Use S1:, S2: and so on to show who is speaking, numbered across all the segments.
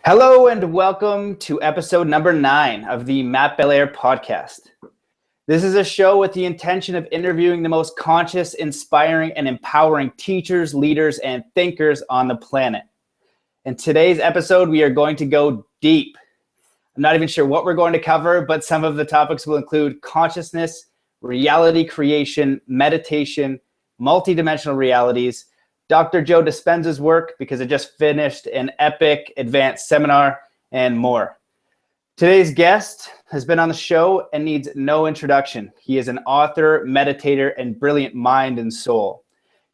S1: Hello and welcome to episode number 9 of the Matt Belair podcast. This is a show with the intention of interviewing the most conscious, inspiring, and empowering teachers, leaders, and thinkers on the planet. In today's episode, we are going to go deep. I'm not even sure what we're going to cover, but some of the topics will include consciousness, reality creation, meditation, multidimensional realities, Dr. Joe Dispenza's work, because it just finished an epic advanced seminar, and more. Today's guest has been on the show and needs no introduction. He is an author, meditator, and brilliant mind and soul.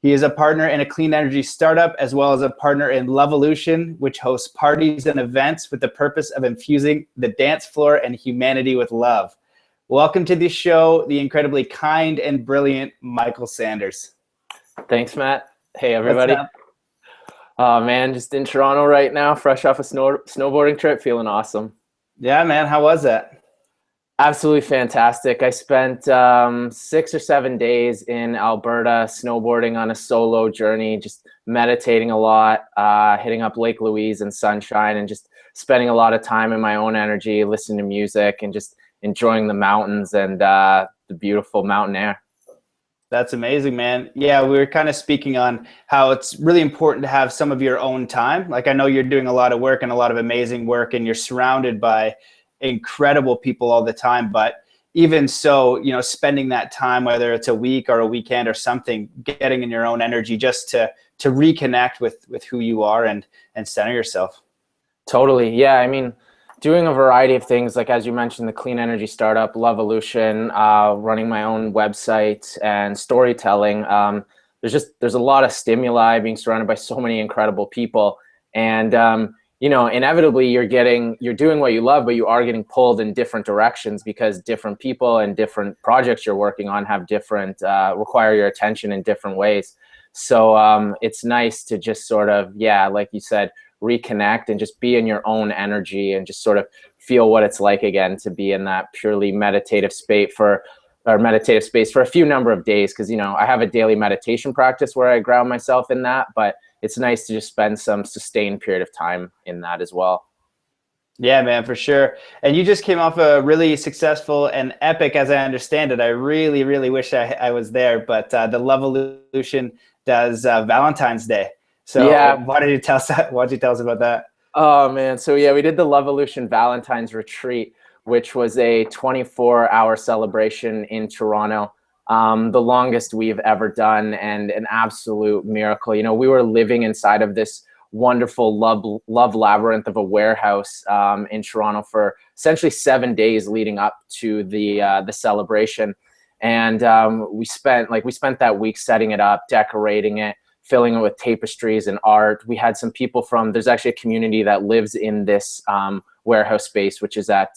S1: He is a partner in a clean energy startup, as well as a partner in Lovolution, which hosts parties and events with the purpose of infusing the dance floor and humanity with love. Welcome to the show, the incredibly kind and brilliant Michael Sanders.
S2: Thanks, Matt. Hey, everybody. Oh, man, just in Toronto right now, fresh off a snowboarding trip, feeling awesome.
S1: Yeah, man. How was that?
S2: Absolutely fantastic. I spent 6 or 7 days in Alberta snowboarding on a solo journey, just meditating a lot, hitting up Lake Louise and Sunshine, and just spending a lot of time in my own energy, listening to music, and just enjoying the mountains and the beautiful mountain air.
S1: That's amazing, man. Yeah, we were kind of speaking on how it's really important to have some of your own time. Like, I know you're doing a lot of work and a lot of amazing work, and you're surrounded by incredible people all the time. But even so, you know, spending that time, whether it's a week or a weekend or something, getting in your own energy just to reconnect with who you are and center yourself. Totally.
S2: Yeah. I mean, doing a variety of things, like as you mentioned, the clean energy startup, Lovolution, running my own website and storytelling. There's a lot of stimuli, being surrounded by so many incredible people. And, you know, inevitably you're doing what you love, but you are getting pulled in different directions because different people and different projects you're working on have different, require your attention in different ways. So it's nice to just sort of, yeah, like you said, reconnect and just be in your own energy and just sort of feel what it's like again to be in that purely meditative space for a few number of days. Because, you know, I have a daily meditation practice where I ground myself in that, but it's nice to just spend some sustained period of time in that as well.
S1: Yeah, man, for sure. And you just came off a really successful and epic, as I understand it. I really, really wish I was there, but the Lovolution does Valentine's Day. So yeah, why did you tell us about that?
S2: Oh, man. So yeah, we did the Lovolution Valentine's Retreat, which was a 24-hour celebration in Toronto. The longest we've ever done, and an absolute miracle. You know, we were living inside of this wonderful love labyrinth of a warehouse in Toronto for essentially 7 days leading up to the celebration. And we spent that week setting it up, decorating it, filling it with tapestries and art. We had some people there's actually a community that lives in this warehouse space, which is at,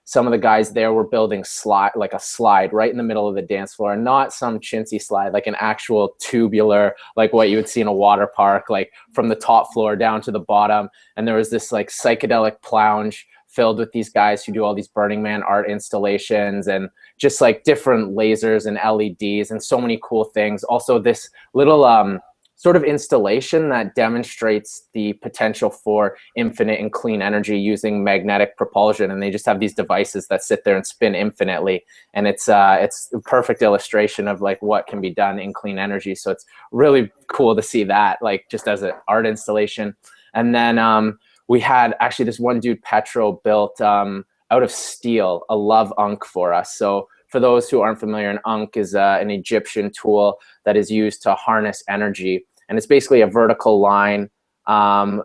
S2: some of the guys there were building a slide right in the middle of the dance floor, and not some chintzy slide, like an actual tubular, like what you would see in a water park, like from the top floor down to the bottom. And there was this like psychedelic lounge filled with these guys who do all these Burning Man art installations and just like different lasers and LEDs and so many cool things. Also this little sort of installation that demonstrates the potential for infinite and clean energy using magnetic propulsion. And they just have these devices that sit there and spin infinitely. And it's a perfect illustration of like what can be done in clean energy. So it's really cool to see that, like just as an art installation. And then we had actually this one dude, Petro, built out of steel, a love ankh for us. So for those who aren't familiar, an ankh is an Egyptian tool that is used to harness energy. And it's basically a vertical line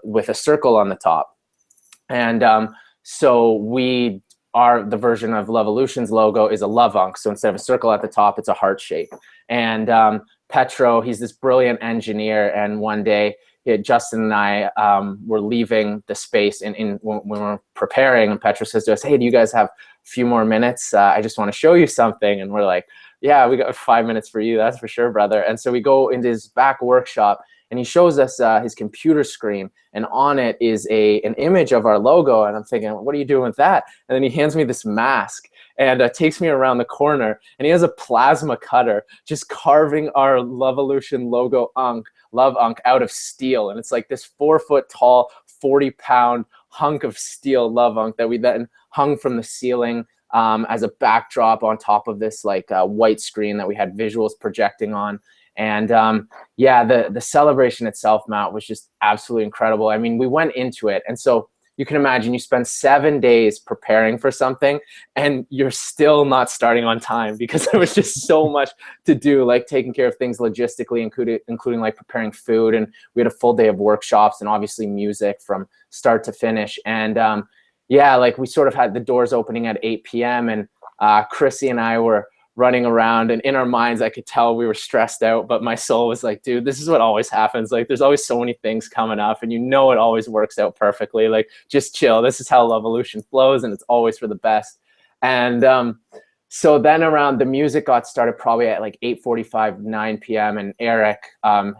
S2: with a circle on the top. And so the version of Lovolution's logo is a love ankh. So instead of a circle at the top, it's a heart shape. And Petro, he's this brilliant engineer. And one day, Justin and I were leaving the space when we were preparing, and Petra says to us, "Hey, do you guys have a few more minutes? I just want to show you something." And we're like, "Yeah, we got 5 minutes for you. That's for sure, brother." And so we go into his back workshop, and he shows us his computer screen, and on it is an image of our logo. And I'm thinking, what are you doing with that? And then he hands me this mask and takes me around the corner, and he has a plasma cutter just carving our Lovolution logo ankh Love Unk out of steel. And it's like this 4-foot tall, 40-pound hunk of steel Love Unk that we then hung from the ceiling as a backdrop on top of this like white screen that we had visuals projecting on. And yeah, the celebration itself, Matt, was just absolutely incredible. I mean, we went into it. And so you can imagine you spend 7 days preparing for something and you're still not starting on time because there was just so much to do, like taking care of things logistically, including like preparing food. And we had a full day of workshops and obviously music from start to finish. And yeah, like we sort of had the doors opening at 8 p.m. and Chrissy and I were running around, and in our minds I could tell we were stressed out, but my soul was like, dude, this is what always happens. Like there's always so many things coming up and you know it always works out perfectly. Like just chill. This is how Lovolution flows and it's always for the best. And so then around the music got started probably at like 8:45, 9 p.m. and Eric,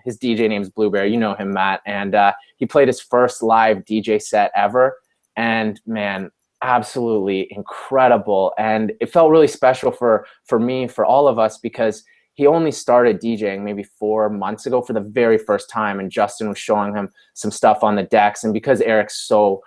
S2: his DJ name's Blueberry, you know him, Matt, and he played his first live DJ set ever. And man, absolutely incredible. And it felt really special for me, for all of us, because he only started DJing maybe 4 months ago for the very first time, and Justin was showing him some stuff on the decks. And because Eric's so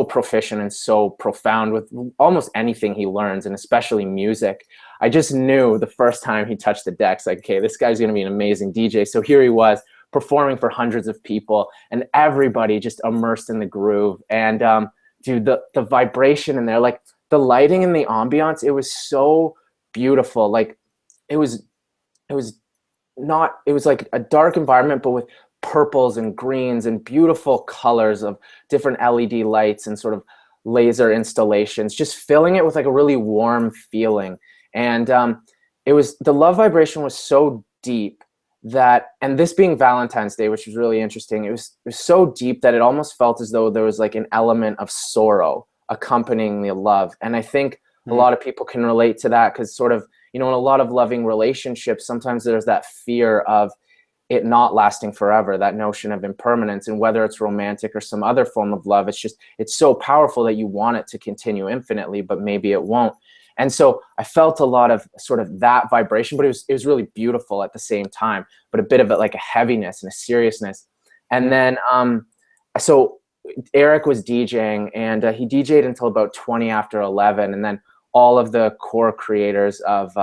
S2: proficient and so profound with almost anything he learns, and especially music, I just knew the first time he touched the decks, like, okay, this guy's gonna be an amazing DJ. So here he was performing for hundreds of people and everybody just immersed in the groove. And dude, the vibration in there, like the lighting and the ambiance, it was so beautiful. Like it was like a dark environment, but with purples and greens and beautiful colors of different LED lights and sort of laser installations, just filling it with like a really warm feeling. And the love vibration was so deep that, and this being Valentine's Day, which was really interesting, it was so deep that it almost felt as though there was like an element of sorrow accompanying the love. And I think a lot of people can relate to that, because sort of, you know, in a lot of loving relationships, sometimes there's that fear of it not lasting forever, that notion of impermanence. And whether it's romantic or some other form of love, it's so powerful that you want it to continue infinitely, but maybe it won't. And so I felt a lot of sort of that vibration, but it was really beautiful at the same time, but a bit of it like a heaviness and a seriousness. And then, so Eric was DJing, and he DJ'd until about 20 after 11. And then all of the core creators of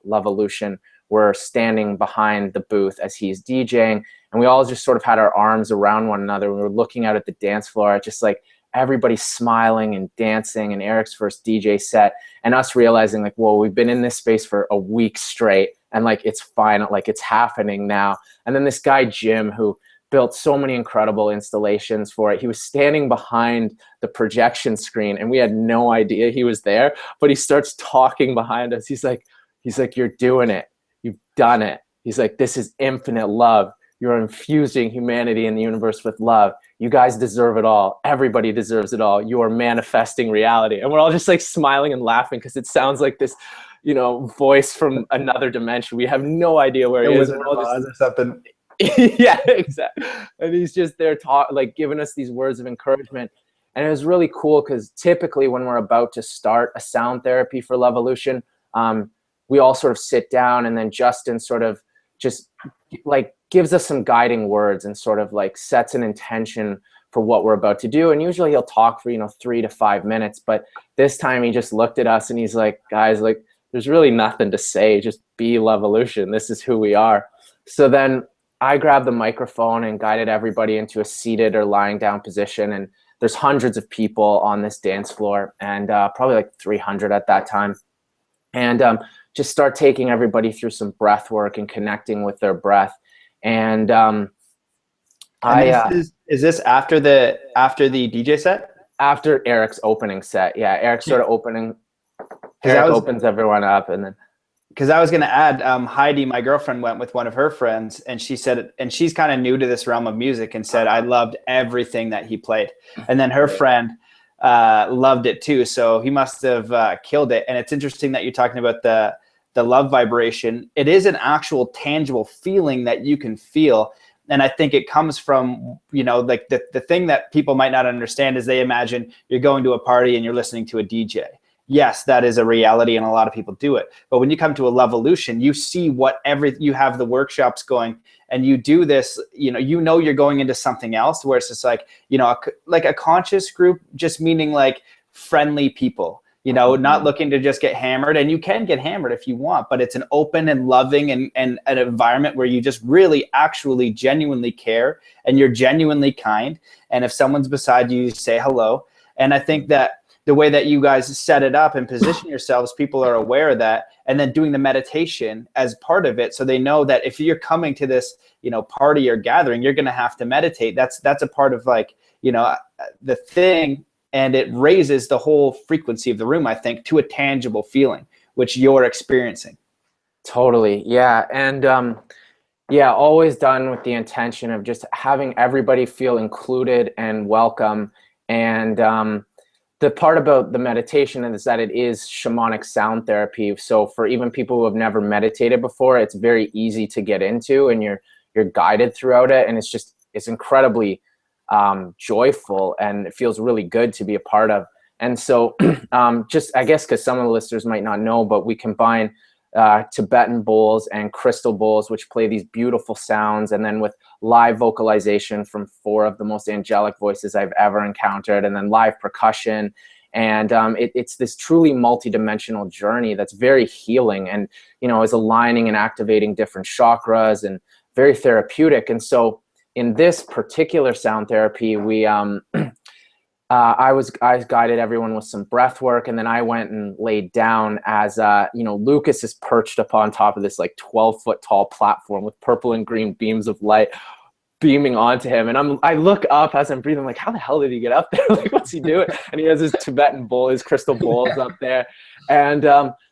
S2: Lovolution were standing behind the booth as he's DJing. And we all just sort of had our arms around one another. We were looking out at the dance floor, just like everybody smiling and dancing, and Eric's first DJ set, and us realizing like, whoa, we've been in this space for a week straight, and like it's fine, like it's happening now. And then this guy Jim, who built so many incredible installations for it, he was standing behind the projection screen and we had no idea he was there, but he starts talking behind us. He's like, you're doing it, you've done it. He's like, this is infinite love. You're infusing humanity and the universe with love. You guys deserve it all. Everybody deserves it all. You are manifesting reality. And we're all just like smiling and laughing because it sounds like this, you know, voice from another dimension. We have no idea where he is.
S1: Wizard of Oz or something.
S2: Yeah, exactly. And he's just there like giving us these words of encouragement. And it was really cool because typically when we're about to start a sound therapy for Lovolution, we all sort of sit down, and then Justin sort of just like gives us some guiding words and sort of like sets an intention for what we're about to do. And usually he'll talk for, 3 to 5 minutes, but this time he just looked at us and he's like, guys, like there's really nothing to say, just be Lovolution. This is who we are. So then I grabbed the microphone and guided everybody into a seated or lying down position. And there's hundreds of people on this dance floor, and probably like 300 at that time. And just start taking everybody through some breath work and connecting with their breath. And
S1: is this after the DJ set?
S2: After Eric's opening set, yeah. Eric started opening. Eric opens everyone up, and then.
S1: Because I was going to add, Heidi, my girlfriend, went with one of her friends, and she said, and she's kind of new to this realm of music, and said, I loved everything that he played. And then her friend loved it too, so he must have killed it. And it's interesting that you're talking about the love vibration. It is an actual tangible feeling that you can feel. And I think it comes from, like the thing that people might not understand is they imagine you're going to a party and you're listening to a DJ. yes, that is a reality and a lot of people do it. But when you come to a Levolution, you see you have the workshops going and you do this, you're going into something else where it's just like, like a conscious group, just meaning like friendly people, not looking to just get hammered. And you can get hammered if you want, but it's an open and loving and an environment where you just really actually genuinely care and you're genuinely kind. And if someone's beside you, you say hello. And I think that the way that you guys set it up and position yourselves, people are aware of that, and then doing the meditation as part of it. So they know that if you're coming to this, party or gathering, you're going to have to meditate. That's a part of like, the thing, and it raises the whole frequency of the room, I think, to a tangible feeling, which you're experiencing.
S2: Totally. Yeah. And, always done with the intention of just having everybody feel included and welcome. And, the part about the meditation is that it is shamanic sound therapy. So for even people who have never meditated before, it's very easy to get into, and you're guided throughout it. And it's incredibly joyful, and it feels really good to be a part of. And so just, I guess, because some of the listeners might not know, but we combine Tibetan bowls and crystal bowls, which play these beautiful sounds, and then with live vocalization from 4 of the most angelic voices I've ever encountered, and then live percussion. And it's this truly multidimensional journey that's very healing, and is aligning and activating different chakras, and very therapeutic. And so in this particular sound therapy, we I guided everyone with some breath work, and then I went and laid down as Lucas is perched upon top of this like 12-foot tall platform with purple and green beams of light beaming onto him. And I look up as I'm breathing, I'm like, how the hell did he get up there? Like, what's he doing? And he has his Tibetan bowl, his crystal bowls up there. And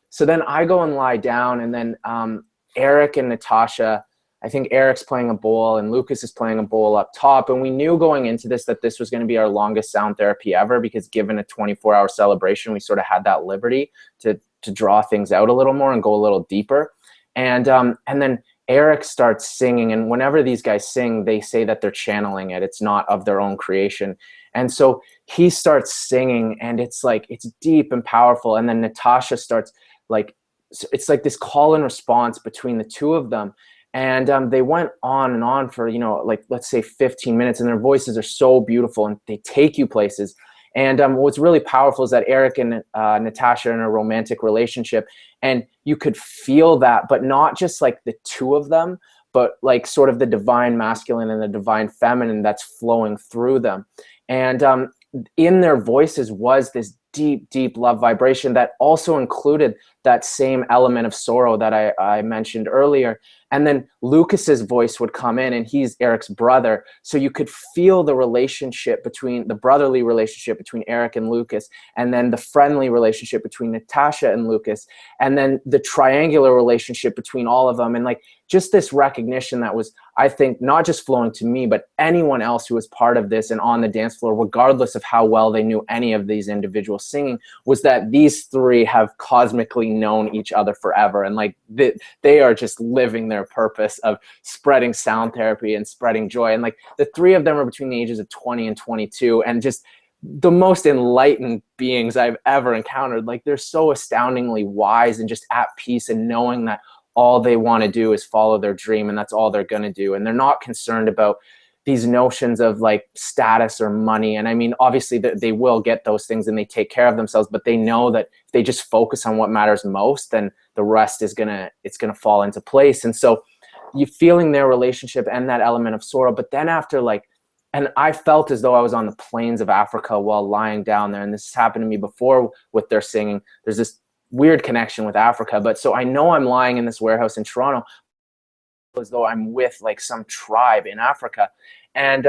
S2: so then I go and lie down, and then Eric and Natasha, I think Eric's playing a bowl and Lucas is playing a bowl up top. And we knew going into this that this was going to be our longest sound therapy ever, because given a 24-hour celebration, we sort of had that liberty to draw things out a little more and go a little deeper. And then Eric starts singing, and whenever these guys sing, they say that they're channeling it. It's not of their own creation. And so he starts singing, and it's like, it's deep and powerful. And then Natasha starts like, it's like this call and response between the two of them. And they went on and on for, like, let's say 15 minutes, and their voices are so beautiful and they take you places. And what's really powerful is that Eric and Natasha are in a romantic relationship, and you could feel that, but not just like the two of them, but like sort of the divine masculine and the divine feminine that's flowing through them. And in their voices was this deep, deep love vibration that also included that same element of sorrow that I mentioned earlier. And then Lucas's voice would come in, and he's Eric's brother. So you could feel the relationship between the brotherly relationship between Eric and Lucas, and then the friendly relationship between Natasha and Lucas, and then the triangular relationship between all of them. And like, just this recognition that was, I think, not just flowing to me, but anyone else who was part of this and on the dance floor, regardless of how well they knew any of these individuals singing, was that these three have cosmically known each other forever. And like, they are just living their purpose of spreading sound therapy and spreading joy. And like, the three of them are between the ages of 20 and 22, and just the most enlightened beings I've ever encountered. Like, they're so astoundingly wise and just at peace, and knowing that all they want to do is follow their dream, and that's all they're going to do. And they're not concerned about these notions of like status or money. And I mean, obviously they will get those things and they take care of themselves, but they know that if they just focus on what matters most, then the rest is it's gonna fall into place. And so you feeling their relationship and that element of sorrow. But then after like, and I felt as though I was on the plains of Africa while lying down there. And this has happened to me before with their singing. There's this weird connection with Africa. But so I know I'm lying in this warehouse in Toronto as though I'm with like some tribe in Africa. And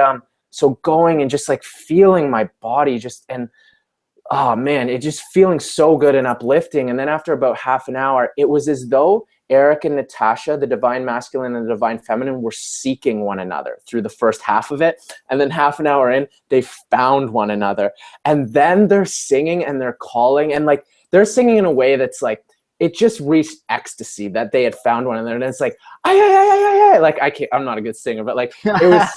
S2: so going and just like feeling my body just, and oh man, it just feeling so good and uplifting. And then after about half an hour, it was as though Eric and Natasha, the divine masculine and the divine feminine, were seeking one another through the first half of it. And then half an hour in, they found one another. And then they're singing and they're calling, and like they're singing in a way that's like, it just reached ecstasy that they had found one another. And it's like, like I'm not a good singer, but like it was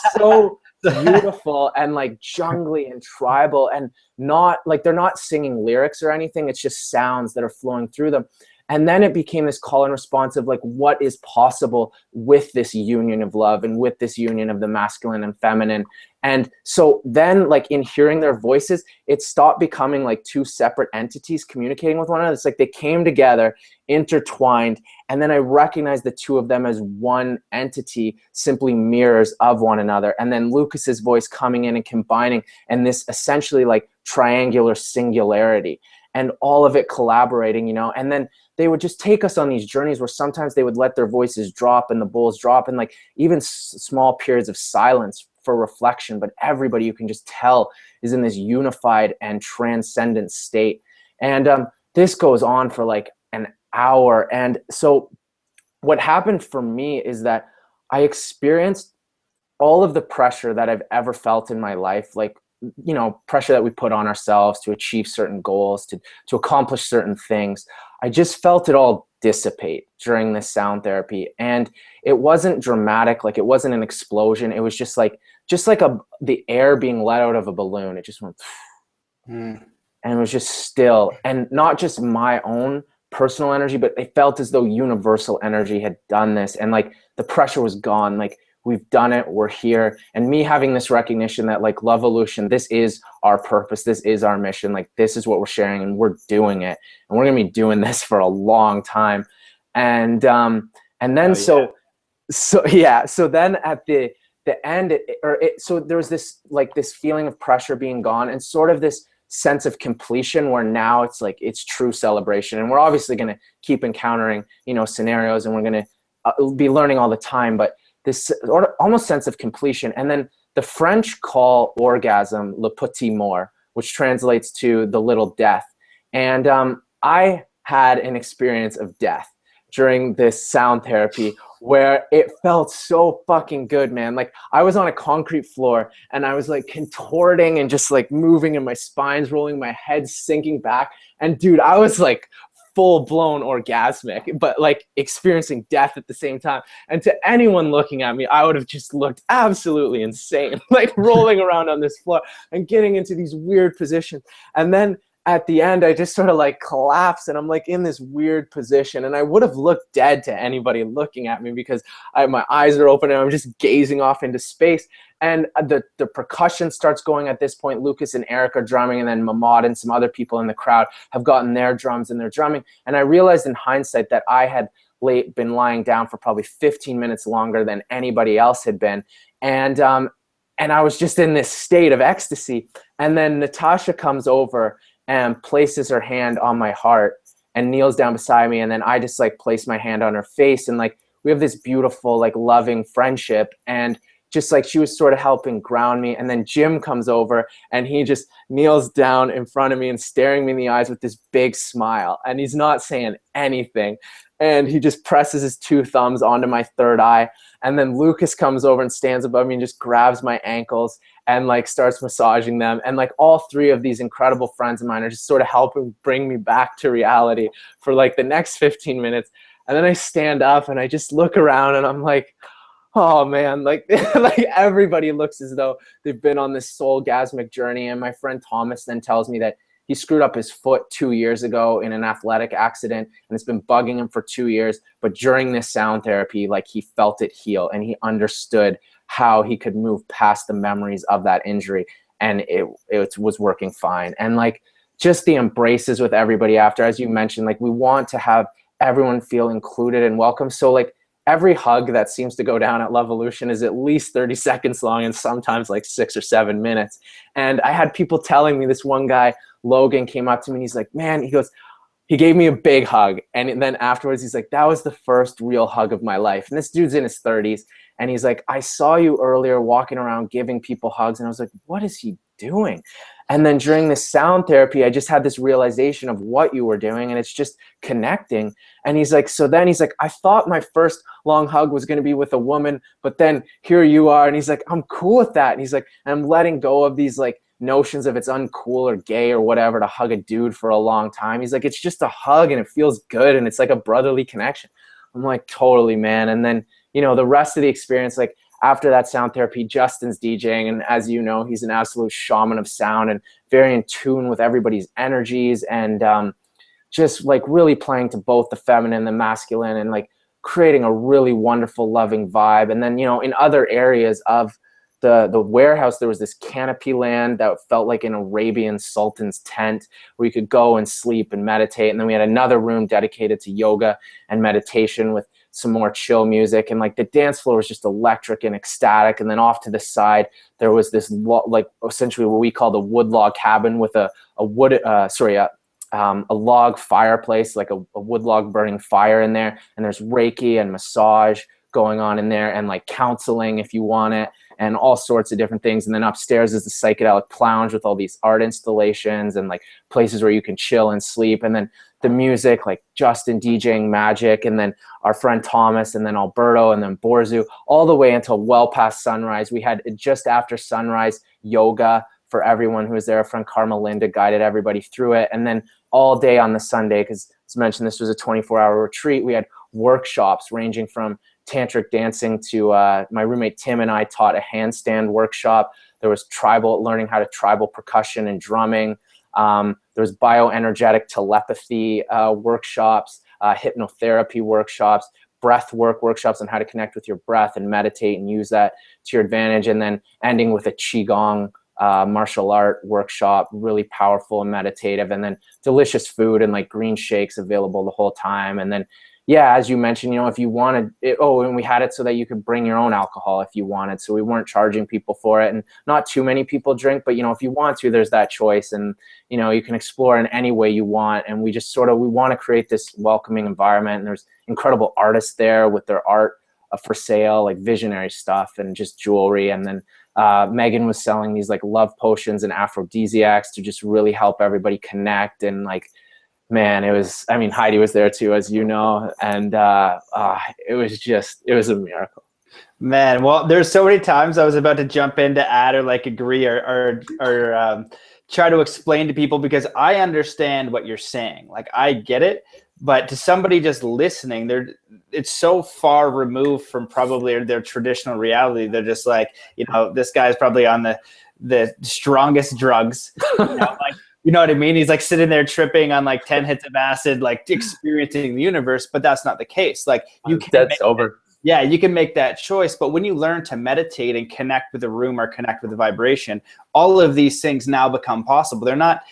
S2: beautiful and like jungly and tribal, and not like they're not singing lyrics or anything. It's just sounds that are flowing through them. And then it became this call and response of like, what is possible with this union of love and with this union of the masculine and feminine. And so then like in hearing their voices, it stopped becoming like two separate entities communicating with one another. It's like they came together, intertwined, and then I recognized the two of them as one entity, simply mirrors of one another. And then Lucas's voice coming in and combining, and this essentially like triangular singularity, and all of it collaborating, you know. And then they would just take us on these journeys where sometimes they would let their voices drop and the bowls drop, and like even small periods of silence for reflection. But everybody, you can just tell, is in this unified and transcendent state. And this goes on for like an hour. And so what happened for me is that I experienced all of the pressure that I've ever felt in my life, like, you know, pressure that we put on ourselves to achieve certain goals, to accomplish certain things. I just felt it all dissipate during this sound therapy. And it wasn't dramatic, like it wasn't an explosion. It was just like the air being let out of a balloon. It just went and it was just still. And not just my own personal energy, but it felt as though universal energy had done this. And like the pressure was gone. Like, we've done it, we're here. And me having this recognition that like Lovolution, this is our purpose, this is our mission, like this is what we're sharing and we're doing it. And we're gonna be doing this for a long time. And then so then at the end, so there was this like this feeling of pressure being gone and sort of this sense of completion where now it's like, it's true celebration. And we're obviously gonna keep encountering, you know, scenarios, and we're gonna be learning all the time, but this almost sense of completion. And then the French call orgasm le petit mort, which translates to the little death. And I had an experience of death during this sound therapy where it felt so fucking good, man. Like I was on a concrete floor and I was like contorting and just like moving, and my spine's rolling, my head's sinking back. And dude, I was like full-blown orgasmic, but like experiencing death at the same time. And to anyone looking at me, I would have just looked absolutely insane, like rolling around on this floor and getting into these weird positions. And then at the end, I just sort of like collapsed, and I'm like in this weird position, and I would have looked dead to anybody looking at me because my eyes are open and I'm just gazing off into space. And the percussion starts going at this point. Lucas and Eric are drumming, and then Mamad and some other people in the crowd have gotten their drums and they're drumming. And I realized in hindsight that I had been lying down for probably 15 minutes longer than anybody else had been. And I was just in this state of ecstasy. And then Natasha comes over and places her hand on my heart and kneels down beside me. And then I just like place my hand on her face, and like we have this beautiful like loving friendship, and just like she was sort of helping ground me. And then Jim comes over and he just kneels down in front of me and staring me in the eyes with this big smile, and he's not saying anything. And he just presses his two thumbs onto my third eye. And then Lucas comes over and stands above me and just grabs my ankles and like starts massaging them. And like all three of these incredible friends of mine are just sort of helping bring me back to reality for like the next 15 minutes. And then I stand up and I just look around and I'm like, oh man, like, like everybody looks as though they've been on this soul-gasmic journey. And my friend Thomas then tells me that he screwed up his foot 2 years ago in an athletic accident, and it's been bugging him for 2 years. But during this sound therapy, like he felt it heal, and he understood how he could move past the memories of that injury, and it was working fine. And like just the embraces with everybody after, as you mentioned, like we want to have everyone feel included and welcome. So like every hug that seems to go down at Lovolution is at least 30 seconds long, and sometimes like 6 or 7 minutes. And I had people telling me, this one guy, Logan, came up to me and he's like, man, he goes, he gave me a big hug. And then afterwards, he's like, that was the first real hug of my life. And this dude's in his 30s. And he's like, I saw you earlier walking around giving people hugs. And I was like, what is he doing? And then during this sound therapy, I just had this realization of what you were doing, and it's just connecting. And he's like, so then he's like, I thought my first long hug was going to be with a woman, but then here you are. And he's like, I'm cool with that. And he's like, I'm letting go of these like notions of it's uncool or gay or whatever to hug a dude for a long time. He's like, it's just a hug and it feels good and it's like a brotherly connection. I'm like, totally, man. And then, you know, the rest of the experience, like after that sound therapy, Justin's DJing, and as you know, he's an absolute shaman of sound and very in tune with everybody's energies, and just like really playing to both the feminine and the masculine, and like creating a really wonderful, loving vibe. And then, you know, in other areas of the warehouse, there was this canopy land that felt like an Arabian sultan's tent where you could go and sleep and meditate. And then we had another room dedicated to yoga and meditation with some more chill music. And like the dance floor was just electric and ecstatic. And then off to the side, there was this like essentially what we call the wood log cabin with a log fireplace, like a wood log burning fire in there. And there's Reiki and massage going on in there, and like counseling if you want it, and all sorts of different things. And then upstairs is the psychedelic lounge with all these art installations and like places where you can chill and sleep. And then the music, like Justin DJing Magic, and then our friend Thomas, and then Alberto, and then Borzu, all the way until well past sunrise. We had just after sunrise yoga for everyone who was there. Our friend Karma Linda guided everybody through it. And then all day on the Sunday, because as mentioned, this was a 24-hour retreat, we had workshops ranging from tantric dancing to my roommate Tim and I taught a handstand workshop. There was learning how to tribal percussion and drumming. There was bioenergetic telepathy workshops, hypnotherapy workshops, breath work workshops on how to connect with your breath and meditate and use that to your advantage. And then ending with a Qigong martial art workshop, really powerful and meditative. And then delicious food and like green shakes available the whole time. And then, yeah, as you mentioned, you know, if you wanted it, and we had it so that you could bring your own alcohol if you wanted. So we weren't charging people for it, and not too many people drink, but, you know, if you want to, there's that choice, and, you know, you can explore in any way you want. And we just we want to create this welcoming environment. And there's incredible artists there with their art for sale, like visionary stuff and just jewelry. And then Megan was selling these like love potions and aphrodisiacs to just really help everybody connect. And like, man, Heidi was there too, as you know, and it was a miracle.
S1: Man, well, there's so many times I was about to jump in to add or like agree or try to explain to people, because I understand what you're saying. Like, I get it, but to somebody just listening, it's so far removed from probably their traditional reality. They're just like, you know, this guy's probably on the strongest drugs, you know, like, you know what I mean? He's like sitting there tripping on like 10 hits of acid, like experiencing the universe, but that's not the case. Like, you can
S2: dead sober.
S1: Yeah, you can make that choice. But when you learn to meditate and connect with the room or connect with the vibration, all of these things now become possible. They're not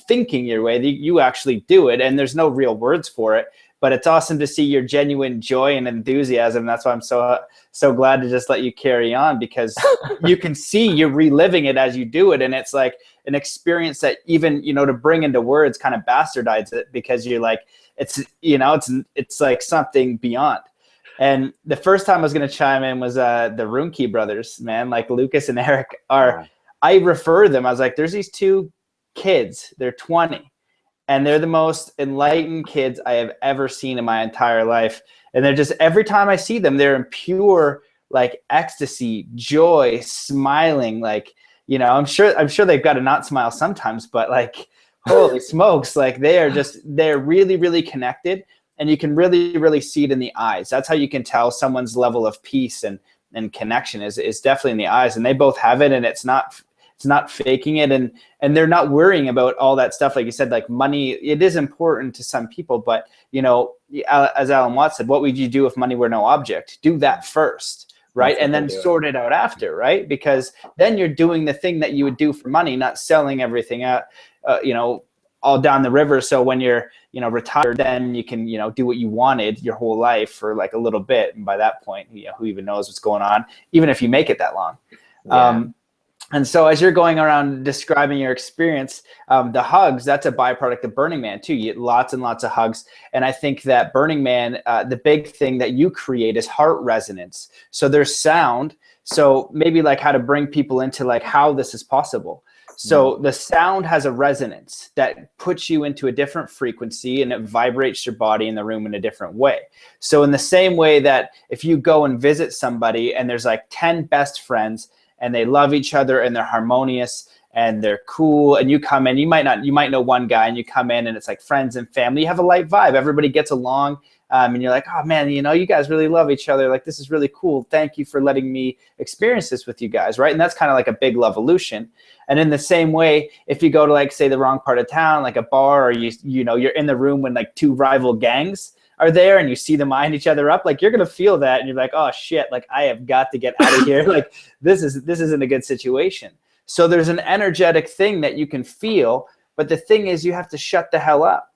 S1: thinking your way. You actually do it, and there's no real words for it. But it's awesome to see your genuine joy and enthusiasm. That's why I'm so glad to just let you carry on, because you can see you're reliving it as you do it. And it's like an experience that even, you know, to bring into words kind of bastardize it, because you're like, it's, you know, it's like something beyond. And the first time I was going to chime in was the Roomkey brothers, man. Like, Lucas and Eric I refer them. I was like, there's these two kids. They're 20. And they're the most enlightened kids I have ever seen in my entire life. And they're just, every time I see them, they're in pure like ecstasy, joy, smiling. Like, you know, I'm sure they've got to not smile sometimes, but like, holy smokes, like they're really, really connected. And you can really, really see it in the eyes. That's how you can tell someone's level of peace and connection is definitely in the eyes. And they both have it, and it's not faking it, and they're not worrying about all that stuff. Like you said, like money, it is important to some people, but, you know, as Alan Watts said, what would you do if money were no object? Do that first, right? And then sort it out after, right? Because then you're doing the thing that you would do for money, not selling everything out, you know, all down the river. So when you're, you know, retired, then you can, you know, do what you wanted your whole life for like a little bit. And by that point, you know, who even knows what's going on, even if you make it that long. Yeah. And so as you're going around describing your experience, the hugs, that's a byproduct of Burning Man too. You get lots and lots of hugs. And I think that Burning Man, the big thing that you create is heart resonance. So there's sound. So maybe like how to bring people into like how this is possible. So the sound has a resonance that puts you into a different frequency, and it vibrates your body in the room in a different way. So in the same way that if you go and visit somebody and there's like 10 best friends and they love each other and they're harmonious and they're cool, and you come in, you might know one guy, and you come in and it's like friends and family, you have a light vibe, everybody gets along, and you're like, oh man, you guys really love each other. Like, this is really cool. Thank you for letting me experience this with you guys, right? And that's kind of like a big love evolution. And in the same way, if you go to, like, say, the wrong part of town, like a bar, or you're in the room when like two rival gangs are there and you see them eyeing each other up, like, you're gonna feel that, and you're like, oh shit, like, I have got to get out of here. Like, this isn't a good situation. So there's an energetic thing that you can feel, but the thing is, you have to shut the hell up.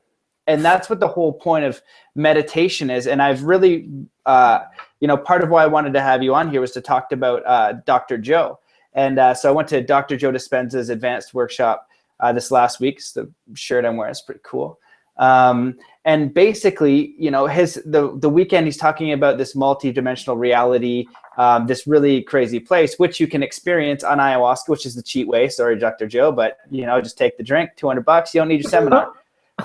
S1: And that's what the whole point of meditation is. And I've really, part of why I wanted to have you on here was to talk about Dr. Joe. And so I went to Dr. Joe Dispenza's advanced workshop this last week. It's the shirt I'm wearing is pretty cool. And basically, the weekend he's talking about this multidimensional reality, this really crazy place, which you can experience on ayahuasca, which is the cheat way. Sorry, Dr. Joe, but just take the drink, $200. You don't need your seminar.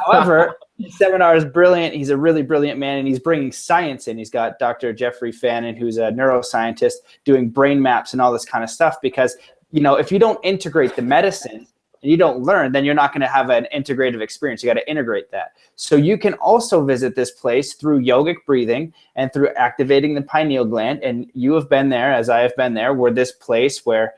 S1: However, his seminar is brilliant. He's a really brilliant man, and he's bringing science in. He's got Dr. Jeffrey Fannin, who's a neuroscientist, doing brain maps and all this kind of stuff. Because, if you don't integrate the medicine and you don't learn, then you're not going to have an integrative experience. You got to integrate that. So you can also visit this place through yogic breathing and through activating the pineal gland. And you have been there, as I have been there, where this place where,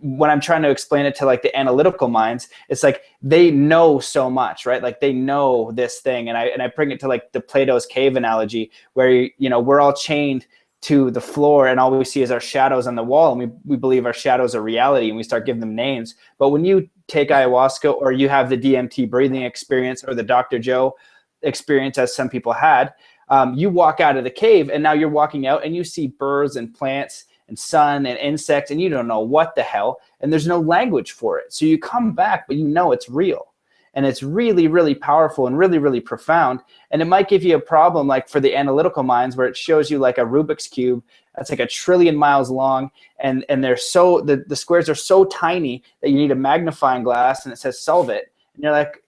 S1: when I'm trying to explain it to like the analytical minds, it's like they know so much, right? Like they know this thing. And I bring it to like the Plato's cave analogy where, we're all chained to the floor and all we see is our shadows on the wall. And we believe our shadows are reality and we start giving them names. But when you take ayahuasca or you have the DMT breathing experience or the Dr. Joe experience, as some people had, you walk out of the cave and now you're walking out and you see birds and plants and sun and insects, and you don't know what the hell, and there's no language for it. So you come back, but it's real. And it's really, really powerful and really, really profound. And it might give you a problem, like for the analytical minds, where it shows you like a Rubik's Cube that's like 1 trillion miles long, and they're so, the squares are so tiny that you need a magnifying glass, and it says solve it. And you're like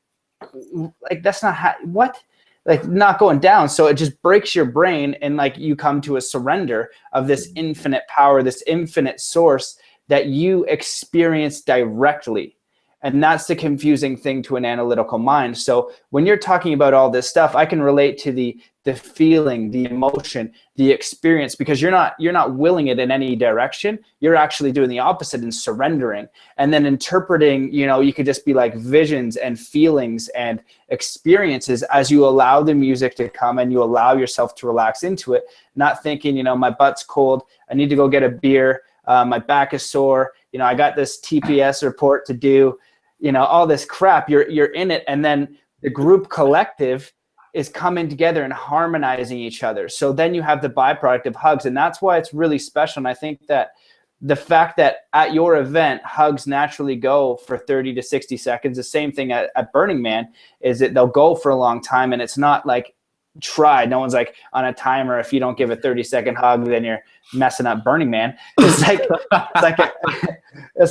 S1: that's not how, what? Like not going down. So it just breaks your brain, and like you come to a surrender of this infinite power, this infinite source that you experience directly. And that's the confusing thing to an analytical mind. So when you're talking about all this stuff, I can relate to the feeling, the emotion, the experience, because you're not willing it in any direction. You're actually doing the opposite and surrendering. And then interpreting, you could just be like visions and feelings and experiences as you allow the music to come and you allow yourself to relax into it, not thinking, my butt's cold, I need to go get a beer, my back is sore, I got this TPS report to do, all this crap. You're in it, and then the group collective is coming together and harmonizing each other. So then you have the byproduct of hugs, and that's why it's really special. And I think that the fact that at your event, hugs naturally go for 30 to 60 seconds, the same thing at Burning Man, is that they'll go for a long time, and it's not like try. No one's like on a timer. If you don't give a 30-second hug, then you're messing up Burning Man. It's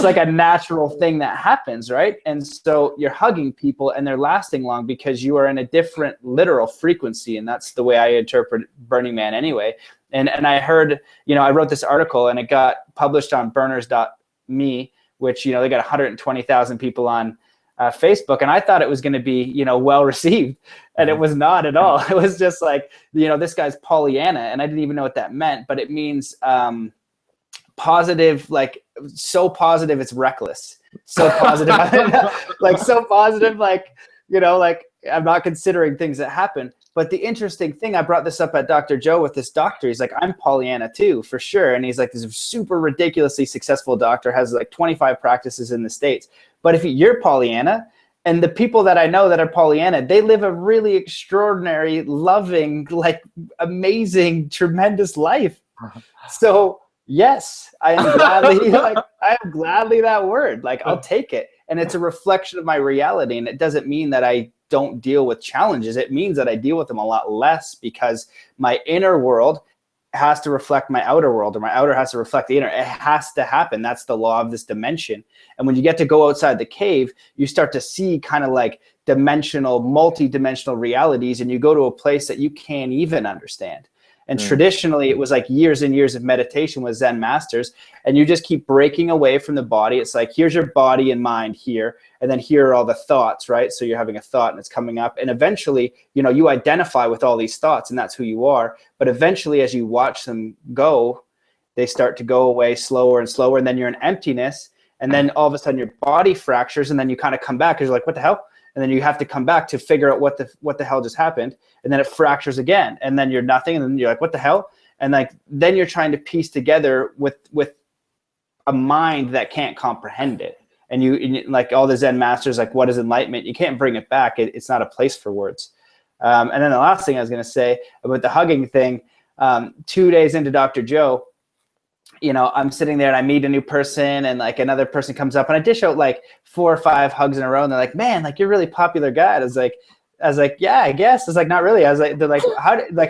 S1: like a natural thing that happens, right? And so you're hugging people and they're lasting long because you are in a different literal frequency. And that's the way I interpret Burning Man anyway. And I heard, I wrote this article and it got published on burners.me, which, they got 120,000 people on Facebook, and I thought it was going to be, well received, and it was not at all. It was just like, this guy's Pollyanna, and I didn't even know what that meant, but it means positive, like so positive it's reckless, so positive, like so positive, like I'm not considering things that happen. But the interesting thing, I brought this up at Dr. Joe with this doctor. He's like, I'm Pollyanna too, for sure. And he's like this super ridiculously successful doctor, has like 25 practices in the States. But if you're Pollyanna, and the people that I know that are Pollyanna, they live a really extraordinary, loving, like amazing, tremendous life. So yes, I am gladly, I am gladly that word. Like I'll take it. And it's a reflection of my reality. And it doesn't mean that I don't deal with challenges. It means that I deal with them a lot less because my inner world has to reflect my outer world, or my outer has to reflect the inner. It has to happen. That's the law of this dimension. And when you get to go outside the cave, you start to see kind of like dimensional, multi-dimensional realities, and you go to a place that you can't even understand. And traditionally, it was like years and years of meditation with Zen masters, and you just keep breaking away from the body. It's like, here's your body and mind here, and then here are all the thoughts, right? So you're having a thought and it's coming up, and eventually, you know, you identify with all these thoughts, and that's who you are. But eventually, as you watch them go, they start to go away slower and slower, and then you're in emptiness, and then all of a sudden your body fractures, and then you kind of come back because you're like, what the hell? And then you have to come back to figure out what the hell just happened. And then it fractures again. And then you're nothing. And then you're like, what the hell? And like, then you're trying to piece together with a mind that can't comprehend it. And you like all the Zen masters, like, what is enlightenment? You can't bring it back. It's not a place for words. And then the last thing I was going to say about the hugging thing, 2 days into Dr. Joe, you know, I'm sitting there and I meet a new person, and like another person comes up, and I dish out like 4 or 5 hugs in a row, and they're like, man, like, you're a really popular guy. I was like, yeah, I guess. It's like, not really. I was like, they're like,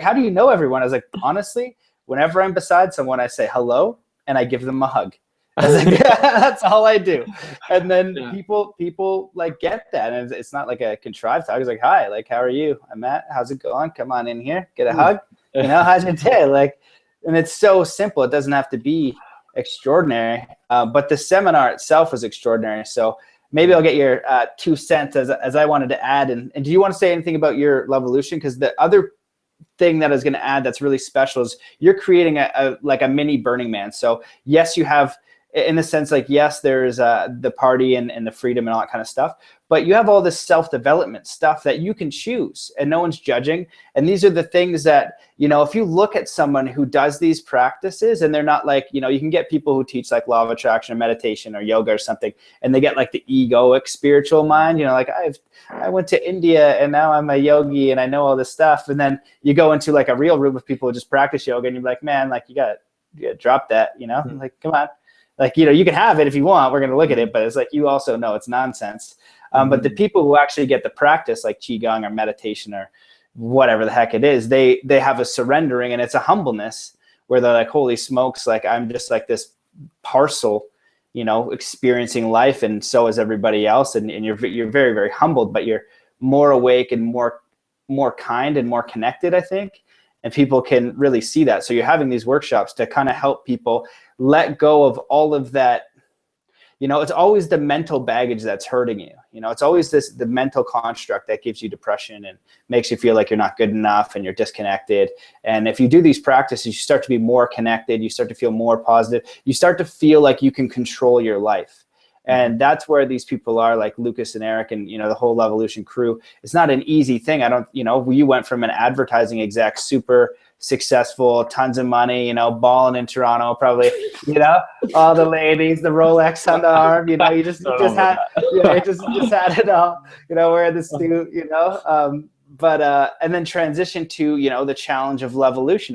S1: how do you know everyone? I was like, honestly, whenever I'm beside someone, I say hello and I give them a hug. I was like, yeah, that's all I do. And then people like get that, and it's not like a contrived hug. It's like, hi, like, how are you? I'm Matt. How's it going? Come on in here, get a hug. You know, how's your day? Like. And it's so simple. It doesn't have to be extraordinary, but the seminar itself was extraordinary. So maybe I'll get your 2 cents as I wanted to add. And do you want to say anything about your Levolution? Because the other thing that I was going to add that's really special is you're creating a mini Burning Man. So yes, you have, in the sense, like, yes, there's the party and the freedom and all that kind of stuff, but you have all this self-development stuff that you can choose, and no one's judging. And these are the things that, you know, if you look at someone who does these practices, and they're not like, you know, you can get people who teach like law of attraction or meditation or yoga or something, and they get like the egoic spiritual mind, you know, like, I went to India and now I'm a yogi and I know all this stuff. And then you go into like a real room of people who just practice yoga, and you're like, man, like, you gotta drop that, you know, like, come on. Like, you know, you can have it if you want, we're going to look at it, but it's like, you also know it's nonsense. But the people who actually get the practice, like Qigong or meditation or whatever the heck it is, they have a surrendering, and it's a humbleness where they're like, holy smokes, like, I'm just like this parcel, you know, experiencing life, and so is everybody else. And you're very, very humbled, but you're more awake and more kind and more connected, I think. And people can really see that. So you're having these workshops to kind of help people let go of all of that. You know, it's always the mental baggage that's hurting you. You know, it's always the mental construct that gives you depression and makes you feel like you're not good enough and you're disconnected. And if you do these practices, you start to be more connected. You start to feel more positive. You start to feel like you can control your life. And that's where these people are, like Lucas and Eric and, you know, the whole Levolution crew. It's not an easy thing. You know, you went from an advertising exec, super successful, tons of money, you know, balling in Toronto, probably, you know, all the ladies, the Rolex on the arm, you know, you just had it all, you know, wearing the suit, you know, and then transition to, you know, the challenge of Levolution,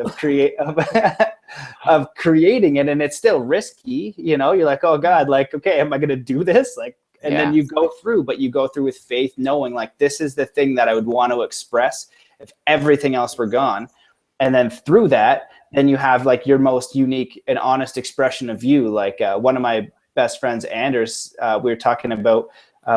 S1: of creating it. And it's still risky, you know, you're like, oh God, like, okay, am I going to do this? Like, and then you go through, but you go through with faith, knowing like, this is the thing that I would want to express if everything else were gone. And then through that, then you have like your most unique and honest expression of you. Like one of my best friends, Anders, we were talking about,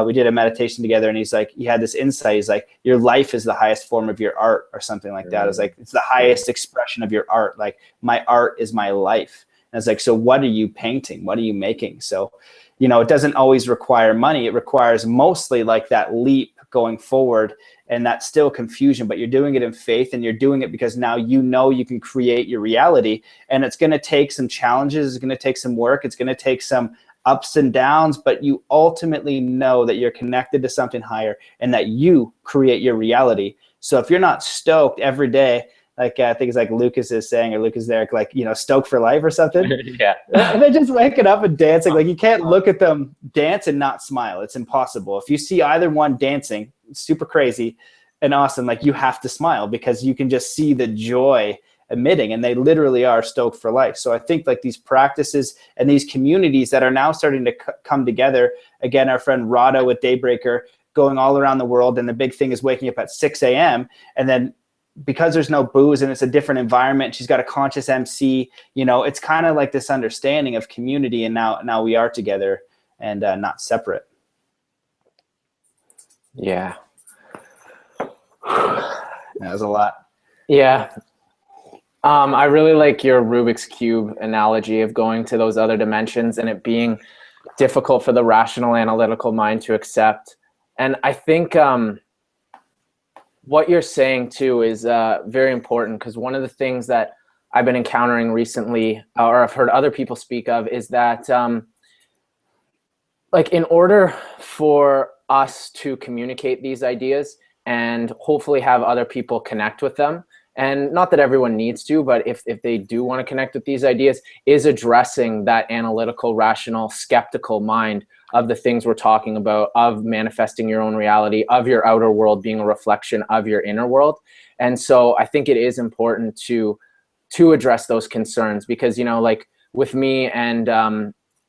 S1: we did a meditation together, and he's like, he had this insight. He's like, your life is the highest form of your art, or something like that. It's like, it's the highest expression of your art. Like, my art is my life. And it's like, so what are you painting? What are you making? So, you know, it doesn't always require money. It requires mostly like that leap going forward, and that's still confusion, but you're doing it in faith, and you're doing it because now you know you can create your reality. And it's going to take some challenges. It's going to take some work. It's going to take some ups and downs, but you ultimately know that you're connected to something higher and that you create your reality. So if you're not stoked every day, like I think it's like Lucas is saying, or Lucas there, like, you know, stoked for life or something.
S2: Yeah.
S1: And they're just waking up and dancing. Like, you can't look at them dance and not smile. It's impossible. If you see either one dancing, it's super crazy and awesome, like, you have to smile, because you can just see the joy emitting, and they literally are stoked for life. So I think like these practices and these communities that are now starting to come together, again, our friend Rada with Daybreaker going all around the world. And the big thing is waking up at 6 a.m. and then, because there's no booze and it's a different environment, she's got a conscious MC, you know, it's kind of like this understanding of community. And now we are together and not separate.
S2: Yeah.
S1: That was a lot.
S2: Yeah. I really like your Rubik's Cube analogy of going to those other dimensions and it being difficult for the rational analytical mind to accept. And I think what you're saying too is very important, because one of the things that I've been encountering recently, or I've heard other people speak of, is that like in order for us to communicate these ideas and hopefully have other people connect with them, and not that everyone needs to, but if they do want to connect with these ideas, is addressing that analytical, rational, skeptical mind of the things we're talking about, of manifesting your own reality, of your outer world being a reflection of your inner world. And so I think it is important to address those concerns, because, you know, like with me and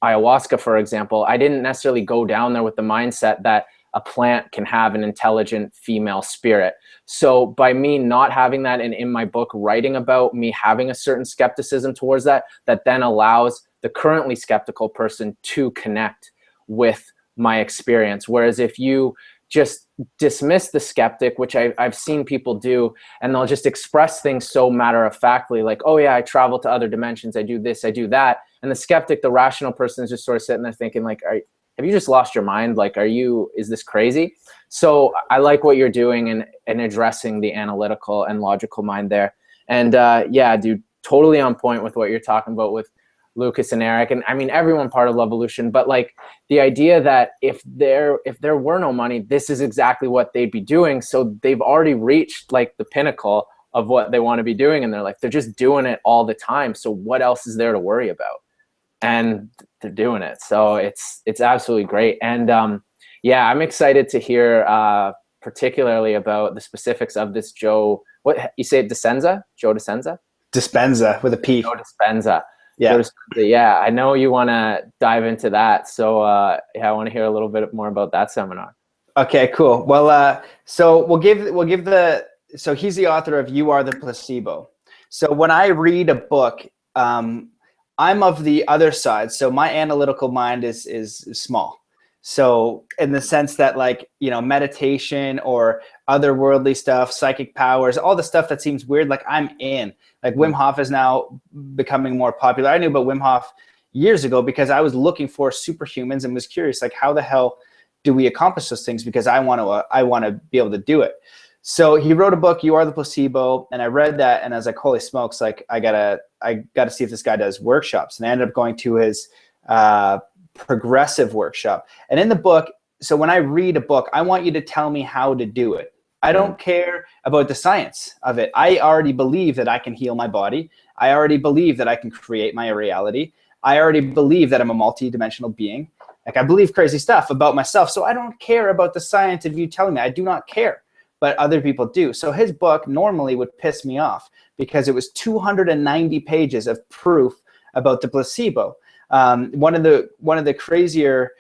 S2: ayahuasca, for example, I didn't necessarily go down there with the mindset that a plant can have an intelligent female spirit. So by me not having that, and in my book writing about me having a certain skepticism towards that, that then allows the currently skeptical person to connect with my experience. Whereas if you just dismiss the skeptic, which I've seen people do, and they'll just express things so matter-of-factly, like, oh yeah, I travel to other dimensions, I do this, I do that. And the skeptic, the rational person, is just sort of sitting there thinking like, have you just lost your mind? Like, is this crazy? So I like what you're doing and addressing the analytical and logical mind there. And yeah, dude, totally on point with what you're talking about with Lucas and Eric. And I mean, everyone part of Levolution, but like the idea that if there were no money, this is exactly what they'd be doing. So they've already reached like the pinnacle of what they want to be doing in their life. They're just doing it all the time. So what else is there to worry about? And they're doing it. So it's absolutely great. And yeah, I'm excited to hear particularly about the specifics of this Joe, what you say, Dispenza? Joe Dispenza?
S1: Dispenza with a P.
S2: Joe Dispenza.
S1: Yeah.
S2: Yeah, I know you want to dive into that. So yeah, I want to hear a little bit more about that seminar.
S1: Okay, cool. Well, so so he's the author of You Are the Placebo. So when I read a book, I'm of the other side. So my analytical mind is small. So in the sense that, like, you know, meditation or otherworldly stuff, psychic powers, all the stuff that seems weird, like I'm in. Like Wim Hof is now becoming more popular. I knew about Wim Hof years ago because I was looking for superhumans and was curious, like, how the hell do we accomplish those things? Because I want to be able to do it. So he wrote a book, You Are the Placebo, and I read that and I was like, holy smokes, like I gotta see if this guy does workshops. And I ended up going to his progressive workshop. And in the book, so when I read a book, I want you to tell me how to do it. I don't care about the science of it. I already believe that I can heal my body. I already believe that I can create my reality. I already believe that I'm a multidimensional being. Like, I believe crazy stuff about myself. So I don't care about the science of you telling me. I do not care. But other people do. So his book normally would piss me off because it was 290 pages of proof about the placebo. One of the crazier,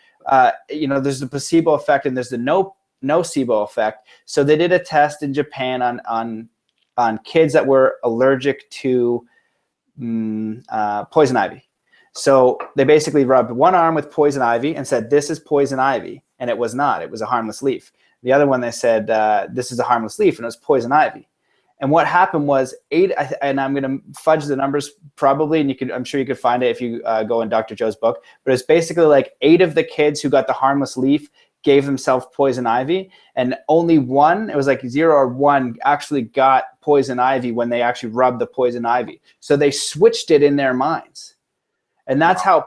S1: you know, there's the placebo effect and there's the nocebo effect. So they did a test in Japan on kids that were allergic to poison ivy. So they basically rubbed one arm with poison ivy and said, this is poison ivy. And it was not. It was a harmless leaf. The other one, they said, this is a harmless leaf, and it was poison ivy. And what happened was and I'm going to fudge the numbers probably, and I'm sure you could find it if you go in Dr. Joe's book, but it's basically like 8 of the kids who got the harmless leaf gave themselves poison ivy, and only 1, it was like 0 or 1, actually got poison ivy when they actually rubbed the poison ivy. So they switched it in their minds. And that's how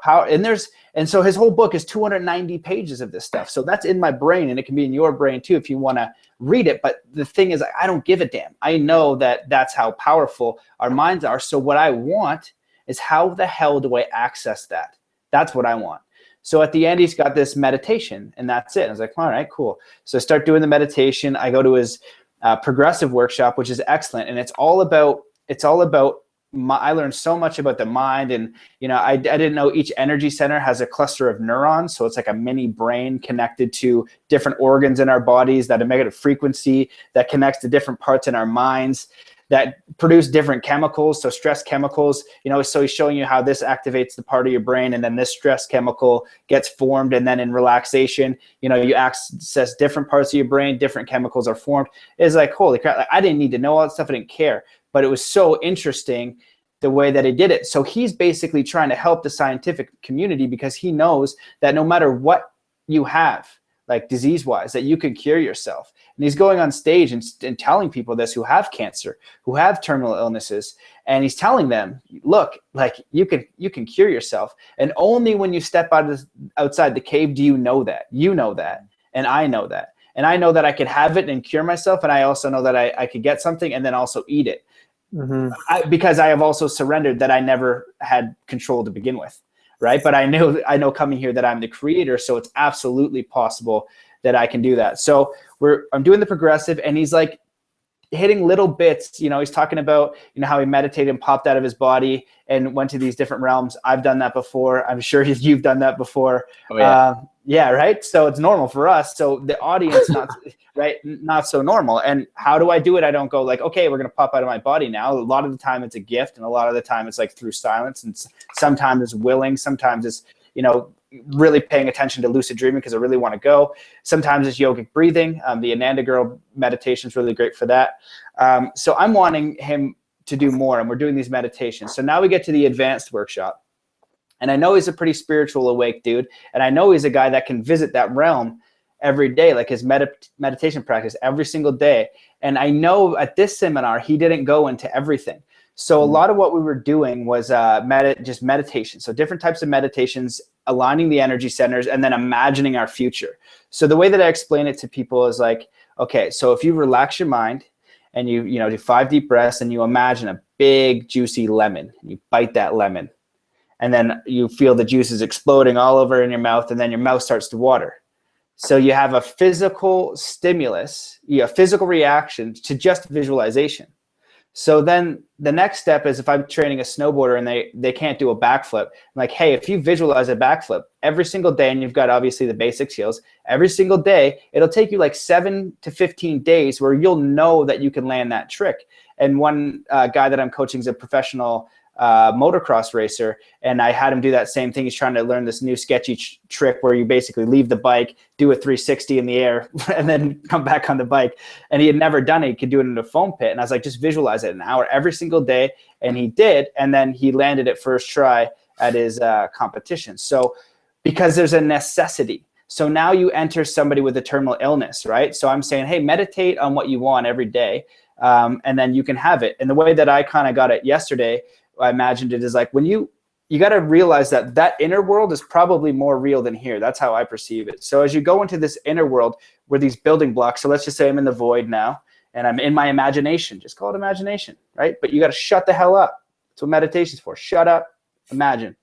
S1: and so his whole book is 290 pages of this stuff. So that's in my brain, and it can be in your brain too if you want to read it. But the thing is, I don't give a damn. I know that that's how powerful our minds are. So what I want is, how the hell do I access that? That's what I want. So at the end, he's got this meditation, and that's it. I was like, all right, cool. So I start doing the meditation. I go to his progressive workshop, which is excellent. And it's all about I learned so much about the mind, and you know, I didn't know each energy center has a cluster of neurons, so it's like a mini brain connected to different organs in our bodies that emit a frequency that connects to different parts in our minds. that produce different chemicals. So stress chemicals, so he's showing you how this activates the part of your brain, and then this stress chemical gets formed. And then in relaxation, you access different parts of your brain, different chemicals are formed. It's like, holy crap, like, I didn't need to know all that stuff. I didn't care, but it was so interesting the way that he did it. So he's basically trying to help the scientific community, because he knows that no matter what you have, like disease-wise, that you can cure yourself. And he's going on stage and telling people this, who have cancer, who have terminal illnesses, and he's telling them, look, like you can cure yourself. And only when you step outside the cave do you know that. You know that, and I know that. And I know that I could have it and cure myself, and I also know that I could get something and then also eat it. Because I have also surrendered that I never had control to begin with. Right. But I know coming here that I'm the creator. So it's absolutely possible that I can do that. So I'm doing the progressive, and he's like hitting little bits. He's talking about, how he meditated and popped out of his body and went to these different realms. I've done that before. I'm sure you've done that before.
S2: Oh, yeah.
S1: Yeah. Right. So it's normal for us. So the audience, not so normal. And how do I do it? I don't go like, okay, we're going to pop out of my body now. A lot of the time it's a gift, and a lot of the time it's like through silence, and sometimes it's willing. Sometimes it's, really paying attention to lucid dreaming because I really want to go. Sometimes it's yogic breathing. The Ananda Girl meditation is really great for that. So I'm wanting him to do more, and we're doing these meditations. So now we get to the advanced workshop. And I know he's a pretty spiritual awake dude. And I know he's a guy that can visit that realm every day, like his meditation practice every single day. And I know at this seminar, he didn't go into everything. So a lot of what we were doing was just meditation. So different types of meditations, aligning the energy centers, and then imagining our future. So the way that I explain it to people is like, okay, so if you relax your mind and you do 5 deep breaths, and you imagine a big juicy lemon, and you bite that lemon, and then you feel the juices exploding all over in your mouth, and then your mouth starts to water. So you have a physical stimulus, a physical reaction to just visualization. So then the next step is, if I'm training a snowboarder and they can't do a backflip, I'm like, hey, if you visualize a backflip every single day, and you've got obviously the basic skills, every single day, it'll take you like 7 to 15 days where you'll know that you can land that trick. And one guy that I'm coaching is a professional motocross racer, and I had him do that same thing. He's trying to learn this new sketchy trick where you basically leave the bike, do a 360 in the air, and then come back on the bike. And he had never done it. He could do it in a foam pit. And I was like, just visualize it an hour every single day. And he did. And then he landed it first try at his competition. So because there's a necessity. So now you enter somebody with a terminal illness, right? So I'm saying, hey, meditate on what you want every day, and then you can have it. And the way that I kind of got it yesterday, I imagined it is like, when you got to realize that inner world is probably more real than here. That's how I perceive it. So as you go into this inner world where these building blocks, so let's just say I'm in the void now, and I'm in my imagination, just call it imagination, right? But you got to shut the hell up. That's what meditation's for. Shut up, imagine.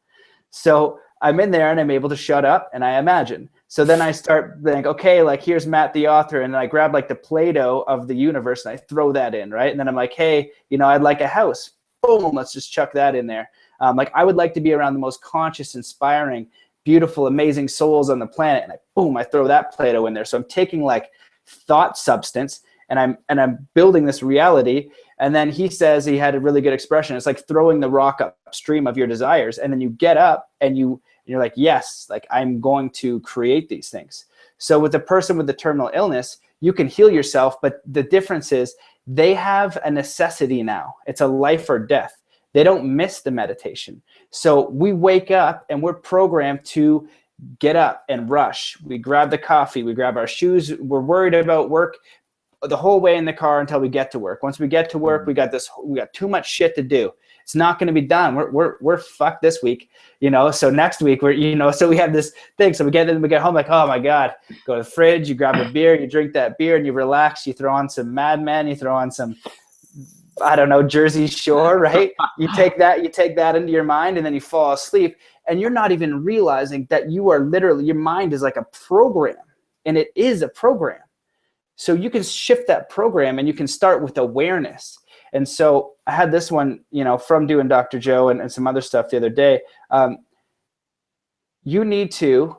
S1: So I'm in there and I'm able to shut up and I imagine. So then I start think, okay, like here's Matt, the author, and then I grab like the Play-Doh of the universe and I throw that in, right? And then I'm like, hey, I'd like a house. Boom, let's just chuck that in there. Like I would like to be around the most conscious, inspiring, beautiful, amazing souls on the planet. And I throw that Play-Doh in there. So I'm taking like thought substance and I'm building this reality. And then he says, he had a really good expression. It's like throwing the rock upstream of your desires. And then you get up and you're like, yes, like I'm going to create these things. So with the person with the terminal illness, you can heal yourself. But the difference is they have a necessity now. It's a life or death. They don't miss the meditation. So we wake up and we're programmed to get up and rush. We grab the coffee, we grab our shoes. We're worried about work the whole way in the car until we get to work. Once we get to work, we got too much shit to do. It's not going to be done. We're fucked this week, so next week so we have this thing. So we get home like, oh my God, go to the fridge, you grab a beer, you drink that beer and you relax. You throw on some Mad Men, you throw on some, I don't know, Jersey Shore, right? You take that into your mind and then you fall asleep and you're not even realizing that you are literally, your mind is like a program, and it is a program. So you can shift that program and you can start with awareness. And so I had this one, from doing Dr. Joe and some other stuff the other day. You need to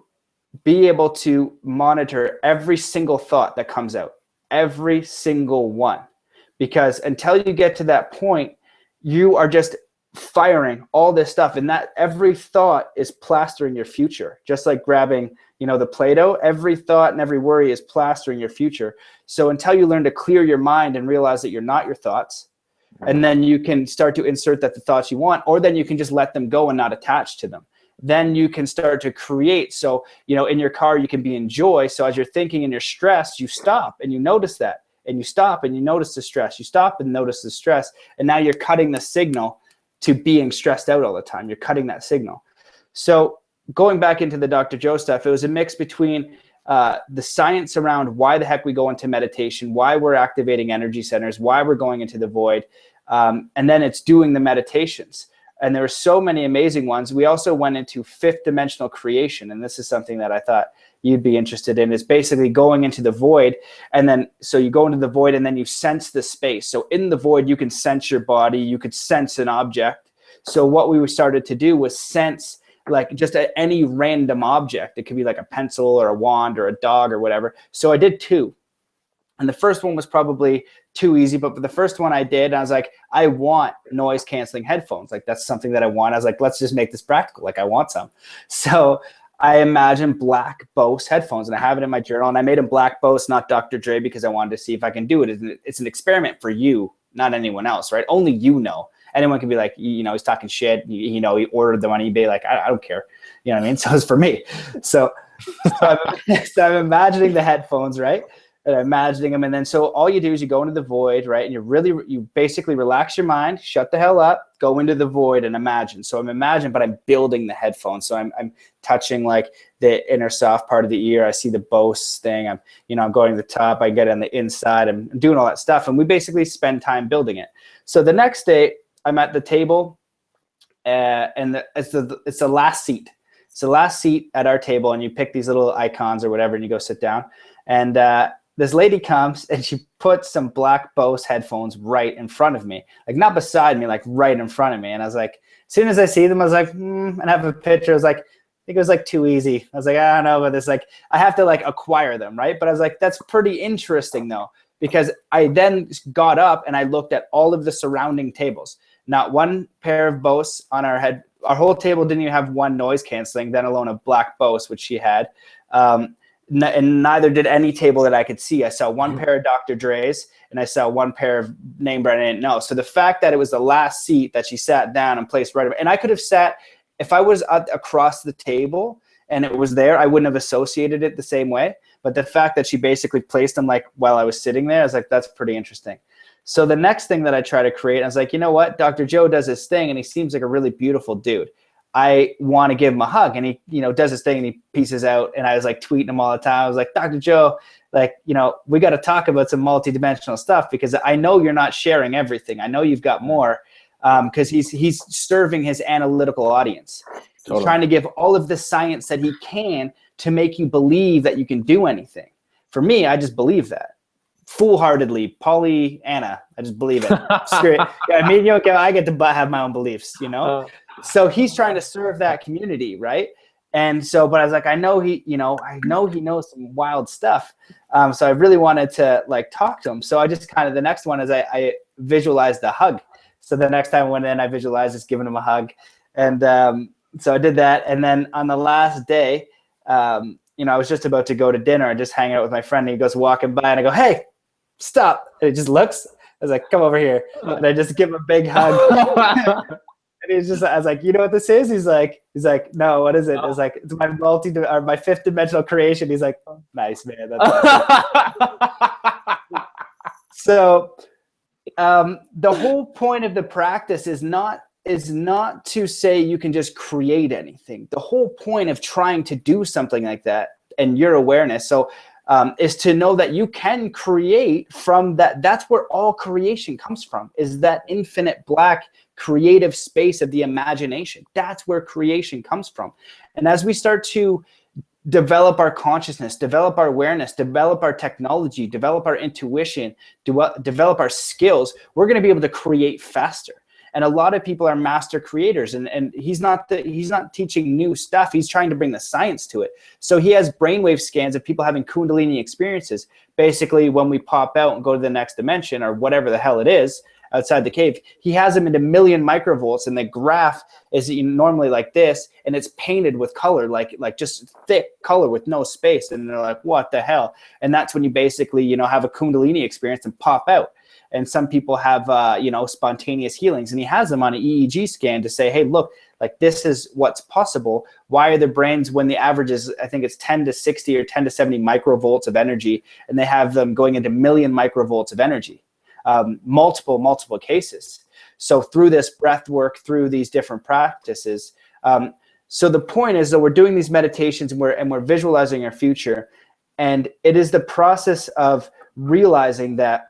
S1: be able to monitor every single thought that comes out, every single one. because until you get to that point, you are just firing all this stuff, and that every thought is plastering your future, just like grabbing, the Play-Doh. Every thought and every worry is plastering your future. So until you learn to clear your mind and realize that you're not your thoughts, and then you can start to insert that the thoughts you want, or then you can just let them go and not attach to them. Then you can start to create. So, in your car, you can be in joy. So as you're thinking and you're stressed, you stop and you notice that, and you stop and you notice the stress. You stop and notice the stress. And now you're cutting the signal to being stressed out all the time. You're cutting that signal. So going back into the Dr. Joe stuff, it was a mix between the science around why the heck we go into meditation, why we're activating energy centers, why we're going into the void. And then it's doing the meditations. And there were so many amazing ones. We also went into fifth dimensional creation. And this is something that I thought you'd be interested in. Is basically going into the void. And then, so you go into the void and then you sense the space. So in the void, you can sense your body. You could sense an object. So what we started to do was sense like just any random object. It could be like a pencil or a wand or a dog or whatever. So I did 2. And the first one was probably too easy, but the first one I did, I was like, I want noise canceling headphones. Like that's something that I want. I was like, let's just make this practical. Like I want some. So I imagined black Bose headphones, and I have it in my journal, and I made them black Bose, not Dr. Dre, because I wanted to see if I can do it. It's an experiment for you, not anyone else, right? Only you know. Anyone can be like, he's talking shit. He ordered them on eBay. Like, I don't care. You know what I mean? So it's for me. So I'm imagining the headphones, right? And I'm imagining them. And then so all you do is you go into the void, right? And you basically relax your mind, shut the hell up, go into the void and imagine. So I'm imagining, but I'm building the headphones. So I'm touching like the inner soft part of the ear. I see the Bose thing. I'm going to the top. I get on the inside. I'm doing all that stuff. And we basically spend time building it. So the next day I'm at the table and it's the last seat. It's the last seat at our table, and you pick these little icons or whatever and you go sit down. And this lady comes and she puts some black Bose headphones right in front of me, like not beside me, like right in front of me. And I was like, as soon as I see them, I was like, and I have a picture. I was like, I think it was like too easy. I was like, I don't know about this. Like I have to like acquire them, right? But I was like, that's pretty interesting though, because I then got up and I looked at all of the surrounding tables. Not one pair of Bose on our head. Our whole table didn't even have one noise canceling, then alone a black Bose, which she had. And neither did any table that I could see. I saw one pair of Dr. Dre's and I saw one pair of name brand I didn't know. So the fact that it was the last seat that she sat down and placed right, and I could have sat, if I was across the table and it was there, I wouldn't have associated it the same way. But the fact that she basically placed them like while I was sitting there, I was like, that's pretty interesting. So the next thing that I try to create, I was like, you know what? Dr. Joe does his thing and he seems like a really beautiful dude. I want to give him a hug, and he, does his thing and he pieces out. And I was like tweeting him all the time. I was like, Dr. Joe, like, we got to talk about some multidimensional stuff, because I know you're not sharing everything. I know you've got more, because he's serving his analytical audience. Totally. He's trying to give all of the science that he can to make you believe that you can do anything. For me, I just believe that. Foolhardily, Pollyanna, I just believe it. I get to have my own beliefs, So he's trying to serve that community, right? And so, but I was like, I know he knows some wild stuff. So I really wanted to like talk to him. So I just kind of, the next one is I visualized the hug. So the next time I went in, I visualized just giving him a hug. And so I did that. And then on the last day, I was just about to go to dinner and just hang out with my friend. And he goes walking by and I go, hey, stop. And he just looks. I was like, come over here. And I just give him a big hug. And he's just, I was like, you know what this is? He's like, no, what is it? It's like, it's my fifth dimensional creation. He's like, oh, nice, man. That's awesome. So the whole point of the practice is not to say you can just create anything. The whole point of trying to do something like that and your awareness. So is to know that you can create from that. That's where all creation comes from, is that infinite black creative space of the imagination. That's where creation comes from. And as we start to develop our consciousness, develop our awareness, develop our technology, develop our intuition, develop our skills, we're going to be able to create faster. And a lot of people are master creators, and he's not teaching new stuff. He's trying to bring the science to it. So he has brainwave scans of people having Kundalini experiences. Basically, when we pop out and go to the next dimension or whatever the hell it is outside the cave, he has them into 1,000,000 microvolts, and the graph is normally like this, and it's painted with color, like just thick color with no space. And they're like, what the hell? And that's when you basically, you know, have a Kundalini experience and pop out. And some people have, you know, spontaneous healings, and he has them on an EEG scan to say, hey, look, like this is what's possible. Why are the brains, when the average is, I think it's 10 to 60 or 10 to 70 microvolts of energy, and they have them going into 1,000,000 microvolts of energy, multiple cases. So through this breath work, through these different practices. So the point is that we're doing these meditations, and we're visualizing our future. And it is the process of realizing that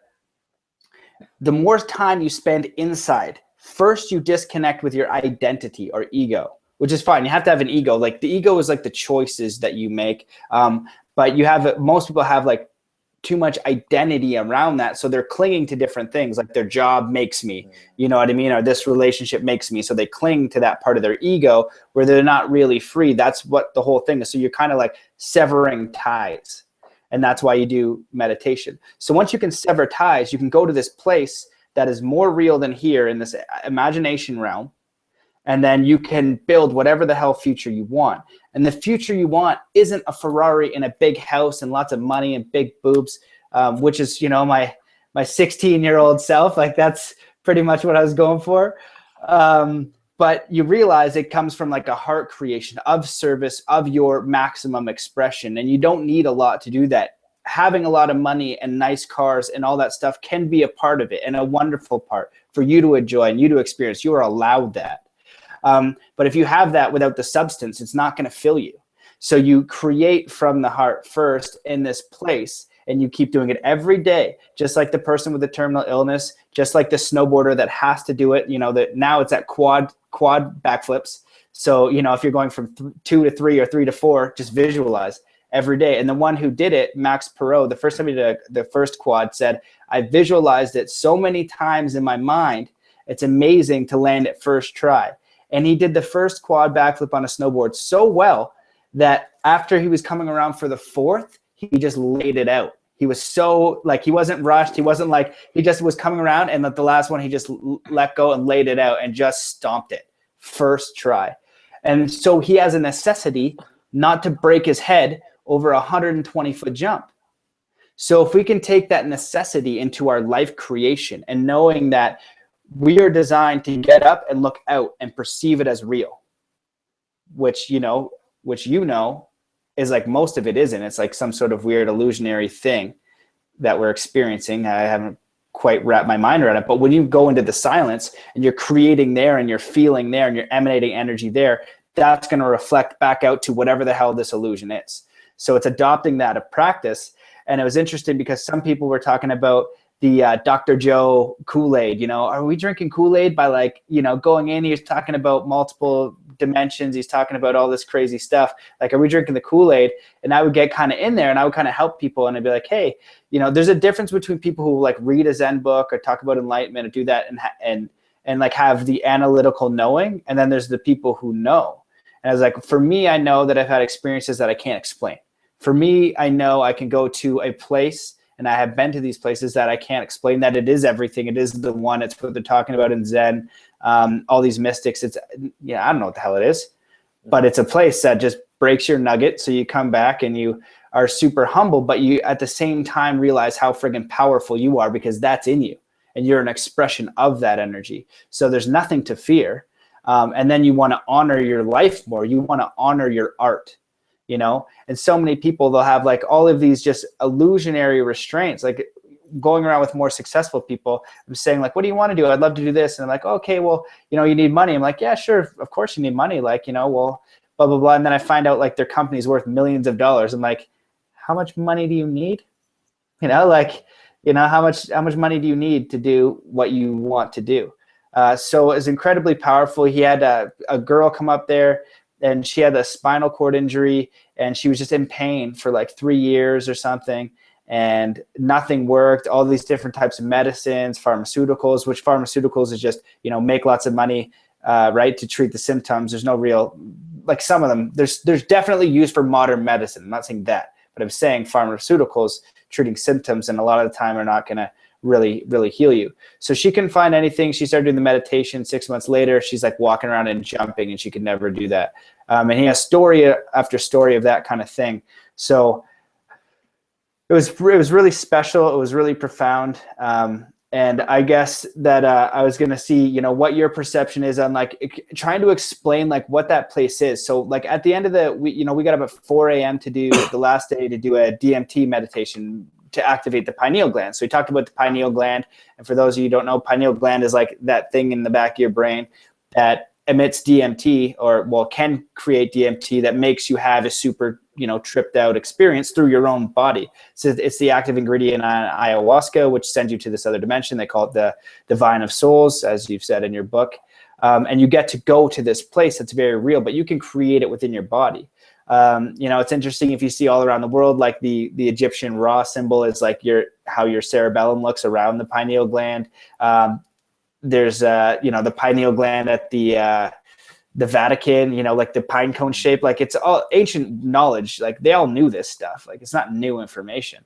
S1: the more time you spend inside, first you disconnect with your identity or ego, which is fine. You have to have an ego. Like the ego is like the choices that you make. But most people have like too much identity around that. So they're clinging to different things, like their job makes me, you know what I mean? Or this relationship makes me. So they cling to that part of their ego where they're not really free. That's what the whole thing is. So you're kind of like severing ties. And that's why you do meditation. So once you can sever ties, you can go to this place that is more real than here in this imagination realm. And then you can build whatever the hell future you want. And the future you want isn't a Ferrari and a big house and lots of money and big boobs, which is, you know, my 16-year-old self. Like that's pretty much what I was going for. But you realize it comes from like a heart creation of service, of your maximum expression. And you don't need a lot to do that. Having a lot of money and nice cars and all that stuff can be a part of it, and a wonderful part for you to enjoy and you to experience. You are allowed that. But if you have that without the substance, it's not going to fill you. So you create from the heart first in this place, and you keep doing it every day, just like the person with the terminal illness, just like the snowboarder that has to do it. You know, that now it's at quad backflips. So, you know, if you're going from 2 to 3 or 3 to 4, just visualize every day. And the one who did it, Max Perot, the first time he did the first quad, said, I visualized it so many times in my mind, it's amazing to land it first try. And he did the first quad backflip on a snowboard so well that after he was coming around for the 4th, he just laid it out. He was so, like, he wasn't rushed. He wasn't like, he just was coming around, and at the last one, he just let go and laid it out and just stomped it first try. And so he has a necessity not to break his head over a 120-foot jump. So if we can take that necessity into our life creation, and knowing that we are designed to get up and look out and perceive it as real, which you know is like most of it isn't. It's like some sort of weird illusionary thing that we're experiencing. I haven't quite wrapped my mind around it. But when you go into the silence and you're creating there and you're feeling there and you're emanating energy there, that's going to reflect back out to whatever the hell this illusion is. So it's adopting that of practice. And it was interesting because some people were talking about the Dr. Joe Kool-Aid, you know, are we drinking Kool-Aid by, like, you know, going in, he's talking about multiple dimensions, he's talking about all this crazy stuff. Like, are we drinking the Kool-Aid? And I would get kind of in there and I would kind of help people, and I'd be like, hey, you know, there's a difference between people who like read a Zen book or talk about enlightenment or do that and like have the analytical knowing. And then there's the people who know. And I was like, for me, I know that I've had experiences that I can't explain. For me, I know I can go to a place, and I have been to these places that I can't explain, that it is everything. It is the one. It's what they're talking about in Zen. All these mystics. It's, yeah, I don't know what the hell it is, but it's a place that just breaks your nugget. So you come back and you are super humble, but you at the same time realize how friggin' powerful you are, because that's in you and you're an expression of that energy. So there's nothing to fear. And then you want to honor your life more. You want to honor your art. You know, and so many people, they'll have like all of these just illusionary restraints, like going around with more successful people. I'm saying like, what do you want to do? I'd love to do this. And I'm like, okay, well, you know, you need money. I'm like, yeah, sure. Of course you need money. Like, you know, well, blah, blah, blah. And then I find out like their company's worth millions of dollars. I'm like, how much money do you need? You know, like, you know, how much money do you need to do what you want to do? So it's incredibly powerful. He had a girl come up there, and she had a spinal cord injury, and she was just in pain for like 3 years or something. and nothing worked. All these different types of medicines, pharmaceuticals, which pharmaceuticals is just, make lots of money, right, to treat the symptoms. There's no real, like some of them, there's definitely used for modern medicine. I'm not saying that, but I'm saying pharmaceuticals treating symptoms, and a lot of the time are not going to really heal you. So she couldn't find anything. She started doing the meditation. 6 months later, she's like walking around and jumping, and she could never do that. And he has story after story of that kind of thing. So it was really special. It was really profound. And I guess that I was going to see, what your perception is on like trying to explain like what that place is. So like at the end of we got up at 4 a.m. to do the last day to do a DMT meditation to activate the pineal gland. So we talked about the pineal gland. And for those of you who don't know, pineal gland is like that thing in the back of your brain that emits DMT, or can create DMT that makes you have a super, tripped out experience through your own body. So it's the active ingredient on ayahuasca, which sends you to this other dimension. They call it the Vine of Souls, as you've said in your book. And you get to go to this place that's very real, but you can create it within your body. It's interesting if you see all around the world, like the Egyptian Ra symbol is like how your cerebellum looks around the pineal gland. There's the pineal gland at the Vatican, like the pine cone shape, like it's all ancient knowledge. Like they all knew this stuff. Like it's not new information,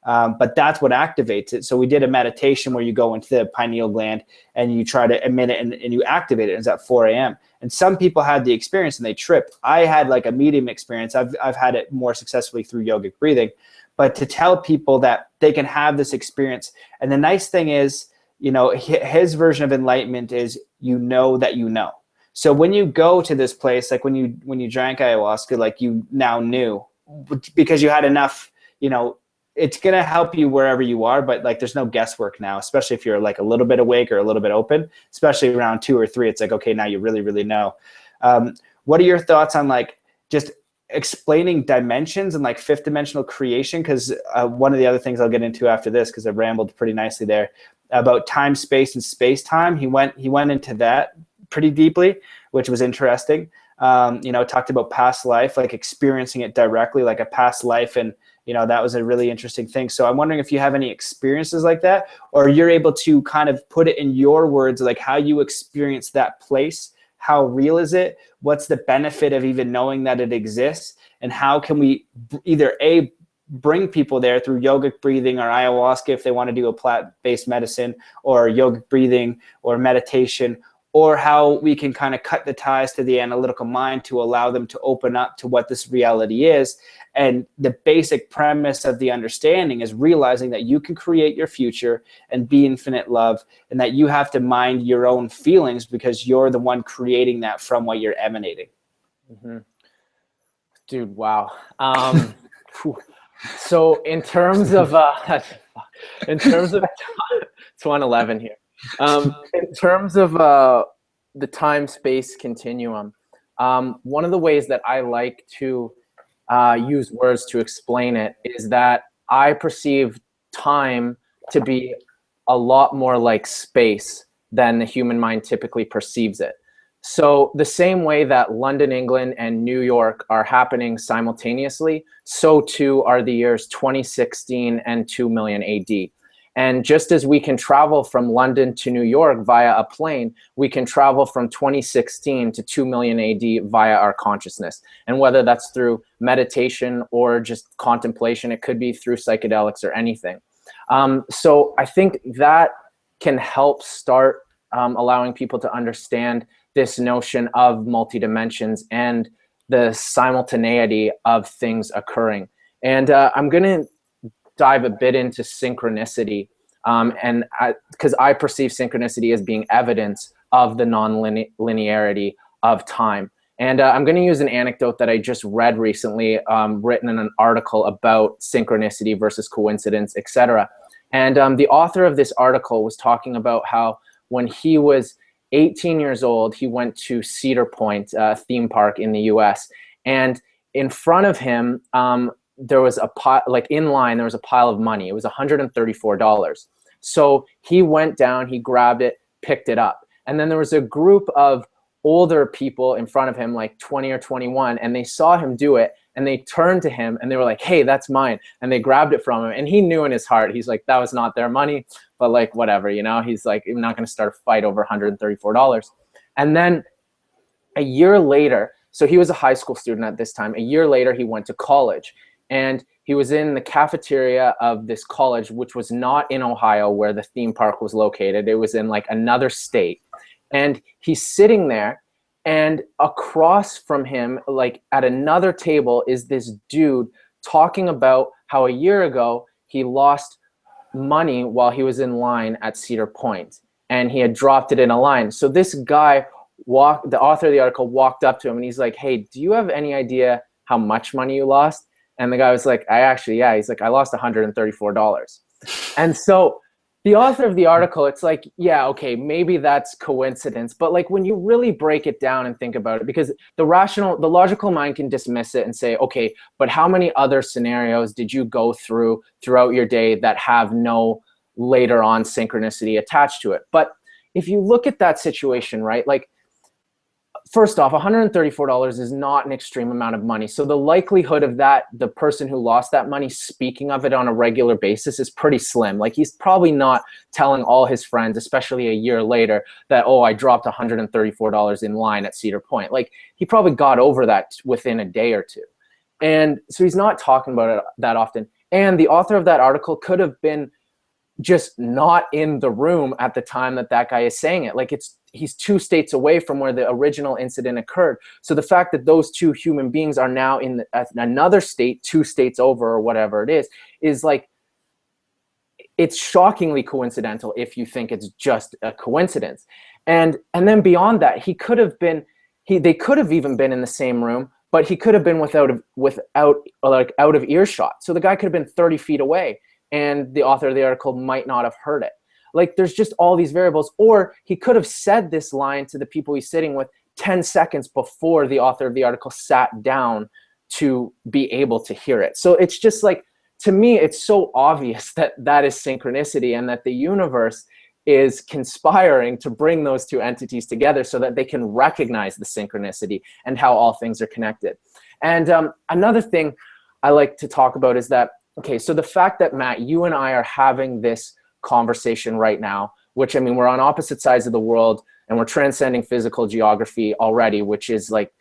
S1: but that's what activates it. So we did a meditation where you go into the pineal gland and you try to emit it and you activate it. It's at 4 a.m. And some people had the experience and they tripped. I had like a medium experience. I've had it more successfully through yogic breathing, but to tell people that they can have this experience. And the nice thing is, his version of enlightenment is, that you know. So when you go to this place, like when you drank ayahuasca, like you now knew because you had enough, it's going to help you wherever you are, but like there's no guesswork now, especially if you're like a little bit awake or a little bit open, especially around 2 or 3, it's like, okay, now you really, really know. What are your thoughts on like just explaining dimensions and like 5th dimensional creation? Because one of the other things I'll get into after this, because I rambled pretty nicely there, about time, space, and space time. He went into that pretty deeply, which was interesting. Talked about past life, like experiencing it directly, like a past life. And, that was a really interesting thing. So I'm wondering if you have any experiences like that, or you're able to kind of put it in your words, like how you experience that place. How real is it? What's the benefit of even knowing that it exists? And how can we either bring people there through yogic breathing or ayahuasca if they want to do a plant-based medicine, or yogic breathing or meditation, or how we can kind of cut the ties to the analytical mind to allow them to open up to what this reality is. And the basic premise of the understanding is realizing that you can create your future and be infinite love, and that you have to mind your own feelings because you're the one creating that from what you're emanating.
S2: Mm-hmm. Dude, wow. So in terms of it's 1:11 here. In terms of the time-space continuum, one of the ways that I like to use words to explain it is that I perceive time to be a lot more like space than the human mind typically perceives it. So the same way that London, England, and New York are happening simultaneously, so too are the years 2016 and 2 million AD. And just as we can travel from London to New York via a plane, we can travel from 2016 to 2 million AD via our consciousness. And whether that's through meditation or just contemplation, it could be through psychedelics or anything. So I think that can help start allowing people to understand this notion of multi-dimensions and the simultaneity of things occurring. And I'm going to dive a bit into synchronicity, and because I perceive synchronicity as being evidence of the non-linearity of time. And I'm going to use an anecdote that I just read recently, written in an article about synchronicity versus coincidence, etc. And the author of this article was talking about how when he was 18 years old, he went to Cedar Point theme park in the US. And in front of him, there was a pile, like in line, there was a pile of money. It was $134. So he went down, he grabbed it, picked it up. And then there was a group of older people in front of him, like 20 or 21, and they saw him do it. and they turned to him and they were like, hey, that's mine. And they grabbed it from him. And he knew in his heart, he's like, that was not their money, but like, whatever, you know, he's like, I'm not going to start a fight over $134. And then a year later, so he was a high school student at this time. A year later, he went to college, and he was in the cafeteria of this college, which was not in Ohio where the theme park was located. It was in like another state. And he's sitting there, and across from him, like at another table, is this dude talking about how a year ago he lost money while he was in line at Cedar Point, and he had dropped it in a line. So this guy the author of the article walked up to him and he's like, hey, do you have any idea how much money you lost? And the guy was like, yeah. He's like, I lost $134. And so the author of the article, it's like, yeah, okay, maybe that's coincidence. But like when you really break it down and think about it, because the logical mind can dismiss it and say, okay, but how many other scenarios did you go throughout your day that have no later on synchronicity attached to it? But if you look at that situation, right, like, first off, $134 is not an extreme amount of money. So the likelihood of that, the person who lost that money speaking of it on a regular basis is pretty slim. Like he's probably not telling all his friends, especially a year later, that, oh, I dropped $134 in line at Cedar Point. Like he probably got over that within a day or two. And so he's not talking about it that often. And the author of that article could have been just not in the room at the time that guy is saying it. Like he's 2 states away from where the original incident occurred. So the fact that those 2 human beings are now in another state, 2 states over or whatever it is like, it's shockingly coincidental if you think it's just a coincidence. And then beyond that, they could have even been in the same room, but he could have been out of earshot. So the guy could have been 30 feet away, and the author of the article might not have heard it. Like there's just all these variables. Or he could have said this line to the people he's sitting with 10 seconds before the author of the article sat down to be able to hear it. So it's just like, to me, it's so obvious that that is synchronicity, and that the universe is conspiring to bring those 2 entities together so that they can recognize the synchronicity and how all things are connected. And another thing I like to talk about is that, okay, so the fact that, Matt, you and I are having this conversation right now, which, I mean, we're on opposite sides of the world and we're transcending physical geography already, which is like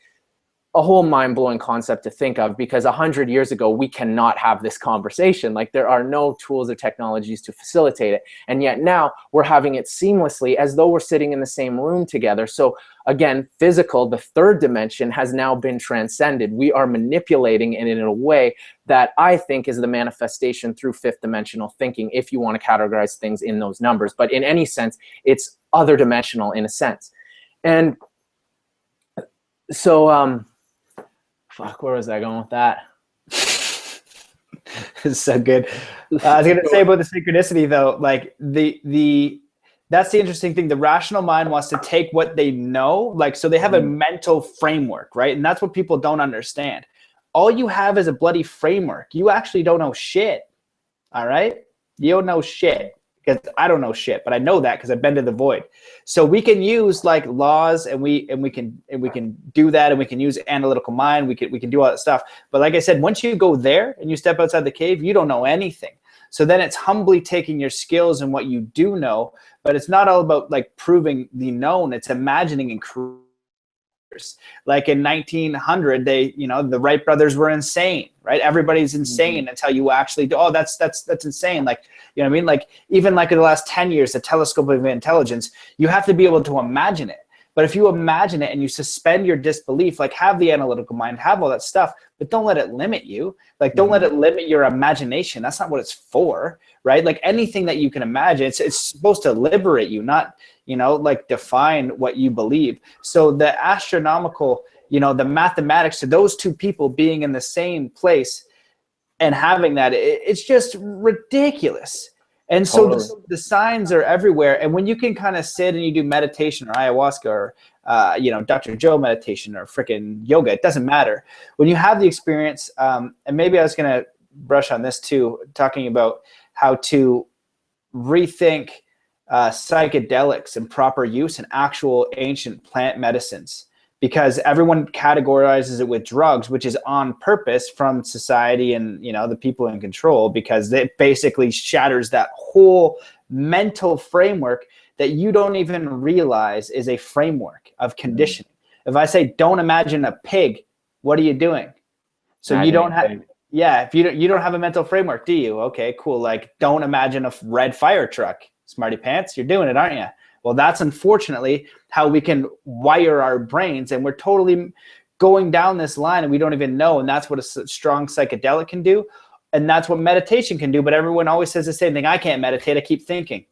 S2: a whole mind-blowing concept to think of, because 100 years ago, we cannot have this conversation. Like there are no tools or technologies to facilitate it. And yet now we're having it seamlessly as though we're sitting in the same room together. So again, physical, the 3rd dimension, has now been transcended. We are manipulating it in a way that I think is the manifestation through 5th dimensional thinking, if you want to categorize things in those numbers. But in any sense, it's other dimensional in a sense. And so, where was I going with that?
S1: It's so good. I was going to say about the synchronicity, though, like that's the interesting thing. The rational mind wants to take what they know, like, so they have a mental framework, right? And that's what people don't understand. All you have is a bloody framework. You actually don't know shit. All right? You don't know shit. Because I don't know shit, but I know that because I've been to the void. So we can use like laws, and we can do that, and we can use analytical mind. We can do all that stuff. But like I said, once you go there and you step outside the cave, you don't know anything. So then it's humbly taking your skills and what you do know, but it's not all about like proving the known. It's imagining and creating. Like in 1900, the Wright brothers were insane, right? Everybody's insane until you actually do. Oh, that's insane. Like, you know what I mean? Like even like in the last 10 years, the telescope of intelligence, you have to be able to imagine it. But if you imagine it and you suspend your disbelief, like have the analytical mind, have all that stuff, but don't let it limit you. Like don't let it limit your imagination. That's not what it's for, right? Like anything that you can imagine, it's supposed to liberate you, not, like define what you believe. So the astronomical, the mathematics to those 2 people being in the same place and having that, it's just ridiculous. And so the signs are everywhere. And when you can kind of sit and you do meditation or ayahuasca or, Dr. Joe meditation or freaking yoga, it doesn't matter. When you have the experience, and maybe I was going to brush on this too, talking about how to rethink psychedelics and proper use and actual ancient plant medicines because everyone categorizes it with drugs, which is on purpose from society and, you know, the people in control, because it basically shatters that whole mental framework that you don't even realize is a framework of conditioning. If I say, don't imagine a pig, what are you doing? So you don't have, yeah, if you don't have a mental framework, do you? Okay, cool. Like, don't imagine a red fire truck. Smarty pants, you're doing it, aren't you? Well, that's unfortunately how we can wire our brains, and we're totally going down this line and we don't even know. And that's what a strong psychedelic can do. And that's what meditation can do. But everyone always says the same thing. I can't meditate. I keep thinking.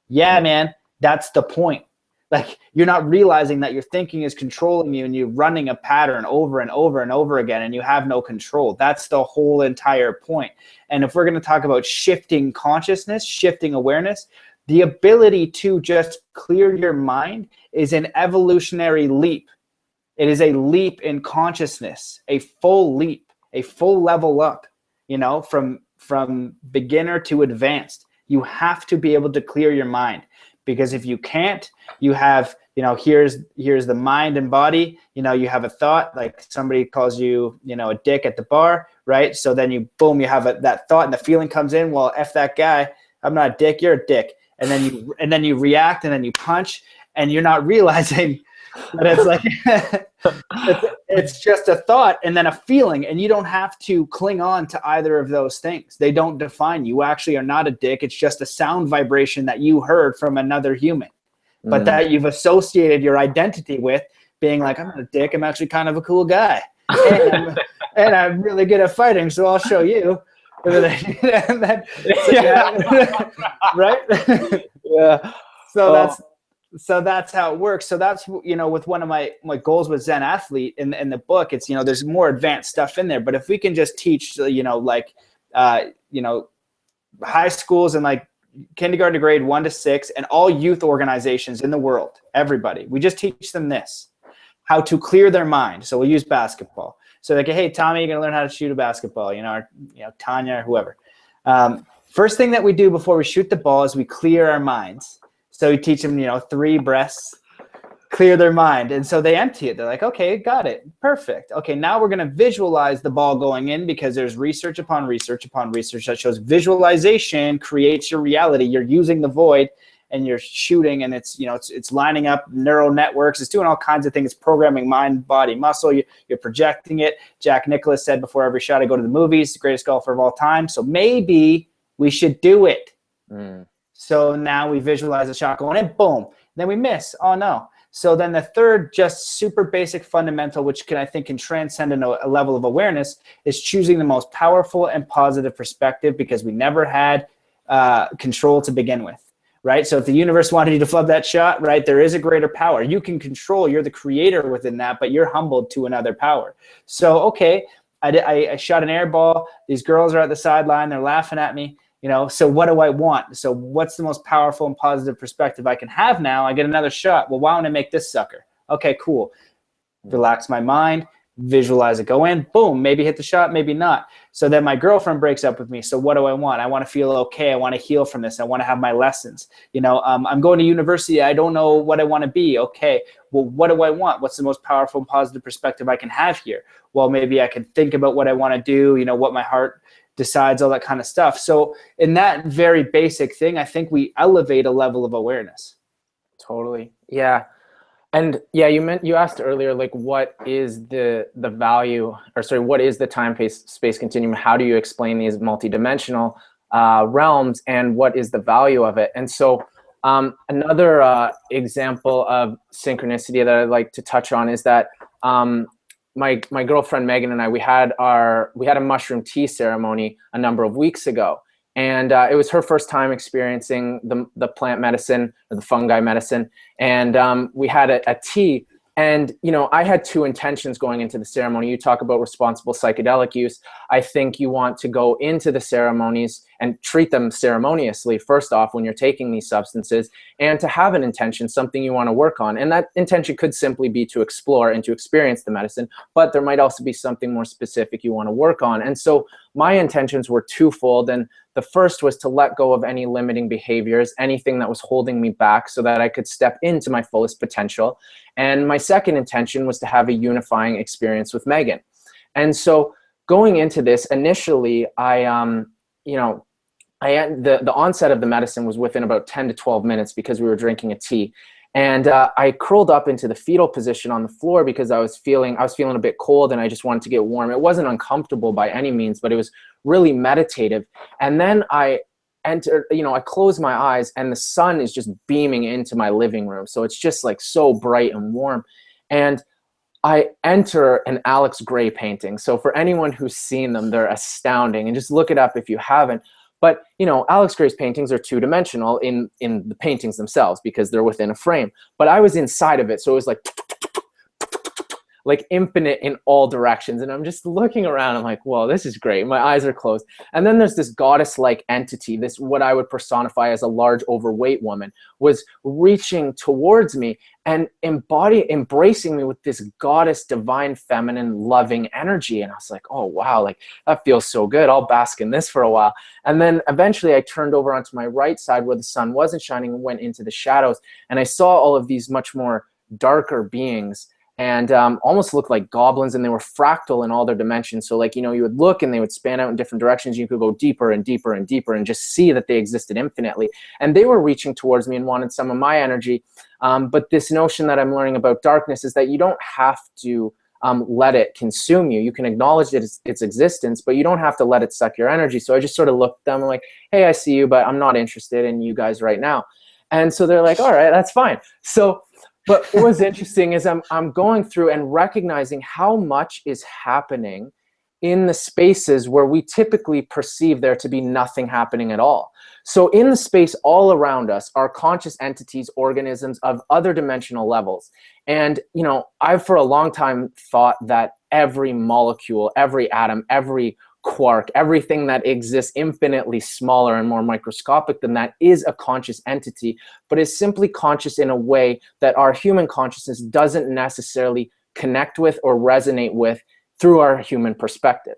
S1: Yeah, man, that's the point. Like, you're not realizing that your thinking is controlling you and you're running a pattern over and over and over again, and you have no control. That's the whole entire point. And if we're going to talk about shifting consciousness, shifting awareness, the ability to just clear your mind is an evolutionary leap. It is a leap in consciousness, a full leap, a full level up, you know, from beginner to advanced. You have to be able to clear your mind, because if you can't, you have, you know, here's the mind and body, you know, you have a thought, like somebody calls you, you know, a dick at the bar, right? So then you, boom, you have that thought and the feeling comes in, well, F that guy, I'm not a dick, you're a dick. And then you react, and then you punch, and you're not realizing that it's like it's just a thought and then a feeling, and you don't have to cling on to either of those things. They don't define you. You actually are not a dick. It's just a sound vibration that you heard from another human, but that you've associated your identity with, being like, I'm not a dick. I'm actually kind of a cool guy, and I'm really good at fighting, so I'll show you. And then, right? Yeah. So that's how it works. So that's, you know, with one of my goals with Zen Athlete in the book, it's, you know, there's more advanced stuff in there, but if we can just teach, you know, like, you know, high schools and like kindergarten to grade 1 to 6 and all youth organizations in the world, everybody, we just teach them this, how to clear their mind. So we'll use basketball. So like, hey, Tommy, you're going to learn how to shoot a basketball, you know, or, you know, Tanya, or whoever. First thing that we do before we shoot the ball is we clear our minds. So we teach them, you know, 3 breaths, clear their mind. And so they empty it. They're like, okay, got it. Perfect. Okay, now we're going to visualize the ball going in, because there's research upon research upon research that shows visualization creates your reality. You're using the void and you're shooting, and it's, you know, it's lining up neural networks. It's doing all kinds of things. It's programming mind, body, muscle. You're projecting it. Jack Nicklaus said before every shot I go to the movies, the greatest golfer of all time. So maybe we should do it. So now we visualize the shot going in, boom. Then we miss. Oh no. So then the third, just super basic fundamental, which I think can transcend a level of awareness, is choosing the most powerful and positive perspective, because we never had control to begin with. Right? So if the universe wanted you to flub that shot, right, there is a greater power. You can control, you're the creator within that, but you're humbled to another power. So, okay, I shot an air ball. These girls are at the sideline. They're laughing at me. You know, so what do I want? So what's the most powerful and positive perspective I can have now? I get another shot. Well, why don't I make this sucker? Okay, cool. Relax my mind. Visualize it go in, boom, maybe hit the shot, maybe not. So then my girlfriend breaks up with me. So what do I want? I want to feel okay. I want to heal from this. I want to have my lessons. You know, I'm going to university. I don't know what I want to be. Okay, well, what do I want? What's the most powerful and positive perspective I can have here? Well, maybe I can think about what I want to do, you know, what my heart decides, all that kind of stuff. So in that very basic thing, I think we elevate a level of awareness.
S2: Totally. Yeah. And yeah, you asked earlier, like, what is the value, or sorry, what is the time-space continuum? How do you explain these multidimensional realms, and what is the value of it? And so another example of synchronicity that I'd like to touch on is that my girlfriend Megan and I, we had a mushroom tea ceremony a number of weeks ago. And it was her first time experiencing the plant medicine, or the fungi medicine. And we had a tea. And, you know, I had 2 intentions going into the ceremony. You talk about responsible psychedelic use. I think you want to go into the ceremonies and treat them ceremoniously first off when you're taking these substances, and to have an intention, something you want to work on. And that intention could simply be to explore and to experience the medicine, but there might also be something more specific you want to work on. And so my intentions were twofold. And the first was to let go of any limiting behaviors, anything that was holding me back, so that I could step into my fullest potential. And my second intention was to have a unifying experience with Megan. And so going into this, initially, the onset of the medicine was within about 10 to 12 minutes because we were drinking a tea. And I curled up into the fetal position on the floor because I was feeling a bit cold and I just wanted to get warm. It wasn't uncomfortable by any means, but it was really meditative. And then I closed my eyes and the sun is just beaming into my living room. So it's just like so bright and warm. And I enter an Alex Grey painting. So for anyone who's seen them, they're astounding. And just look it up if you haven't. But, Alex Grey's paintings are two-dimensional in the paintings themselves because they're within a frame. But I was inside of it, so it was like infinite in all directions. And I'm just looking around, I'm like, whoa, this is great. My eyes are closed. And then there's this goddess-like entity, this what I would personify as a large overweight woman, was reaching towards me and embracing me with this goddess, divine, feminine, loving energy. And I was like, oh, wow, like that feels so good. I'll bask in this for a while. And then eventually I turned over onto my right side where the sun wasn't shining and went into the shadows. And I saw all of these much more darker beings and almost looked like goblins, and they were fractal in all their dimensions. So like, you would look and they would span out in different directions. You could go deeper and deeper and deeper and just see that they existed infinitely. And they were reaching towards me and wanted some of my energy. But this notion that I'm learning about darkness is that you don't have to let it consume you. You can acknowledge its existence, but you don't have to let it suck your energy. So I just sort of looked at them like, hey, I see you, but I'm not interested in you guys right now. And so they're like, all right, that's fine. So but what was interesting is I'm going through and recognizing how much is happening in the spaces where we typically perceive there to be nothing happening at all. So in the space all around us are conscious entities, organisms of other dimensional levels. And, I've for a long time thought that every molecule, every atom, every quark, everything that exists infinitely smaller and more microscopic than that is a conscious entity, but is simply conscious in a way that our human consciousness doesn't necessarily connect with or resonate with through our human perspective.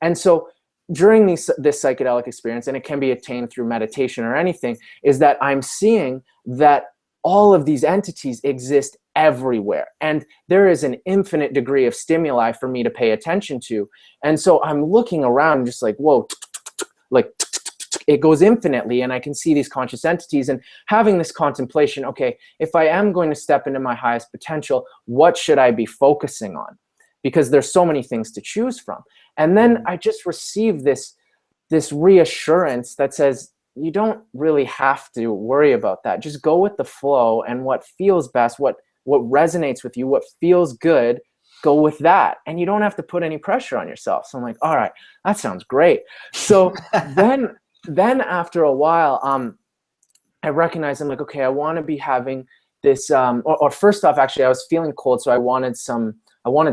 S2: And so during this psychedelic experience, and it can be attained through meditation or anything, is that I'm seeing that all of these entities exist everywhere. And there is an infinite degree of stimuli for me to pay attention to. And so I'm looking around just like, whoa, like it goes infinitely. And I can see these conscious entities and having this contemplation, okay, if I am going to step into my highest potential, what should I be focusing on? Because there's so many things to choose from. And then I just received this reassurance that says, you don't really have to worry about that. Just go with the flow, and what feels best, what resonates with you, what feels good, go with that. And you don't have to put any pressure on yourself. So I'm like, all right, that sounds great. So then after a while, I recognized, I'm like, okay, I want to be having this, or first off, actually, I was feeling cold. So I wanted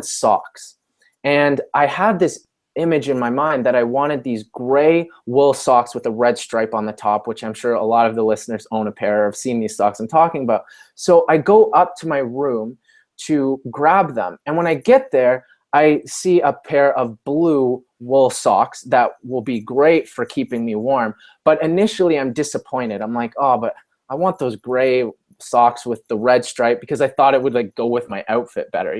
S2: socks. And I had this image in my mind that I wanted these gray wool socks with a red stripe on the top, which I'm sure a lot of the listeners own a pair or have seen these socks I'm talking about. So I go up to my room to grab them. And when I get there, I see a pair of blue wool socks that will be great for keeping me warm. But initially I'm disappointed. I'm like, oh, but I want those gray socks with the red stripe because I thought it would like go with my outfit better,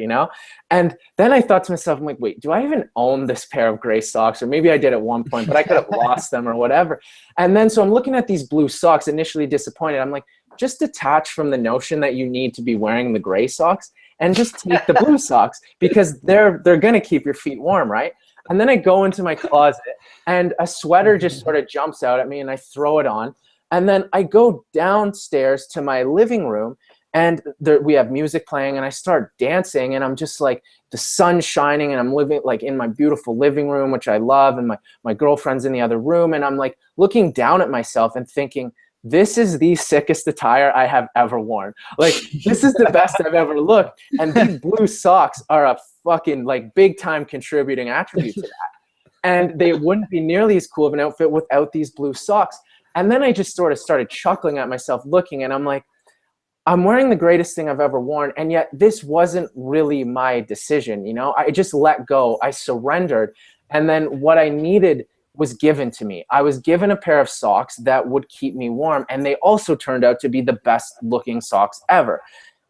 S2: And then I thought to myself, I'm like, wait, do I even own this pair of gray socks? Or maybe I did at one point, but I could have lost them or whatever. And then so I'm looking at these blue socks, initially disappointed. I'm like, just detach from the notion that you need to be wearing the gray socks and just take the blue socks because they're going to keep your feet warm, right? And then I go into my closet and a sweater just sort of jumps out at me and I throw it on. And then I go downstairs to my living room and we have music playing and I start dancing and I'm just like, the sun's shining and I'm living like in my beautiful living room, which I love. And my girlfriend's in the other room. And I'm like looking down at myself and thinking, this is the sickest attire I have ever worn. Like, this is the best I've ever looked. And these blue socks are a fucking like big time contributing attribute to that. And they wouldn't be nearly as cool of an outfit without these blue socks. And then I just sort of started chuckling at myself, looking, and I'm like, I'm wearing the greatest thing I've ever worn, and yet this wasn't really my decision, you know? I just let go, I surrendered, and then what I needed was given to me. I was given a pair of socks that would keep me warm, and they also turned out to be the best looking socks ever.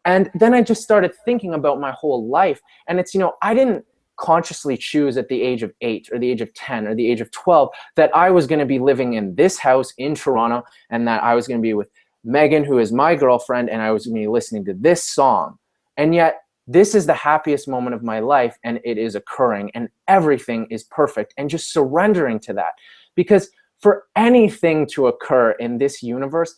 S2: And then I just started thinking about my whole life, and it's, you know, I didn't consciously choose at the age of 8 or the age of 10 or the age of 12 that I was going to be living in this house in Toronto, and that I was going to be with Megan, who is my girlfriend, and I was going to be listening to this song. And yet this is the happiest moment of my life, and it is occurring, and everything is perfect, and just surrendering to that. Because for anything to occur in this universe,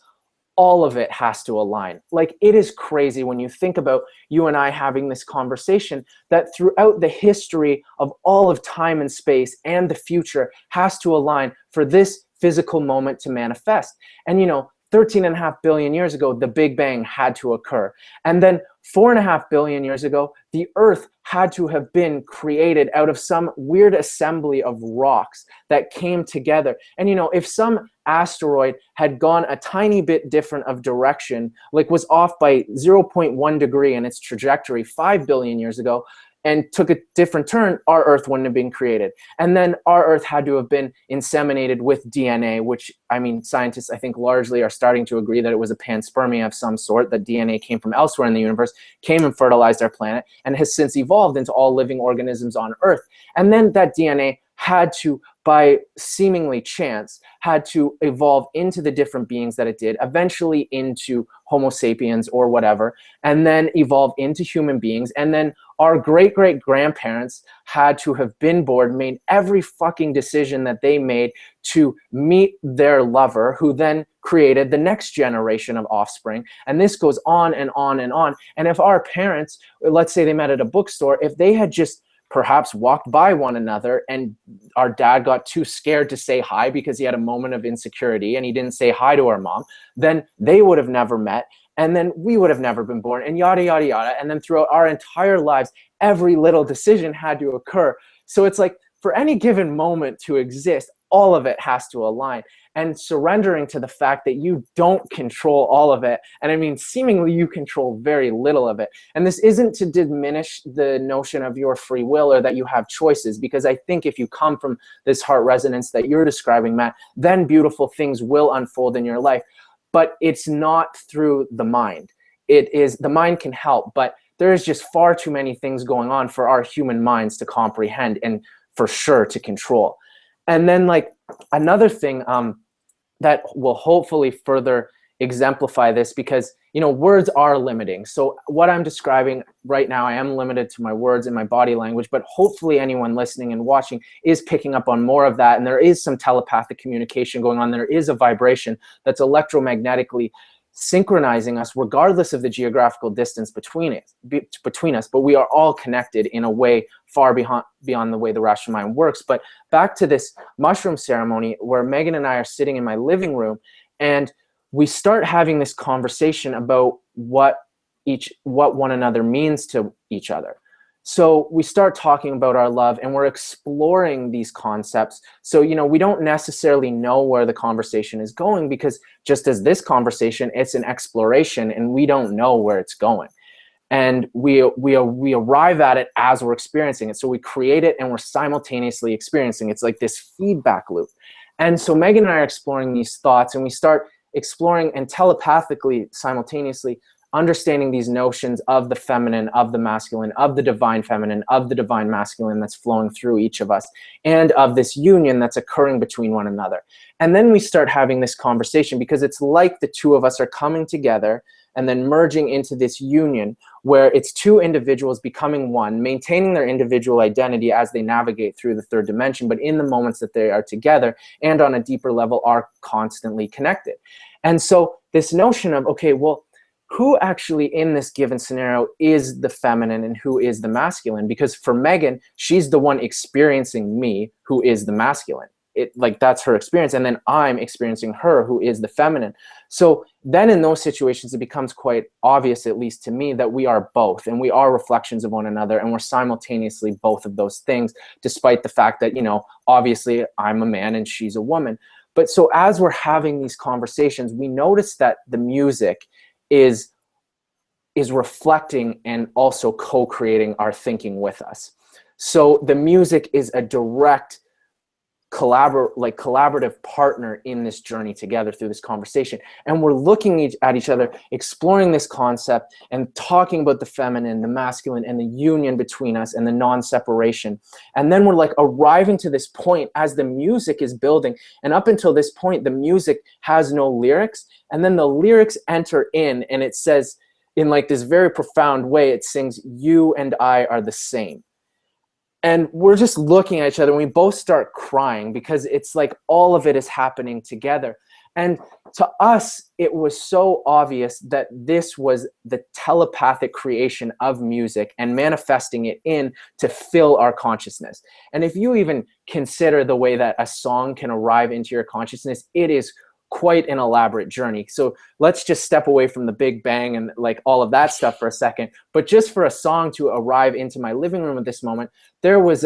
S2: all of it has to align. Like, it is crazy when you think about you and I having this conversation, that throughout the history of all of time and space and the future has to align for this physical moment to manifest. And, you know, 13.5 billion years ago, the Big Bang had to occur. And then 4.5 billion years ago, the Earth had to have been created out of some weird assembly of rocks that came together. And, you know, if some asteroid had gone a tiny bit different of direction, like was off by 0.1 degree in its trajectory 5 billion years ago, and took a different turn, our Earth wouldn't have been created. And then our Earth had to have been inseminated with DNA, which, I mean, scientists, I think, largely are starting to agree that it was a panspermia of some sort, that DNA came from elsewhere in the universe, came and fertilized our planet, and has since evolved into all living organisms on Earth. And then that DNA had to, by seemingly chance, had to evolve into the different beings that it did, eventually into Homo sapiens or whatever, and then evolve into human beings. And then our great-great-grandparents had to have been born, made every fucking decision that they made to meet their lover, who then created the next generation of offspring. And this goes on and on and on. And if our parents, let's say they met at a bookstore, if they had just perhaps walked by one another and our dad got too scared to say hi because he had a moment of insecurity and he didn't say hi to our mom, then they would have never met, and then we would have never been born, and yada, yada, yada. And then throughout our entire lives, every little decision had to occur. So it's like, for any given moment to exist, all of it has to align. And surrendering to the fact that you don't control all of it, and I mean, seemingly you control very little of it. And this isn't to diminish the notion of your free will or that you have choices, because I think if you come from this heart resonance that you're describing, Matt, then beautiful things will unfold in your life. But it's not through the mind. It is, the mind can help, but there is just far too many things going on for our human minds to comprehend and for sure to control. And then, like, another thing that will hopefully further exemplify this, because, you know, words are limiting. So what I'm describing right now, I am limited to my words and my body language, but hopefully anyone listening and watching is picking up on more of that. And there is some telepathic communication going on. There is a vibration that's electromagnetically synchronizing us regardless of the geographical distance between us, but we are all connected in a way far beyond the way the rational mind works. But back to this mushroom ceremony, where Megan and I are sitting in my living room, and we start having this conversation about what one another means to each other. So we start talking about our love, and we're exploring these concepts. So, you know, we don't necessarily know where the conversation is going, because just as this conversation, it's an exploration and we don't know where it's going. And we arrive at it as we're experiencing it. So we create it and we're simultaneously experiencing it. It's like this feedback loop. And so Megan and I are exploring these thoughts, and we start exploring and telepathically simultaneously understanding these notions of the feminine, of the masculine, of the divine feminine, of the divine masculine that's flowing through each of us, and of this union that's occurring between one another. And then we start having this conversation, because it's like the two of us are coming together and then merging into this union where it's two individuals becoming one, maintaining their individual identity as they navigate through the third dimension, but in the moments that they are together and on a deeper level are constantly connected. And so this notion of, okay, well, who actually in this given scenario is the feminine and who is the masculine? Because for Megan, she's the one experiencing me, who is the masculine. it like that's her experience, and then I'm experiencing her, who is the feminine. So then in those situations, it becomes quite obvious, at least to me, that we are both, and we are reflections of one another, and we're simultaneously both of those things, despite the fact that, you know, obviously I'm a man and she's a woman. But so as we're having these conversations, we notice that the music is reflecting and also co-creating our thinking with us. So the music is a direct collaborative partner in this journey together through this conversation. And we're looking at each other, exploring this concept and talking about the feminine, the masculine, and the union between us and the non-separation. And then we're like arriving to this point as the music is building. And up until this point, the music has no lyrics. And then the lyrics enter in, and it says, in like this very profound way, it sings, "You and I are the same." And we're just looking at each other, and we both start crying because it's like all of it is happening together. And to us, it was so obvious that this was the telepathic creation of music and manifesting it in to fill our consciousness. And if you even consider the way that a song can arrive into your consciousness, it is quite an elaborate journey. So let's just step away from the Big Bang and like all of that stuff for a second. But just for a song to arrive into my living room at this moment, there was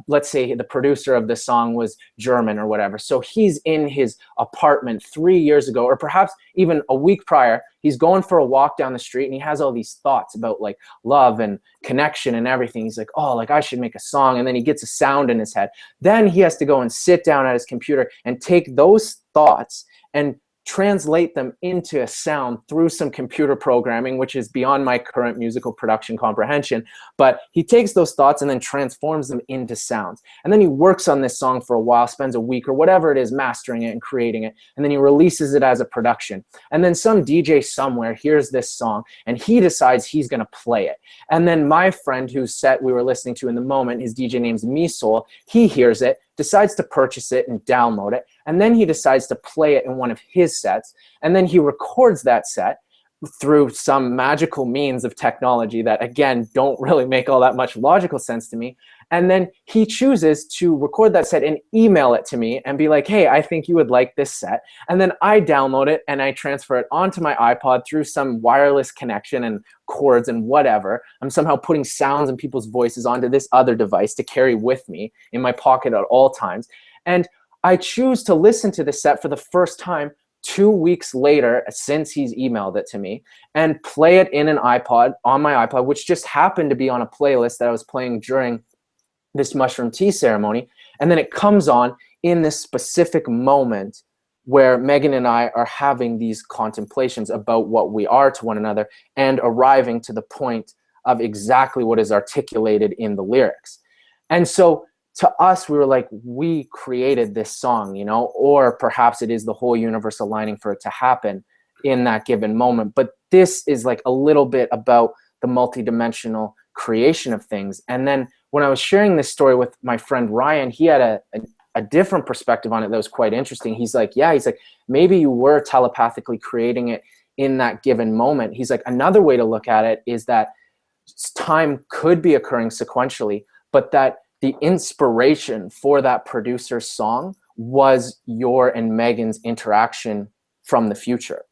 S2: let's say the producer of the song was German or whatever. So he's in his apartment 3 years ago, or perhaps even a week prior, he's going for a walk down the street and he has all these thoughts about like love and connection and everything. He's like, oh, like I should make a song. And then he gets a sound in his head. Then he has to go and sit down at his computer and take those thoughts and translate them into a sound through some computer programming, which is beyond my current musical production comprehension. But he takes those thoughts and then transforms them into sounds. And then he works on this song for a while, spends a week or whatever it is mastering it and creating it. And then he releases it as a production. And then some DJ somewhere hears this song and he decides he's going to play it. And then my friend whose set we were listening to in the moment, his DJ name's Misol, he hears it, decides to purchase it and download it, and then he decides to play it in one of his sets, and then he records that set through some magical means of technology that, again, don't really make all that much logical sense to me. And then he chooses to record that set and email it to me and be like, hey, I think you would like this set. And then I download it and I transfer it onto my iPod through some wireless connection and cords and whatever. I'm somehow putting sounds and people's voices onto this other device to carry with me in my pocket at all times. And I choose to listen to the set for the first time 2 weeks later, since he's emailed it to me, and play it in an iPod, on my iPod, which just happened to be on a playlist that I was playing during this mushroom tea ceremony. And then it comes on in this specific moment where Megan and I are having these contemplations about what we are to one another and arriving to the point of exactly what is articulated in the lyrics. And so to us, we were like, we created this song, you know, or perhaps it is the whole universe aligning for it to happen in that given moment. But this is like a little bit about the multidimensional creation of things. And then when I was sharing this story with my friend Ryan, he had a different perspective on it that was quite interesting. He's like, yeah, he's like, maybe you were telepathically creating it in that given moment. He's like, another way to look at it is that time could be occurring sequentially, but that the inspiration for that producer's song was your and Megan's interaction from the future.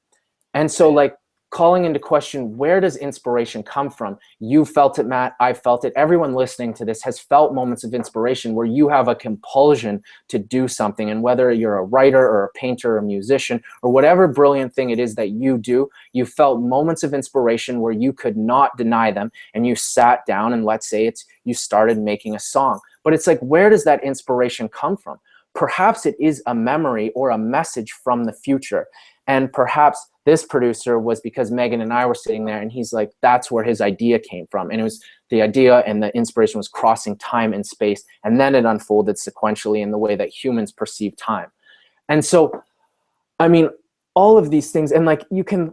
S2: And so like calling into question, where does inspiration come from? You felt it, Matt, I felt it. Everyone listening to this has felt moments of inspiration where you have a compulsion to do something. And whether you're a writer or a painter or a musician or whatever brilliant thing it is that you do, you felt moments of inspiration where you could not deny them. And you sat down and let's say you started making a song. But it's like, where does that inspiration come from? Perhaps it is a memory or a message from the future. And perhaps this producer was because Megan and I were sitting there and he's like, that's where his idea came from. And it was the idea and the inspiration was crossing time and space. And then it unfolded sequentially in the way that humans perceive time. And so, I mean, all of these things, and like you can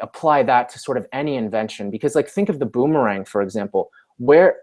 S2: apply that to sort of any invention, because like think of the boomerang, for example.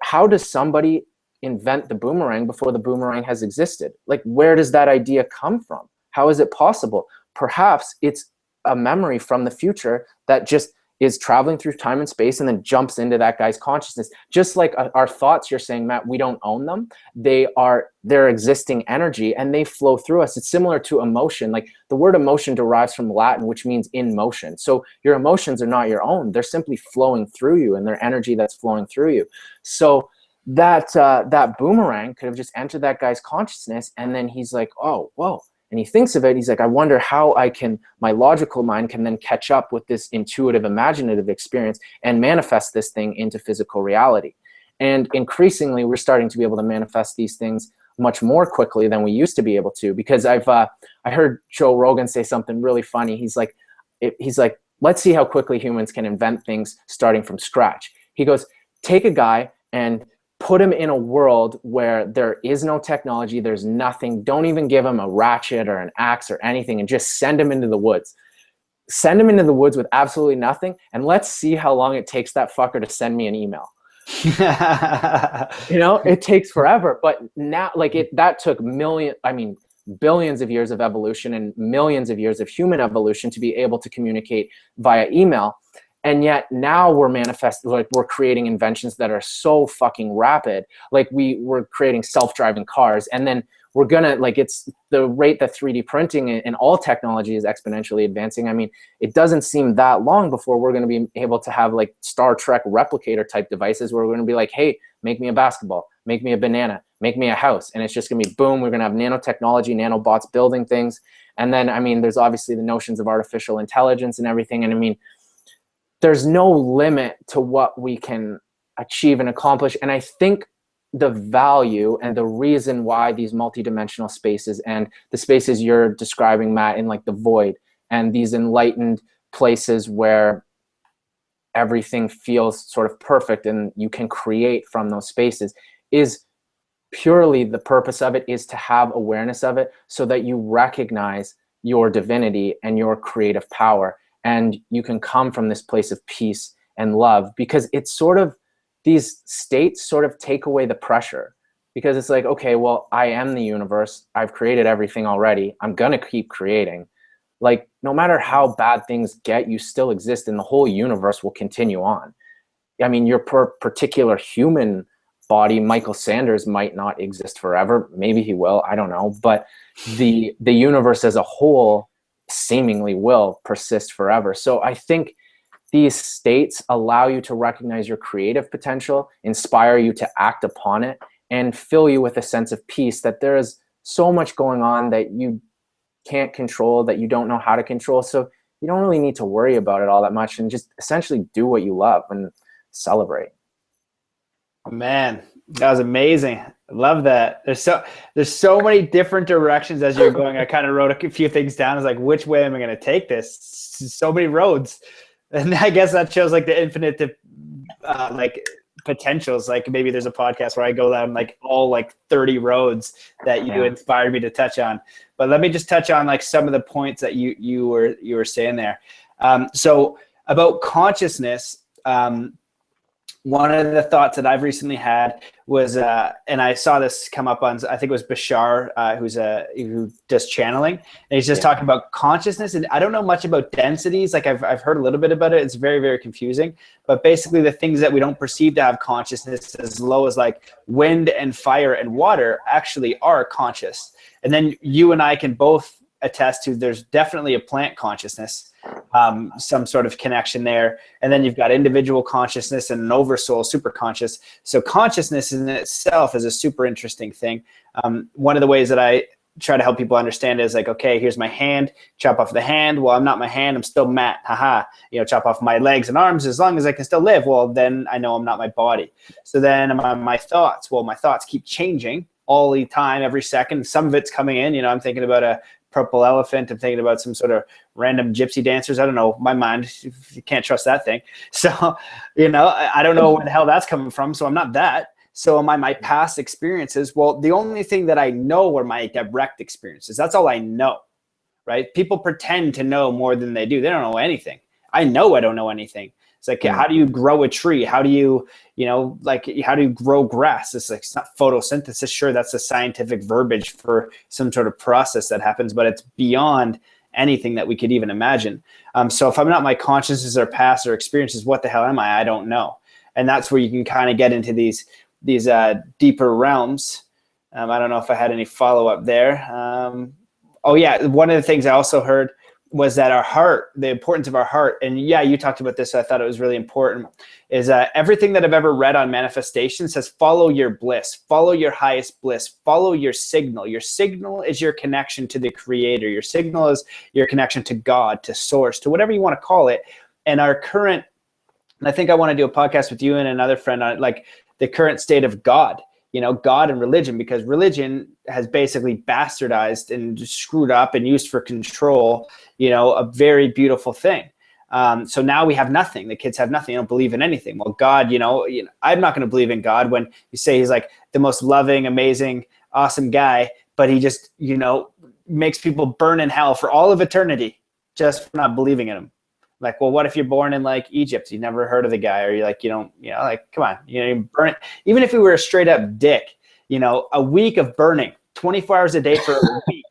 S2: How does somebody invent the boomerang before the boomerang has existed? Like, where does that idea come from? How is it possible? Perhaps it's a memory from the future that just is traveling through time and space and then jumps into that guy's consciousness. Just like our thoughts, you're saying, Matt, we don't own them. They're existing energy and they flow through us. It's similar to emotion. Like the word emotion derives from Latin, which means in motion. So your emotions are not your own. They're simply flowing through you, and they're energy that's flowing through you. So that boomerang could have just entered that guy's consciousness, and then he's like, oh, whoa. And he thinks of it, he's like, I wonder how my logical mind can then catch up with this intuitive, imaginative experience and manifest this thing into physical reality. And increasingly, we're starting to be able to manifest these things much more quickly than we used to be able to, because I heard Joe Rogan say something really funny. He's like, let's see how quickly humans can invent things starting from scratch. He goes, take a guy and put him in a world where there is no technology, there's nothing, don't even give him a ratchet or an axe or anything, and just send him into the woods. Send him into the woods with absolutely nothing, and let's see how long it takes that fucker to send me an email. You know, it takes forever, but now, that took billions of years of evolution and millions of years of human evolution to be able to communicate via email. And yet now we're creating inventions that are so fucking rapid. Like we're creating self-driving cars, and then we're gonna, it's the rate that 3D printing and all technology is exponentially advancing. I mean, it doesn't seem that long before we're gonna be able to have like Star Trek replicator type devices where we're gonna be like, hey, make me a basketball, make me a banana, make me a house. And it's just gonna be boom, we're gonna have nanotechnology, nanobots building things. And then, I mean, there's obviously the notions of artificial intelligence and everything. And I mean, there's no limit to what we can achieve and accomplish. And I think the value and the reason why these multidimensional spaces and the spaces you're describing, Matt, in like the void and these enlightened places where everything feels sort of perfect and you can create from those spaces, is purely the purpose of it is to have awareness of it so that you recognize your divinity and your creative power. And you can come from this place of peace and love, because it's sort of, these states sort of take away the pressure, because it's like, okay, well, I am the universe. I've created everything already. I'm going to keep creating. Like, no matter how bad things get, you still exist and the whole universe will continue on. I mean, your particular human body, Michael Sanders, might not exist forever. Maybe he will. I don't know. But the universe as a whole seemingly will persist forever. So I think these states allow you to recognize your creative potential, inspire you to act upon it, and fill you with a sense of peace that there is so much going on that you can't control, that you don't know how to control. So you don't really need to worry about it all that much, and just essentially do what you love and celebrate.
S1: Man, that was amazing. I love that. There's so many different directions as you're going. I kind of wrote a few things down. I was like, which way am I going to take this? So many roads. And I guess that shows like the infinite like potentials. Like maybe there's a podcast where I go down like all like 30 roads that you inspired me to touch on. But let me just touch on like some of the points that you were saying there. So about consciousness, one of the thoughts that I've recently had was, and I saw this come up on, I think it was Bashar, who does channeling, and he's just talking about consciousness. And I don't know much about densities. Like I've heard a little bit about it. It's very, very confusing. But basically, the things that we don't perceive to have consciousness, as low as like wind and fire and water, actually are conscious. And then you and I can both attest to there's definitely a plant consciousness. Some sort of connection there. And then you've got individual consciousness and an oversoul, super conscious. So consciousness in itself is a super interesting thing. One of the ways that I try to help people understand is like, okay, here's my hand, chop off the hand. Well, I'm not my hand, I'm still Matt. Haha. You know, chop off my legs and arms, as long as I can still live. Well, then I know I'm not my body. So then my thoughts, well, my thoughts keep changing all the time, every second. Some of it's coming in, you know, I'm thinking about a purple elephant. I'm thinking about some sort of random gypsy dancers. I don't know, my mind, you can't trust that thing. So, you know, I don't know where the hell that's coming from. So I'm not that. So am I my past experiences? Well, the only thing that I know are my direct experiences. That's all I know, right? People pretend to know more than they do. They don't know anything. I know I don't know anything. It's like, how do you grow a tree? How do you, you know, like, how do you grow grass? It's like, it's not photosynthesis. Sure, that's a scientific verbiage for some sort of process that happens, but it's beyond anything that we could even imagine. So if I'm not my consciousness or past or experiences, what the hell am I? I don't know. And that's where you can kind of get into these deeper realms. I don't know if I had any follow-up there. Oh yeah, one of the things I also heard was that our heart, the importance of our heart, and yeah, you talked about this, so I thought it was really important, is everything that I've ever read on manifestation says follow your bliss, follow your highest bliss, follow your signal. Your signal is your connection to the creator. Your signal is your connection to God, to source, to whatever you want to call it. And our current, and I think I want to do a podcast with you and another friend on like the current state of God, you know, God and religion, because religion has basically bastardized and screwed up and used for control, you know, a very beautiful thing. So now we have nothing. The kids have nothing. They don't believe in anything. Well, God, you know I'm not going to believe in God when you say he's like the most loving, amazing, awesome guy, but he just, you know, makes people burn in hell for all of eternity just for not believing in him. Like, well, what if you're born in like Egypt? You never heard of the guy, or you're like, you don't, you know, like, come on, you know, you burn it. Even if we were a straight up dick, you know, a week of burning 24 hours a day for a week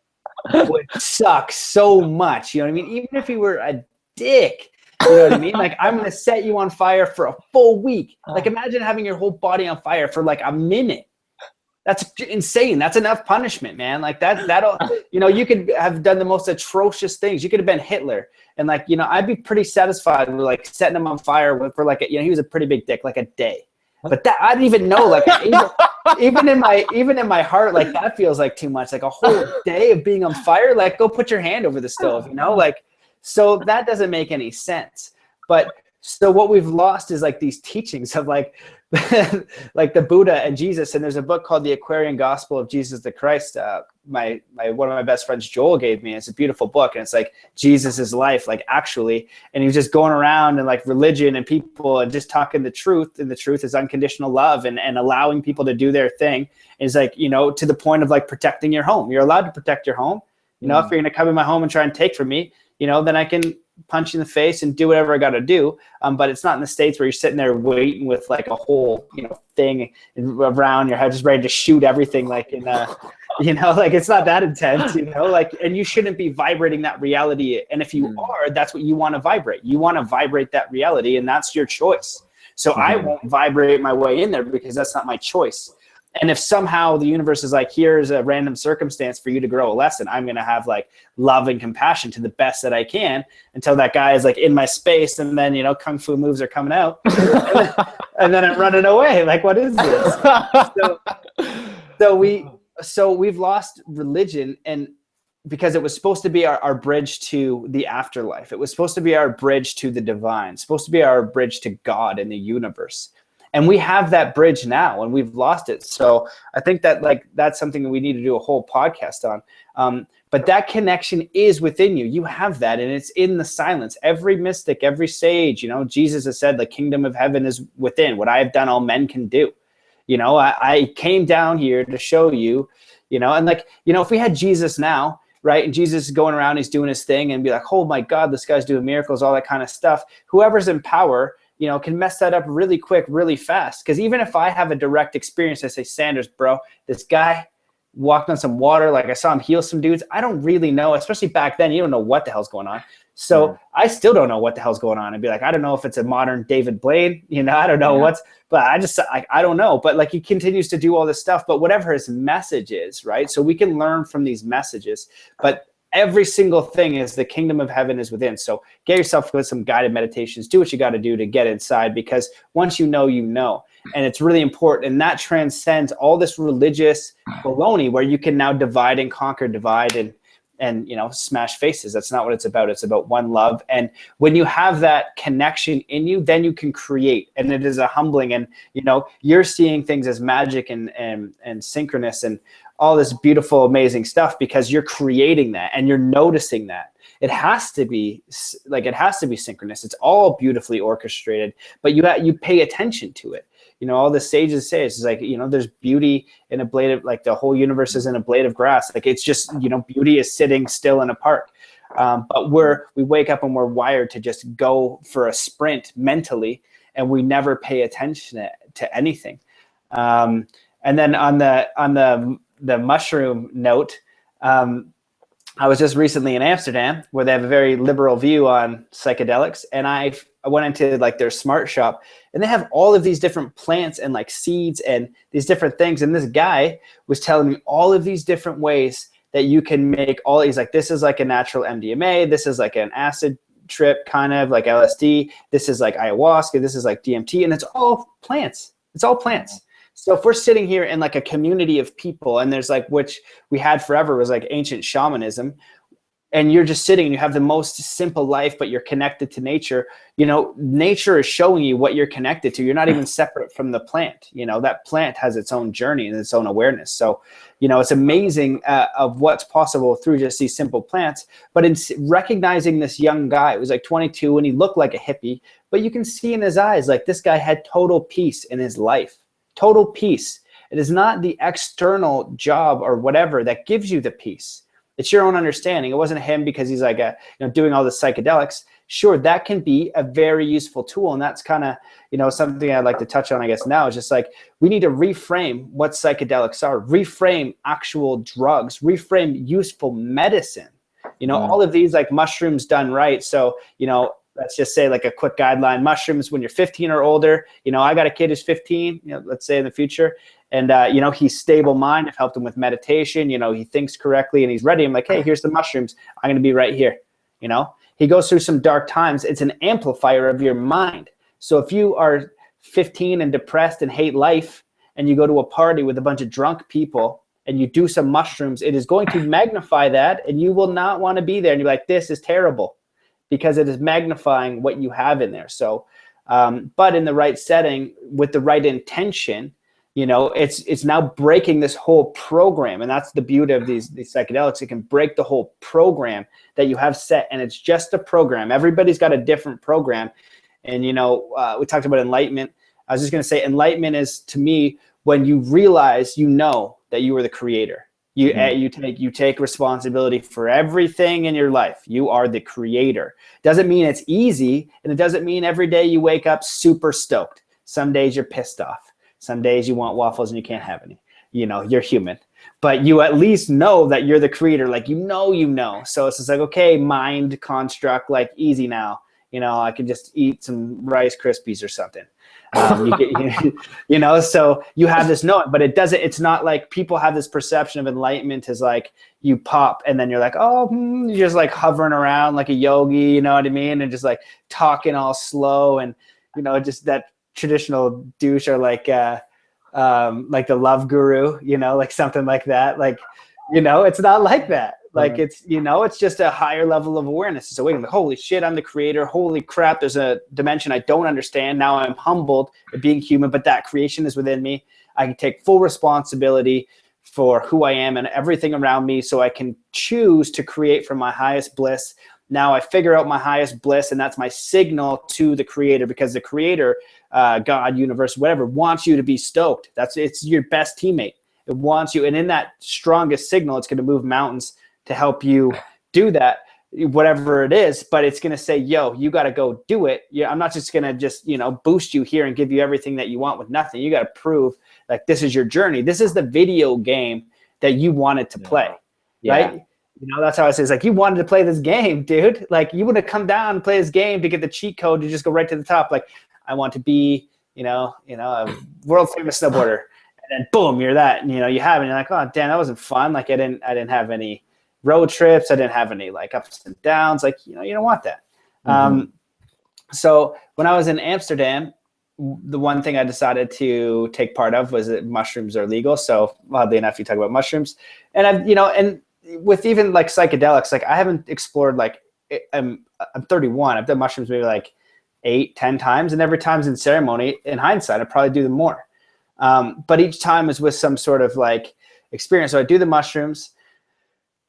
S1: would suck so much. You know what I mean? Even if you were a dick, you know what I mean? Like, I'm going to set you on fire for a full week. Like, imagine having your whole body on fire for like a minute. That's insane. That's enough punishment, man. Like that'll, you know, you could have done the most atrocious things. You could have been Hitler. And like, you know, I'd be pretty satisfied with like setting him on fire for like, you know, he was a pretty big dick, like a day. But that, I didn't even know, like even in my heart, like that feels like too much, like a whole day of being on fire. Like, go put your hand over the stove, you know, like, so that doesn't make any sense. But so what we've lost is like these teachings of like, like the Buddha and Jesus. And there's a book called The Aquarian Gospel of Jesus the Christ. One of my best friends, Joel, gave me. It's a beautiful book. And it's like Jesus's life, like actually, and he was just going around and like religion and people and just talking the truth. And the truth is unconditional love and allowing people to do their thing. Is like, you know, to the point of like protecting your home. You're allowed to protect your home. You know, if you're going to come in my home and try and take from me, you know, then I can punch you in the face and do whatever I got to do. But it's not in the States where you're sitting there waiting with like a whole, you know, thing around your head, just ready to shoot everything. Like in, you know, like it's not that intense, you know, like, and you shouldn't be vibrating that reality. And if you are, that's what you want to vibrate. You want to vibrate that reality, and that's your choice. So I won't vibrate my way in there because that's not my choice. And if somehow the universe is like, here's a random circumstance for you to grow a lesson, I'm going to have like love and compassion to the best that I can until that guy is like in my space. And then, you know, Kung Fu moves are coming out and then I'm running away. Like, what is this? So we've lost religion, and because it was supposed to be our bridge to the afterlife. It was supposed to be our bridge to the divine, supposed to be our bridge to God and the universe. And we have that bridge now, and we've lost it. So I think that like that's something that we need to do a whole podcast on. But that connection is within you. You have that, and it's in the silence. Every mystic, every sage, you know, Jesus has said the kingdom of heaven is within. What I have done, all men can do. You know, I came down here to show you, you know, and like, you know, if we had Jesus now, right, and Jesus is going around, he's doing his thing and be like, oh my God, this guy's doing miracles, all that kind of stuff. Whoever's in power, you know, can mess that up really quick, really fast. Because even if I have a direct experience, I say, Sanders, bro, this guy walked on some water, like I saw him heal some dudes. I don't really know, especially back then, you don't know what the hell's going on. So I still don't know what the hell's going on. I'd be like, I don't know if it's a modern David Blaine, you know, I don't know but I just, I don't know. But like he continues to do all this stuff, but whatever his message is, right? So we can learn from these messages, but every single thing is the kingdom of heaven is within. So get yourself with some guided meditations, do what you got to do to get inside, because once you know, you know, and it's really important. And that transcends all this religious baloney where you can now divide and conquer, divide and, you know, smash faces. That's not what it's about. It's about one love. And when you have that connection in you, then you can create. And it is a humbling, and, you know, you're seeing things as magic and synchronous and all this beautiful, amazing stuff because you're creating that and you're noticing that. It has to be like, it has to be synchronous. It's all beautifully orchestrated, but you pay attention to it. You know, all the sages say it's like, you know, there's beauty in a blade of, like the whole universe is in a blade of grass. Like it's just, you know, beauty is sitting still in a park. But we wake up and we're wired to just go for a sprint mentally, and we never pay attention to anything. And then on the mushroom note, I was just recently in Amsterdam where they have a very liberal view on psychedelics. And I went into like their smart shop and they have all of these different plants and like seeds and these different things. And this guy was telling me all of these different ways that you can make all these, like, this is like a natural MDMA. This is like an acid trip, kind of like LSD. This is like ayahuasca. This is like DMT. And it's all plants. It's all plants. So if we're sitting here in like a community of people, and there's like, which we had forever was like ancient shamanism, and you're just sitting and you have the most simple life, but you're connected to nature, you know, nature is showing you what you're connected to. You're not even separate from the plant. You know, that plant has its own journey and its own awareness. So, you know, it's amazing of what's possible through just these simple plants. But in recognizing this young guy, it was like 22 and he looked like a hippie, but you can see in his eyes, like this guy had total peace in his life. Total peace. It is not the external job or whatever that gives you the peace. It's your own understanding. It wasn't him because he's like doing all the psychedelics. Sure, that can be a very useful tool, and that's kind of, you know, something I'd like to touch on, I guess, now is just like we need to reframe what psychedelics are, reframe actual drugs, reframe useful medicine. You know, all of these like mushrooms done right. So, you know, let's just say like a quick guideline, mushrooms when you're 15 or older, you know, I got a kid who's 15, you know, let's say in the future. And, you know, he's stable mind. I've helped him with meditation. You know, he thinks correctly and he's ready. I'm like, hey, here's the mushrooms. I'm going to be right here. You know, he goes through some dark times. It's an amplifier of your mind. So if you are 15 and depressed and hate life and you go to a party with a bunch of drunk people and you do some mushrooms, it is going to magnify that and you will not want to be there. And you're like, this is terrible, because it is magnifying what you have in there. So, but in the right setting with the right intention, you know, it's now breaking this whole program. And that's the beauty of these psychedelics. It can break the whole program that you have set, and it's just a program. Everybody's got a different program. And, you know, we talked about enlightenment. I was just going to say enlightenment is, to me, when you realize, you know, that you are the creator. You take responsibility for everything in your life. You are the creator. Doesn't mean it's easy, and it doesn't mean every day you wake up super stoked. Some days you're pissed off. Some days you want waffles and you can't have any. You know, you're human. But you at least know that you're the creator. Like, you know. So it's just like, okay, mind construct, like, easy now. You know, I can just eat some Rice Krispies or something. You know, so you have this knowing, but it's not like people have this perception of enlightenment as like you pop and then you're like, oh, you're just like hovering around like a yogi, you know what I mean? And just like talking all slow and, you know, just that traditional douche, or like the love guru, you know, like something like that. Like, you know, it's not like that. Like, it's, you know, it's just a higher level of awareness. It's awakening. Like, holy shit, I'm the creator. Holy crap, there's a dimension I don't understand. Now I'm humbled at being human, but that creation is within me. I can take full responsibility for who I am and everything around me, so I can choose to create from my highest bliss. Now I figure out my highest bliss, and that's my signal to the creator, because the creator, God, universe, whatever, wants you to be stoked. It's your best teammate. It wants you. And in that strongest signal, it's going to move mountains to help you do that, whatever it is. But it's going to say, yo, you got to go do it. Yeah, I'm not just going to just, you know, boost you here and give you everything that you want with nothing. You got to prove like this is your journey. This is the video game that you wanted to play, right? You know, that's how I say, it's like, you wanted to play this game, dude. Like, you would have come down and play this game to get the cheat code to just go right to the top. Like, I want to be, you know, a world famous snowboarder. And then boom, you're that, and, you know, you have it. And you're like, oh, damn, that wasn't fun. Like, I didn't have any road trips. I didn't have any like ups and downs. Like, you know, you don't want that. So when I was in Amsterdam, the one thing I decided to take part of was that mushrooms are legal. So oddly enough, you talk about mushrooms, and I've, you know, and with even like psychedelics, like I haven't explored, like I'm 31. I've done mushrooms maybe like 8-10 times, and every time's in ceremony. In hindsight, I'd probably do them more. But each time is with some sort of like experience. So I do the mushrooms,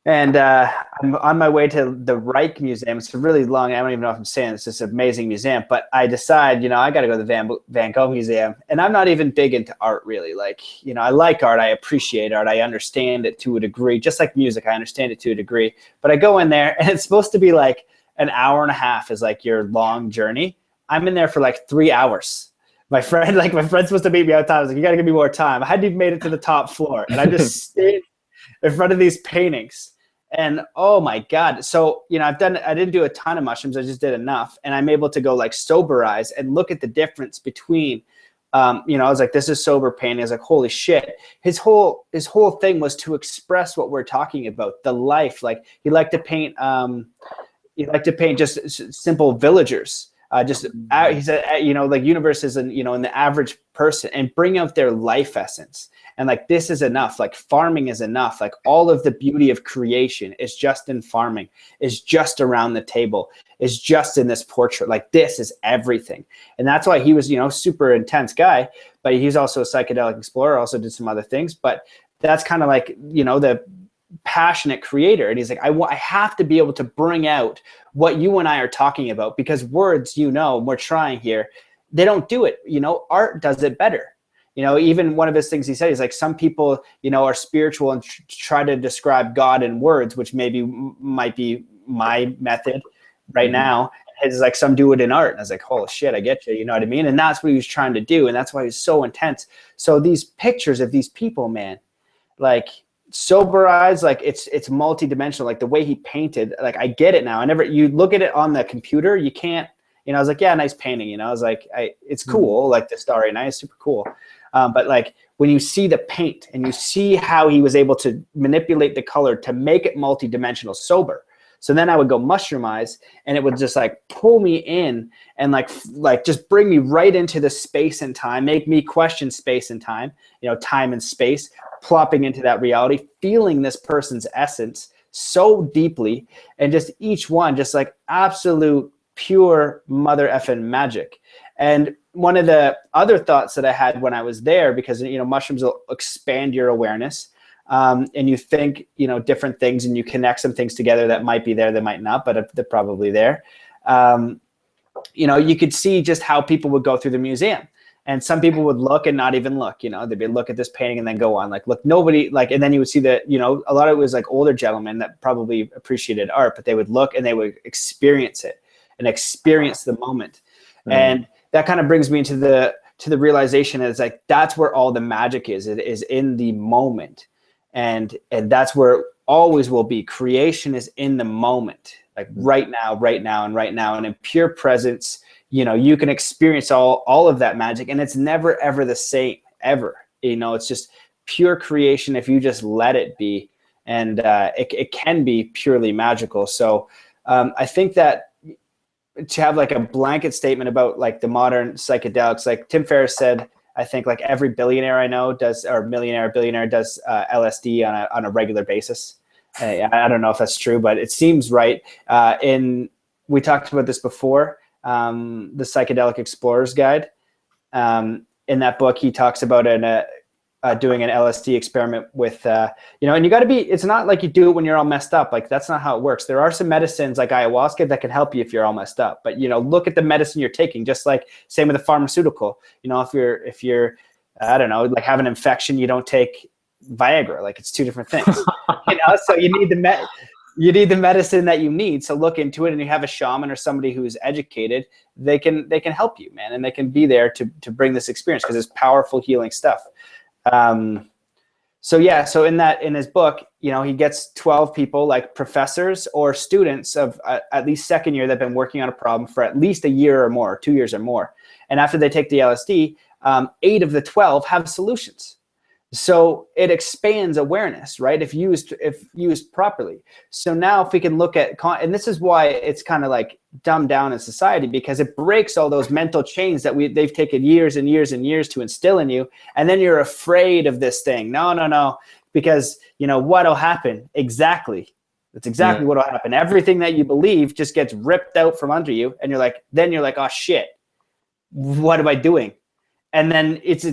S1: and I'm on my way to the Reich Museum. It's a really long, I don't even know if I'm saying this, it's an amazing museum, but I decide, you know, I got to go to the Van Gogh Museum. And I'm not even big into art, really. Like, you know, I like art. I appreciate art. I understand it to a degree, just like music. I understand it to a degree. But I go in there, and it's supposed to be like an hour and a half is like your long journey. I'm in there for like 3 hours. My friend's supposed to meet me outside. I was like, you got to give me more time. I hadn't even made it to the top floor. And I just stayed in front of these paintings. And oh my God. So, I didn't do a ton of mushrooms. I just did enough. And I'm able to go like soberize and look at the difference between, I was like, this is sober painting. I was like, holy shit. His whole thing was to express what we're talking about, the life. Like he liked to paint, just simple villagers. He said, like universe is in the average person, and bring out their life essence. And like, this is enough. Like farming is enough. Like all of the beauty of creation is just in farming, is just around the table, is just in this portrait. Like this is everything. And that's why he was, super intense guy, but he's also a psychedelic explorer, also did some other things. But that's kind of like, the passionate creator. And he's like, I have to be able to bring out what you and I are talking about, because words, we're trying here, they don't do it. Art does it better. Even one of his things he said, he's like, some people, are spiritual and try to describe God in words, which might be my method right now. It's like, some do it in art. And I was like, holy shit, I get you. You know what I mean? And that's what he was trying to do. And that's why he's so intense. So these pictures of these people, man, like soberized, like it's multidimensional, like the way he painted, like I get it now. You look at it on the computer, you can't, I was like, yeah, nice painting. I was like, it's cool. Like the Starry Night is super cool. But like when you see the paint and you see how he was able to manipulate the color to make it multidimensional sober. So then I would go mushroomize, and it would just like pull me in and like just bring me right into the space and time, make me question space and time, time and space, plopping into that reality, feeling this person's essence so deeply, and just each one just like absolute pure mother effing magic. And one of the other thoughts that I had when I was there, because mushrooms will expand your awareness, and you think different things, and you connect some things together that might be there, that might not, but they're probably there. You could see just how people would go through the museum, and some people would look and not even look. They'd be look at this painting and then go on, like look, nobody, like, and then you would see that a lot of it was like older gentlemen that probably appreciated art, but they would look and they would experience it and experience the moment. And that kind of brings me to the realization is like, that's where all the magic is. It is in the moment. And that's where it always will be. Creation is in the moment, like right now. And in pure presence, you can experience all of that magic, and it's never, ever the same, ever. It's just pure creation if you just let it be. And it can be purely magical. So I think that to have like a blanket statement about like the modern psychedelics, like Tim Ferriss said, I think like every billionaire I know does, or billionaire does LSD on a regular basis. I don't know if that's true, but it seems right. We talked about this before, the Psychedelic Explorer's Guide. In that book, he talks about doing an LSD experiment with, and you got to be, it's not like you do it when you're all messed up. Like that's not how it works. There are some medicines like ayahuasca that can help you if you're all messed up, but look at the medicine you're taking, just like same with a pharmaceutical. If you're, I don't know, like have an infection, you don't take Viagra, like it's two different things, so you need the medicine that you need. So look into it, and you have a shaman or somebody who's educated, they can help you, man. And they can be there to bring this experience, because it's powerful healing stuff. So in his book, he gets 12 people, like professors or students of at least second year, that have been working on a problem for at least a year or more, 2 years or more. And after they take the LSD, 8 of the 12 have solutions. So it expands awareness, right? If used properly. So now if we can look at, and this is why it's kind of like dumbed down in society, because it breaks all those mental chains that they've taken years and years and years to instill in you. And then you're afraid of this thing. No. Because what'll happen? Exactly. That's exactly what'll happen. Everything that you believe just gets ripped out from under you. And you're like, oh shit, what am I doing? And then it's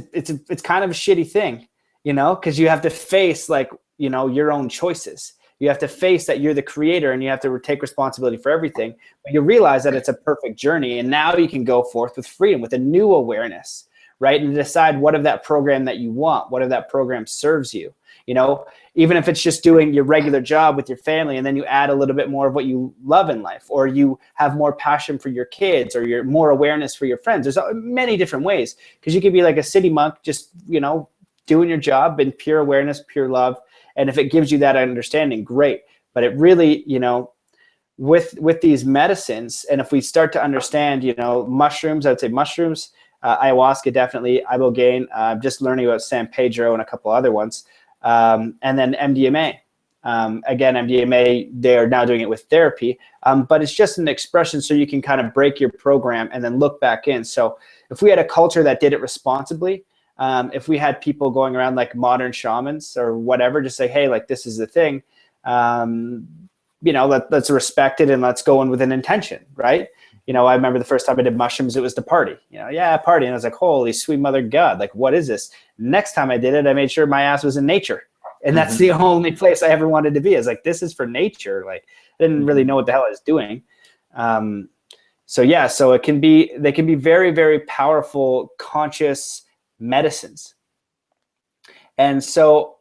S1: kind of a shitty thing. Because you have to face your own choices. You have to face that you're the creator, and you have to take responsibility for everything. But you realize that it's a perfect journey, and now you can go forth with freedom, with a new awareness, right? And decide what of that program that you want, what of that program serves you. Even if it's just doing your regular job with your family, and then you add a little bit more of what you love in life, or you have more passion for your kids, or you're more awareness for your friends. There's many different ways, because you could be like a city monk, just, doing your job in pure awareness, pure love. And if it gives you that understanding, great. But it really, with these medicines, and if we start to understand, mushrooms, I would say mushrooms, ayahuasca, definitely, ibogaine, just learning about San Pedro and a couple other ones, and then MDMA. Again, MDMA, they're now doing it with therapy, but it's just an expression so you can kind of break your program and then look back in. So if we had a culture that did it responsibly, if we had people going around like modern shamans or whatever, just say, hey, like this is the thing, let's respect it and let's go in with an intention, right? I remember the first time I did mushrooms, it was to party, party. And I was like, holy sweet mother God, like, what is this? Next time I did it, I made sure my ass was in nature. And that's the only place I ever wanted to be. I was like, this is for nature. Like, I didn't really know what the hell I was doing. So they can be very, very powerful, conscious medicines. And so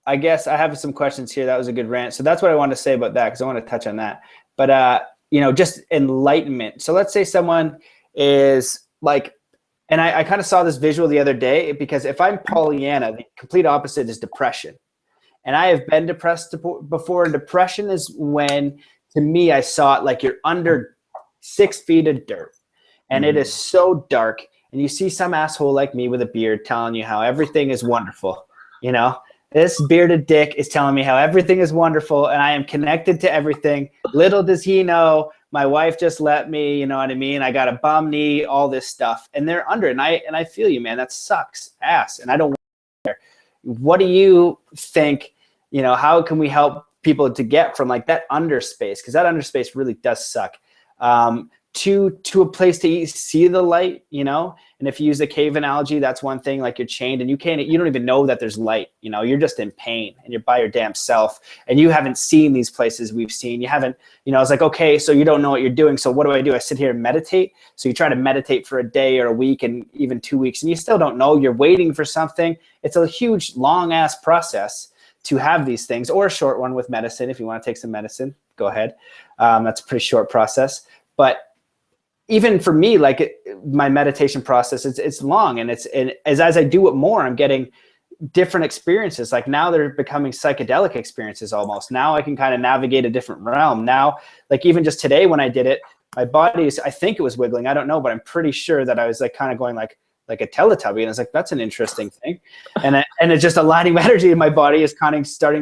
S1: I guess I have some questions here. That was a good rant. So that's what I wanted to say about that, because I want to touch on that. But, just enlightenment. So let's say someone is like, and I kind of saw this visual the other day, because if I'm Pollyanna, the complete opposite is depression. And I have been depressed before. Depression is when, to me, I saw it like you're under 6 feet of dirt and it is so dark. And you see some asshole like me with a beard telling you how everything is wonderful. This bearded dick is telling me how everything is wonderful and I am connected to everything. Little does he know, my wife just let me, you know what I mean? I got a bum knee, all this stuff. And they're under it. And I feel you, man. That sucks ass. And I don't want to be there. What do you think? How can we help people to get from like that underspace? Because that underspace really does suck. To a place to see the light, and if you use the cave analogy, that's one thing. Like, you're chained and you don't even know that there's light. You're just in pain and you're by your damn self, and you haven't seen these places we've seen. You haven't, it's like, okay, so you don't know what you're doing. So what do? I sit here and meditate. So you try to meditate for a day or a week and even 2 weeks, and you still don't know. You're waiting for something. It's a huge, long ass process to have these things, or a short one with medicine. If you want to take some medicine, go ahead. That's a pretty short process. But even for me, like my meditation process, it's long, and as I do it more, I'm getting different experiences. Like now they're becoming psychedelic experiences almost. Now I can kind of navigate a different realm. Now, like even just today when I did it, my body I think it was wiggling. I don't know, but I'm pretty sure that I was like kind of going like a Teletubby, and I was like, that's an interesting thing. And it's just aligning energy in my body is kind of starting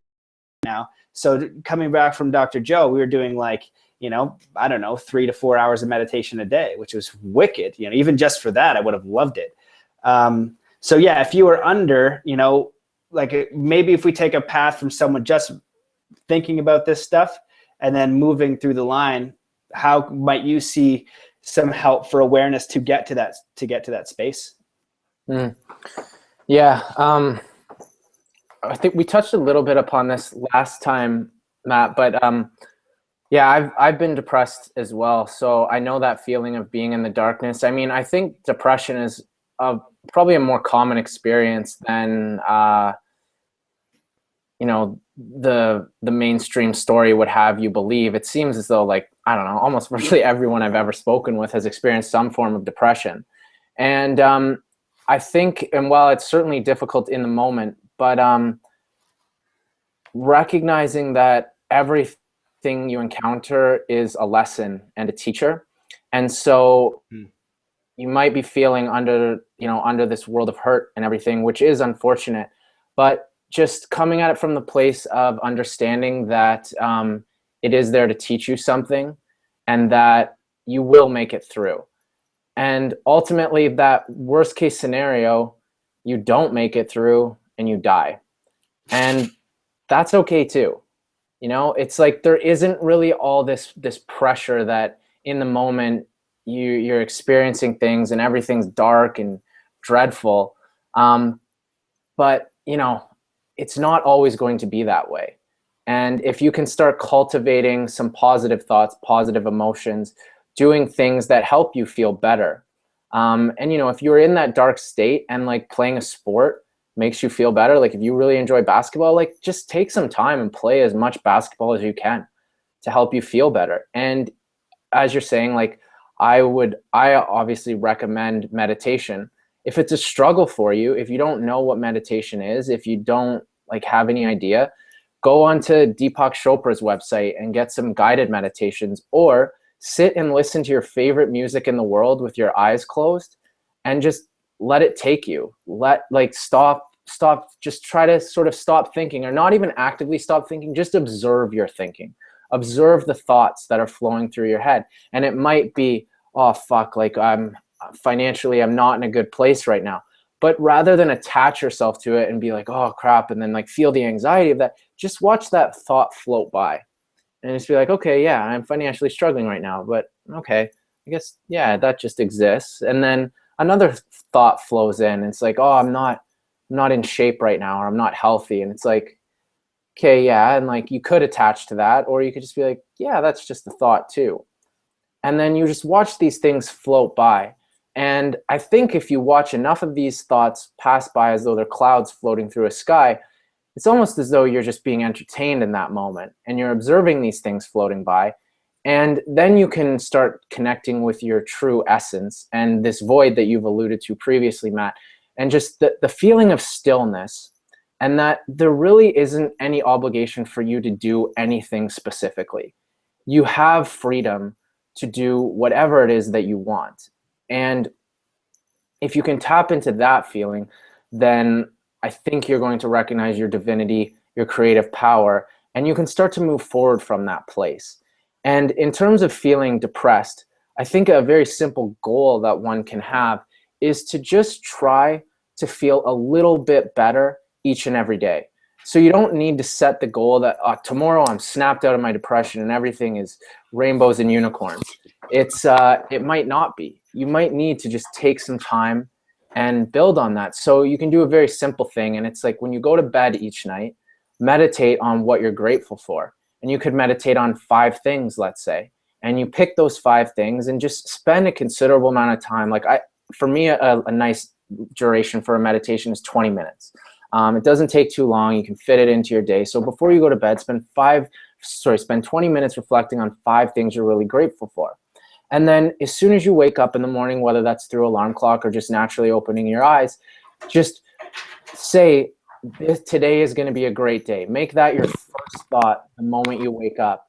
S1: now. So coming back from Dr. Joe, we were doing like, I don't know, 3 to 4 hours of meditation a day, which was wicked. Even just for that, I would have loved it. So yeah, if you were under, like maybe if we take a path from someone just thinking about this stuff and then moving through the line, how might you see some help for awareness to get to that space?
S2: Yeah. I think we touched a little bit upon this last time, Matt, but yeah, I've been depressed as well. So I know that feeling of being in the darkness. I mean, I think depression is probably a more common experience than, the mainstream story would have you believe. It seems as though, like, I don't know, almost virtually everyone I've ever spoken with has experienced some form of depression. And I think, and while it's certainly difficult in the moment, but recognizing that everything you encounter is a lesson and a teacher. And so you might be feeling under this world of hurt and everything, which is unfortunate, but just coming at it from the place of understanding that it is there to teach you something and that you will make it through. And ultimately, that worst case scenario, you don't make it through and you die. And that's okay too. It's like there isn't really all this pressure that in the moment you're experiencing things and everything's dark and dreadful. But it's not always going to be that way. And if you can start cultivating some positive thoughts, positive emotions, doing things that help you feel better. And if you're in that dark state and like playing a sport makes you feel better, like if you really enjoy basketball, like just take some time and play as much basketball as you can to help you feel better. And as you're saying, like I obviously recommend meditation. If it's a struggle for you, if you don't know what meditation is, if you don't like have any idea, go onto Deepak Chopra's website and get some guided meditations, or sit and listen to your favorite music in the world with your eyes closed and just let it take you. Stop, just try to sort of stop thinking, or not even actively stop thinking, just observe your thinking. Observe the thoughts that are flowing through your head. And it might be, oh fuck, like I'm not in a good place right now. But rather than attach yourself to it and be like, oh crap, and then like feel the anxiety of that, just watch that thought float by and just be like, okay, yeah, I'm financially struggling right now, but okay, I guess, yeah, that just exists. And then another thought flows in. It's like, oh, I'm not in shape right now, or I'm not healthy. And it's like, okay, yeah. And like, you could attach to that, or you could just be like, yeah, that's just a thought too. And then you just watch these things float by. And I think if you watch enough of these thoughts pass by as though they're clouds floating through a sky, it's almost as though you're just being entertained in that moment and you're observing these things floating by. And then you can start connecting with your true essence and this void that you've alluded to previously, Matt, and just the feeling of stillness, and that there really isn't any obligation for you to do anything specifically. You have freedom to do whatever it is that you want. And if you can tap into that feeling, then I think you're going to recognize your divinity, your creative power, and you can start to move forward from that place. And in terms of feeling depressed, I think a very simple goal that one can have is to just try to feel a little bit better each and every day. So you don't need to set the goal that tomorrow I'm snapped out of my depression and everything is rainbows and unicorns. It might not be. You might need to just take some time and build on that. So you can do a very simple thing. And it's like when you go to bed each night, meditate on what you're grateful for. And you could meditate on 5 things, let's say. And you pick those 5 things and just spend a considerable amount of time. For me, a nice duration for a meditation is 20 minutes. It doesn't take too long. You can fit it into your day. So before you go to bed, spend 20 minutes reflecting on 5 things you're really grateful for. And then as soon as you wake up in the morning, whether that's through alarm clock or just naturally opening your eyes, just say, today is going to be a great day. Make that your first thought the moment you wake up.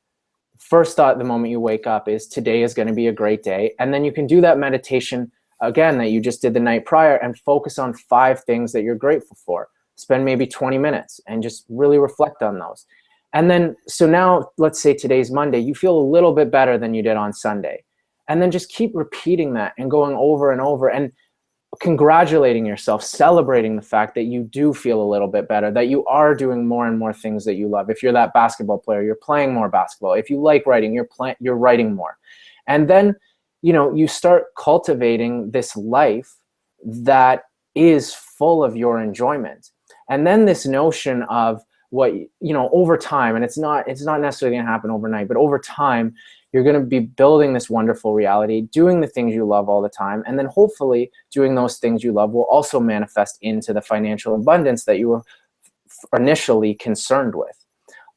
S2: First thought the moment you wake up is, today is going to be a great day. And then you can do that meditation again that you just did the night prior and focus on 5 things that you're grateful for. Spend maybe 20 minutes and just really reflect on those. And then, so now let's say today's Monday, you feel a little bit better than you did on Sunday. And then just keep repeating that and going over and over and congratulating yourself, celebrating the fact that you do feel a little bit better, that you are doing more and more things that you love. If you're that basketball player, you're playing more basketball. If you like writing, you're writing more. And then, you start cultivating this life that is full of your enjoyment. And then this notion of what, over time, and it's not necessarily going to happen overnight, but over time, you're going to be building this wonderful reality, doing the things you love all the time. And then hopefully doing those things you love will also manifest into the financial abundance that you were initially concerned with.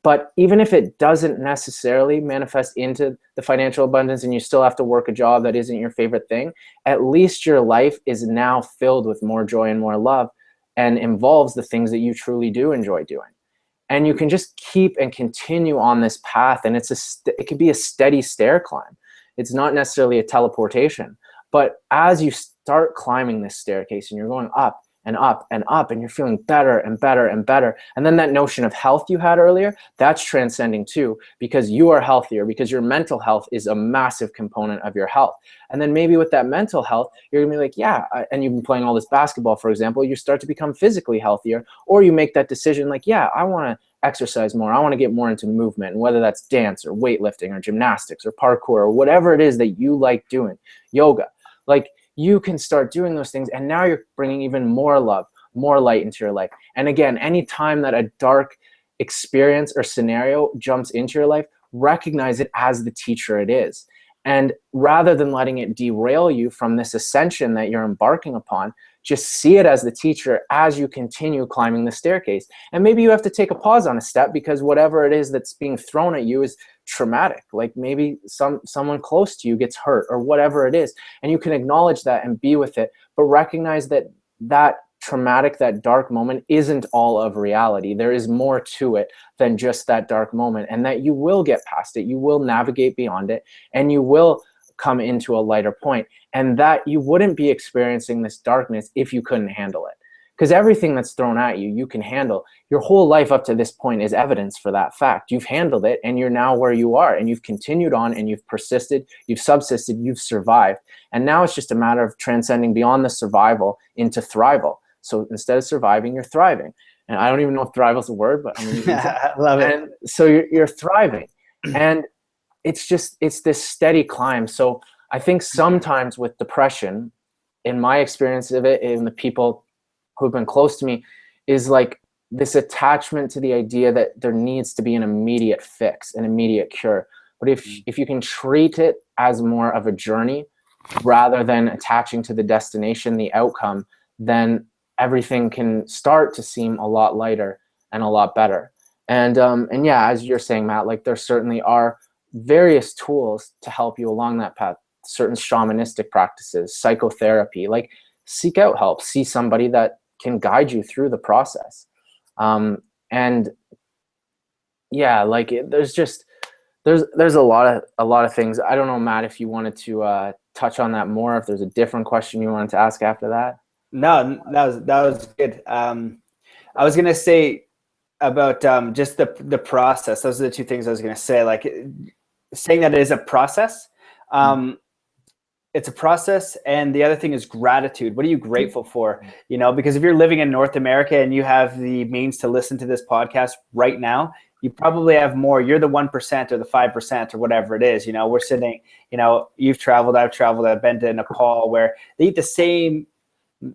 S2: But even if it doesn't necessarily manifest into the financial abundance and you still have to work a job that isn't your favorite thing, at least your life is now filled with more joy and more love and involves the things that you truly do enjoy doing. And you can just keep and continue on this path, and it could be a steady stair climb. It's not necessarily a teleportation, but as you start climbing this staircase and you're going up and up and up and you're feeling better and better and better, and then that notion of health you had earlier, that's transcending too, because you are healthier, because your mental health is a massive component of your health. And then maybe with that mental health, you're gonna be like, yeah, and you've been playing all this basketball, for example, you start to become physically healthier, or you make that decision like, yeah, I wanna exercise more, I wanna get more into movement, and whether that's dance or weightlifting or gymnastics or parkour or whatever it is that you like doing, yoga, like you can start doing those things, and now you're bringing even more love, more light into your life. And again, any time that a dark experience or scenario jumps into your life, recognize it as the teacher it is. And rather than letting it derail you from this ascension that you're embarking upon, just see it as the teacher as you continue climbing the staircase. And maybe you have to take a pause on a step because whatever it is that's being thrown at you is traumatic. Like maybe someone close to you gets hurt or whatever it is. And you can acknowledge that and be with it, but recognize that that traumatic, that dark moment isn't all of reality. There is more to it than just that dark moment, and that you will get past it, you will navigate beyond it, and you will come into a lighter point, and that you wouldn't be experiencing this darkness if you couldn't handle it. Because everything that's thrown at you, you can handle. Your whole life up to this point is evidence for that fact. You've handled it, and you're now where you are, and you've continued on, and you've persisted, you've subsisted, you've survived. And now it's just a matter of transcending beyond the survival into thrival. So instead of surviving, you're thriving. And I don't even know if thrival is a word, but I'm going to use it.
S1: I love it.
S2: And so you're thriving. And it's this steady climb. So I think sometimes with depression, in my experience of it, in the people who've been close to me, is like this attachment to the idea that there needs to be an immediate fix, an immediate cure. But if you can treat it as more of a journey rather than attaching to the destination, the outcome, then everything can start to seem a lot lighter and a lot better. And yeah, as you're saying, Matt, like there certainly are various tools to help you along that path. Certain shamanistic practices, psychotherapy, like seek out help, see somebody that can guide you through the process. And yeah, like there's a lot of things. I don't know, Matt, if you wanted to touch on that more, if there's a different question you wanted to ask after that.
S1: No, that was good. I was gonna say about just the process. Those are the two things I was gonna say. Like saying that it is a process. It's a process, and the other thing is gratitude. What are you grateful for? You know, because if you're living in North America and you have the means to listen to this podcast right now, you probably have more. You're the 1% or the 5% or whatever it is. You know, we're sitting, you know, you've traveled, I've traveled, I've been to Nepal, where they eat the same,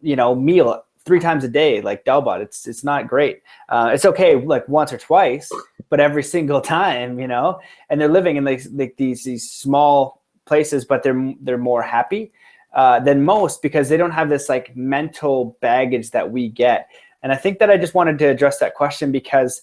S1: you know, meal 3 times a day, like dalbat. It's not great. It's okay like once or twice, but every single time, you know, and they're living in like these small places, but they're more happy than most because they don't have this like mental baggage that we get. And I think that I just wanted to address that question because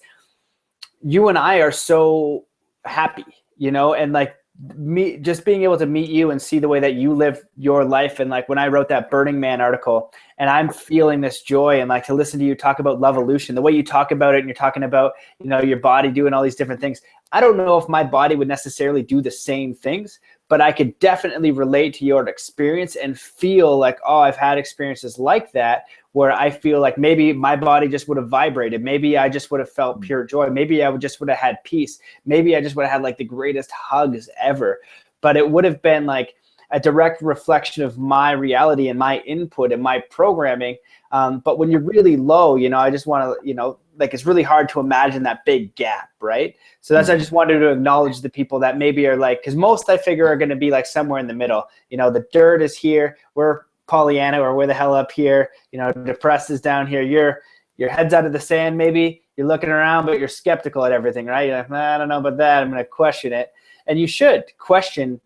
S1: you and I are so happy, you know, and like me just being able to meet you and see the way that you live your life. And like when I wrote that Burning Man article and I'm feeling this joy, and like to listen to you talk about Lovevolution, the way you talk about it, and you're talking about, you know, your body doing all these different things. I don't know if my body would necessarily do the same things, but I could definitely relate to your experience and feel like, oh, I've had experiences like that where I feel like maybe my body just would have vibrated. Maybe I just would have felt pure joy. Maybe I would have had peace. Maybe I just would have had like the greatest hugs ever. But it would have been like a direct reflection of my reality and my input and my programming. But when you're really low, you know, I just want to, you know, like it's really hard to imagine that big gap, right? So that's, I just wanted to acknowledge the people that maybe are like, because most I figure are going to be like somewhere in the middle. You know, the dirt is here, we're Pollyanna, or we're the hell up here. You know, depressed is down here. Your head's out of the sand, maybe. You're looking around, but you're skeptical at everything, right? You're like, I don't know about that. I'm going to question it. And you should question.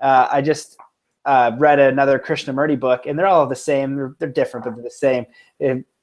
S1: I just read another Krishnamurti book, and they're all the same. They're different, but they're the same,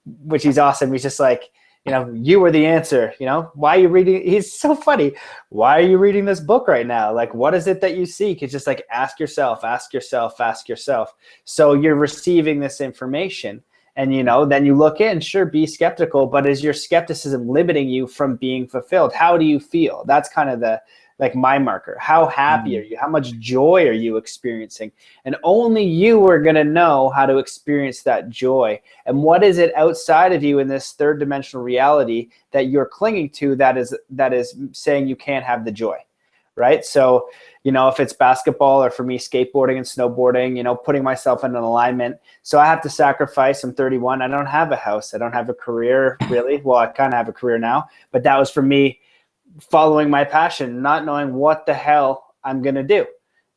S1: which he's awesome. He's just like, you know, you were the answer. You know, why are you reading? He's so funny. Why are you reading this book right now? Like, what is it that you seek? It's just like, ask yourself, ask yourself, ask yourself. So you're receiving this information, and, you know, then you look in, sure, be skeptical, but is your skepticism limiting you from being fulfilled? How do you feel? That's kind of the, like my marker. How happy are you? How much joy are you experiencing? And only you are going to know how to experience that joy. And what is it outside of you in this third dimensional reality that you're clinging to that is saying you can't have the joy, right? So, you know, if it's basketball, or for me, skateboarding and snowboarding, you know, putting myself in an alignment. So I have to sacrifice. I'm 31. I don't have a house. I don't have a career, really. Well, I kind of have a career now, but that was for me following my passion, not knowing what the hell I'm going to do.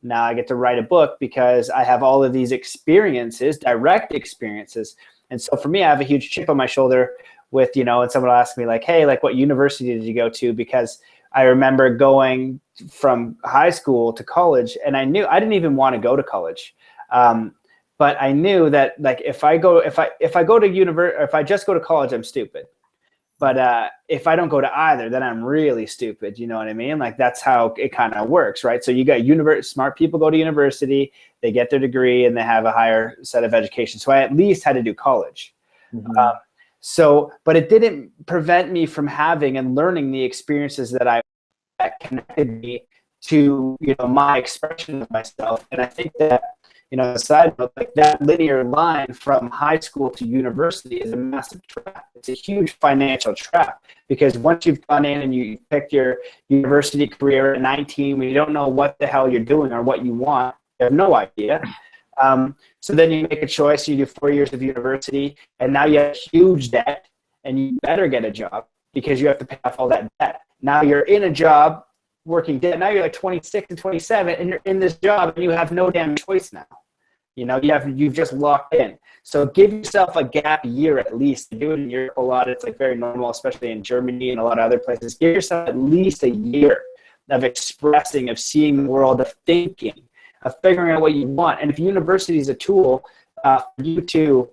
S1: Now I get to write a book because I have all of these experiences, direct experiences. And so for me, I have a huge chip on my shoulder with, you know, and someone will ask me like, hey, like what university did you go to? Because I remember going from high school to college, and I knew I didn't even want to go to college. But I knew that like if I just go to college, I'm stupid. But if I don't go to either, then I'm really stupid. You know what I mean? Like that's how it kind of works, right? So you got smart people go to university, they get their degree, and they have a higher set of education. So I at least had to do college.
S2: Mhm.
S1: But it didn't prevent me from having and learning the experiences that connected me to, my expression of myself. And I think that, a side note, like that linear line from high school to university is a massive trap. It's a huge financial trap, because once you've gone in and you picked your university career at 19, when you don't know what the hell you're doing or what you want, you have no idea. So then you make a choice, you do 4 years of university, and now you have huge debt, and you better get a job because you have to pay off all that debt. Now you're in a job working debt. Now you're like 26 and 27, and you're in this job, and you have no damn choice now. You've just locked in. So give yourself a gap year at least. Do it in Europe a lot. It's like very normal, especially in Germany and a lot of other places. Give yourself at least a year of expressing, of seeing the world, of thinking, of figuring out what you want. And if university is a tool for you to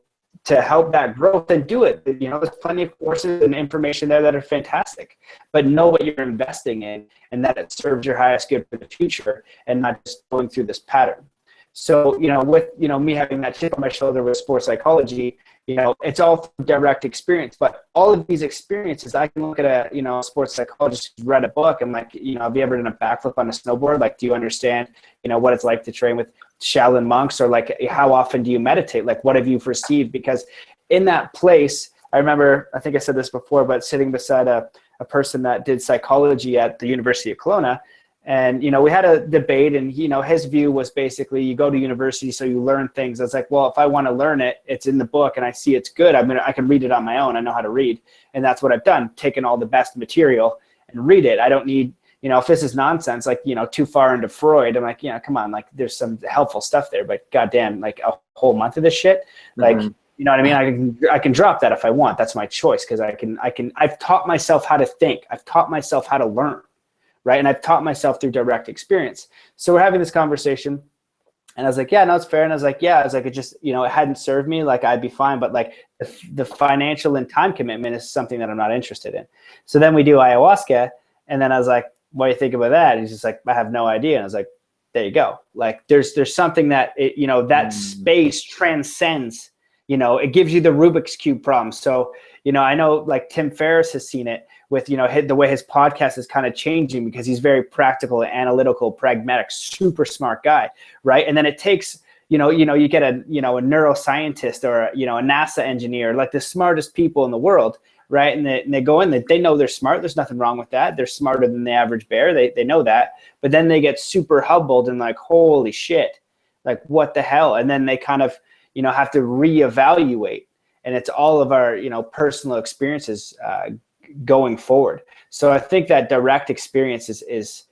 S1: help that growth, then do it. There's plenty of courses and information there that are fantastic. But know what you're investing in, and that it serves your highest good for the future, and not just going through this pattern. So, with, me having that chip on my shoulder with sports psychology, it's all direct experience. But all of these experiences, I can look at a sports psychologist who's read a book and like, have you ever done a backflip on a snowboard? Like, do you understand, what it's like to train with Shaolin monks? Or like, how often do you meditate? Like, what have you received? Because in that place, I remember, I think I said this before, but sitting beside a person that did psychology at the University of Kelowna. And, we had a debate, and, his view was basically you go to university so you learn things. I was like, well, if I want to learn it, it's in the book and I see it's good. I can read it on my own. I know how to read. And that's what I've done, taken all the best material and read it. I don't need, if this is nonsense, like, too far into Freud, I'm like, come on, like there's some helpful stuff there, but goddamn, like a whole month of this shit. Like, you know what I mean? I can drop that if I want. That's my choice. Cause I've taught myself how to think. I've taught myself how to learn. Right. And I've taught myself through direct experience. So we're having this conversation, and I was like, yeah, no, it's fair. And I was like, it just, it hadn't served me. Like, I'd be fine. But like the financial and time commitment is something that I'm not interested in. So then we do ayahuasca. And then I was like, what do you think about that? And he's just like, I have no idea. And I was like, there you go. Like there's something that, that space transcends, it gives you the Rubik's Cube problem. So, I know like Tim Ferriss has seen it with, the way his podcast is kind of changing, because he's very practical, analytical, pragmatic, super smart guy. Right. And then it takes, you get a neuroscientist or, a NASA engineer, like the smartest people in the world. Right. And they go in, they know they're smart. There's nothing wrong with that. They're smarter than the average bear. They know that. But then they get super humbled and like, holy shit, like what the hell? And then they kind of, have to reevaluate. And it's all of our, personal experiences going forward. So I think that direct experience is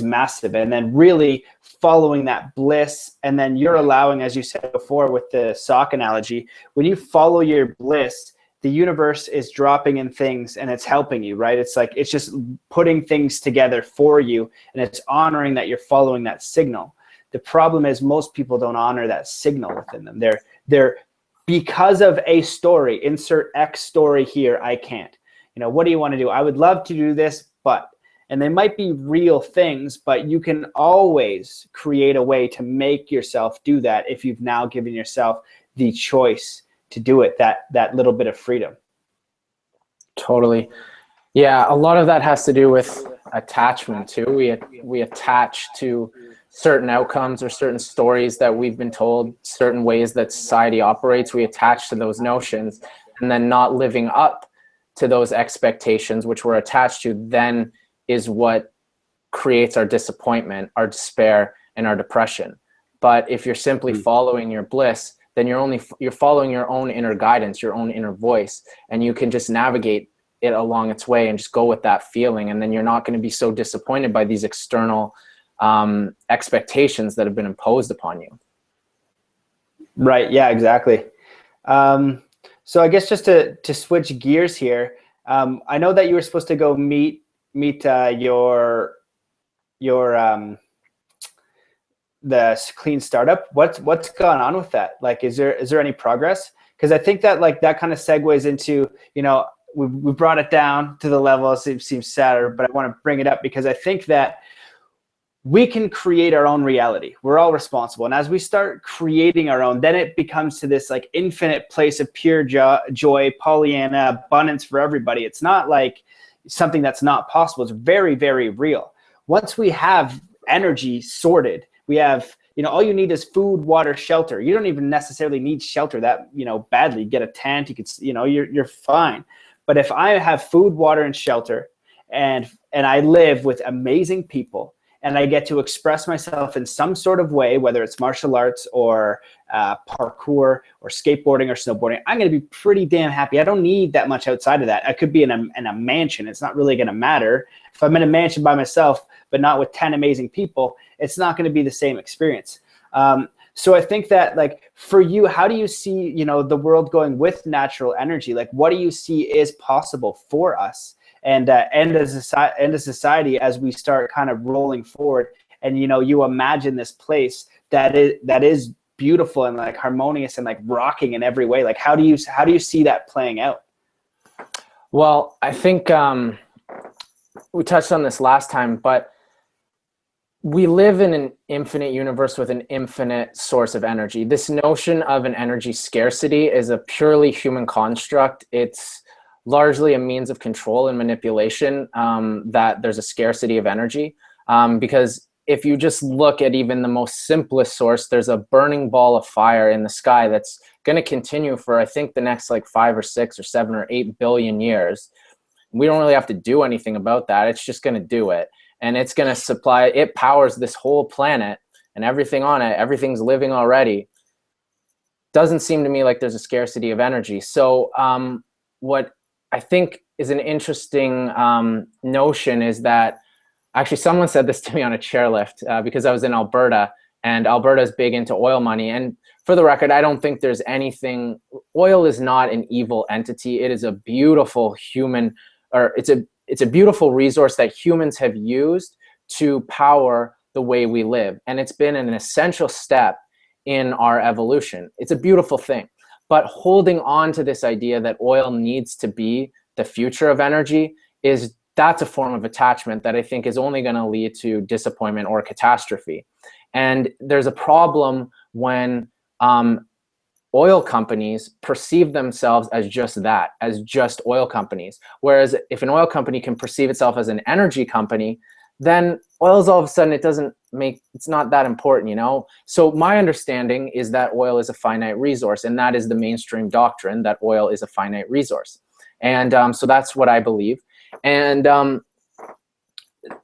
S1: massive. And then really following that bliss. And then you're allowing, as you said before with the sock analogy, when you follow your bliss, the universe is dropping in things and it's helping you, right? It's like, it's just putting things together for you, and it's honoring that you're following that signal. The problem is most people don't honor that signal within them. They're because of a story, insert X story here, I can't. What do you want to do? I would love to do this, but, and they might be real things, but you can always create a way to make yourself do that if you've now given yourself the choice to do it, that little bit of freedom.
S2: Totally. Yeah, a lot of that has to do with attachment too. We attach to certain outcomes or certain stories that we've been told, certain ways that society operates. We attach to those notions, and then not living up to those expectations which we're attached to then is what creates our disappointment, our despair, and our depression. But if you're simply following your bliss, then you're following your own inner guidance, your own inner voice, and you can just navigate it along its way and just go with that feeling. And then you're not going to be so disappointed by these external expectations that have been imposed upon you.
S1: Right. Yeah, exactly. So I guess just to switch gears here, I know that you were supposed to go meet your the Clean Startup. What's gone on with that? Like, is there any progress? Because I think that like that kind of segues into, we brought it down to the level, it seems sadder, but I want to bring it up because I think that we can create our own reality. We're all responsible. And as we start creating our own, then it becomes to this like infinite place of pure joy, Pollyanna, abundance for everybody. It's not like something that's not possible. It's very, very real. Once we have energy sorted, we have, all you need is food, water, shelter. You don't even necessarily need shelter that, badly. You get a tent, you could, you're fine. But if I have food, water, and shelter, and I live with amazing people, and I get to express myself in some sort of way, whether it's martial arts or parkour or skateboarding or snowboarding, I'm going to be pretty damn happy. I don't need that much outside of that. I could be in a mansion. It's not really going to matter. If I'm in a mansion by myself, but not with 10 amazing people, it's not going to be the same experience. So I think that, like, for you, how do you see, the world going with natural energy? Like, what do you see is possible for us? And as a society, as we start kind of rolling forward, and you imagine this place that is beautiful and like harmonious and like rocking in every way. Like, how do you see that playing out?
S2: Well, I think we touched on this last time, but we live in an infinite universe with an infinite source of energy. This notion of an energy scarcity is a purely human construct. It's largely a means of control and manipulation, that there's a scarcity of energy. Because if you just look at even the most simplest source, there's a burning ball of fire in the sky that's going to continue for, I think, the next like 5 or 6 or 7 or 8 billion years. We don't really have to do anything about that. It's just going to do it. And it's going to supply, it powers this whole planet and everything on it. Everything's living already. Doesn't seem to me like there's a scarcity of energy. So what I think is an interesting notion is that, actually someone said this to me on a chairlift because I was in Alberta, and Alberta is big into oil money. And for the record, I don't think there's anything, oil is not an evil entity. It is a beautiful human, or it's a beautiful resource that humans have used to power the way we live. And it's been an essential step in our evolution. It's a beautiful thing. But holding on to this idea that oil needs to be the future of energy, that's a form of attachment that I think is only going to lead to disappointment or catastrophe. And there's a problem when oil companies perceive themselves as just that, as just oil companies. Whereas if an oil company can perceive itself as an energy company, then oil is all of a sudden, it's not that important, So my understanding is that oil is a finite resource, and that is the mainstream doctrine, that oil is a finite resource. And so that's what I believe. And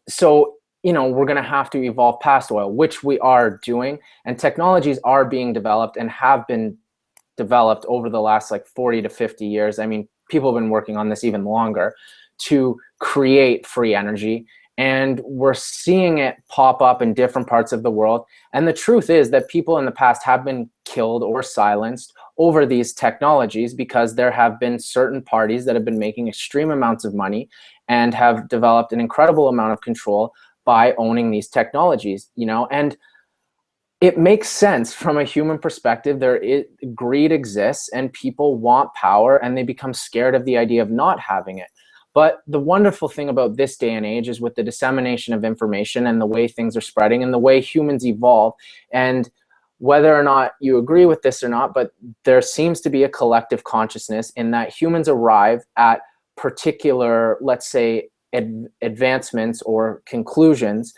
S2: so, we're going to have to evolve past oil, which we are doing, and technologies are being developed and have been developed over the last like 40 to 50 years. I mean, people have been working on this even longer to create free energy. And we're seeing it pop up in different parts of the world. And the truth is that people in the past have been killed or silenced over these technologies because there have been certain parties that have been making extreme amounts of money and have developed an incredible amount of control by owning these technologies, and it makes sense from a human perspective. Greed exists and people want power, and they become scared of the idea of not having it. But the wonderful thing about this day and age is with the dissemination of information and the way things are spreading and the way humans evolve, and whether or not you agree with this or not, but there seems to be a collective consciousness in that humans arrive at particular, let's say, advancements or conclusions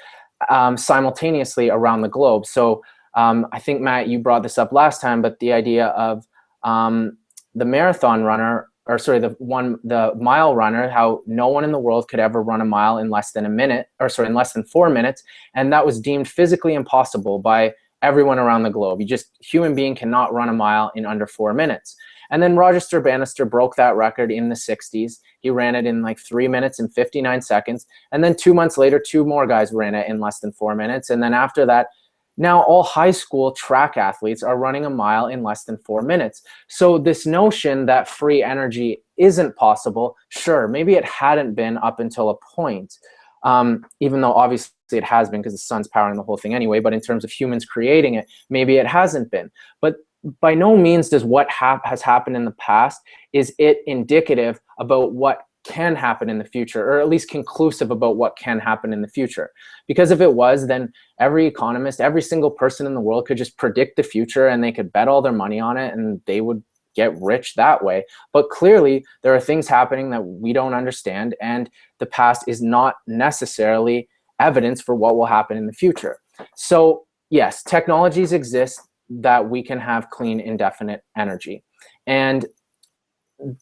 S2: simultaneously around the globe. So I think, Matt, you brought this up last time, but the idea of the marathon runner, or sorry, the mile runner, how no one in the world could ever run a mile in less than in less than 4 minutes. And that was deemed physically impossible by everyone around the globe. Human being cannot run a mile in under 4 minutes. And then Roger Bannister broke that record in the 60s. He ran it in like 3 minutes and 59 seconds. And then 2 months later, 2 more guys ran it in less than 4 minutes. And then after that, now all high school track athletes are running a mile in less than 4 minutes. So this notion that free energy isn't possible, sure, maybe it hadn't been up until a point, even though obviously it has been because the sun's powering the whole thing anyway. But in terms of humans creating it, maybe it hasn't been. But by no means does what has happened in the past is it indicative about what can happen in the future, or at least conclusive about what can happen in the future. Because if it was, then every economist, every single person in the world could just predict the future, and they could bet all their money on it, and they would get rich that way. But clearly there are things happening that we don't understand, and the past is not necessarily evidence for what will happen in the future. So yes, technologies exist that we can have clean, indefinite energy. And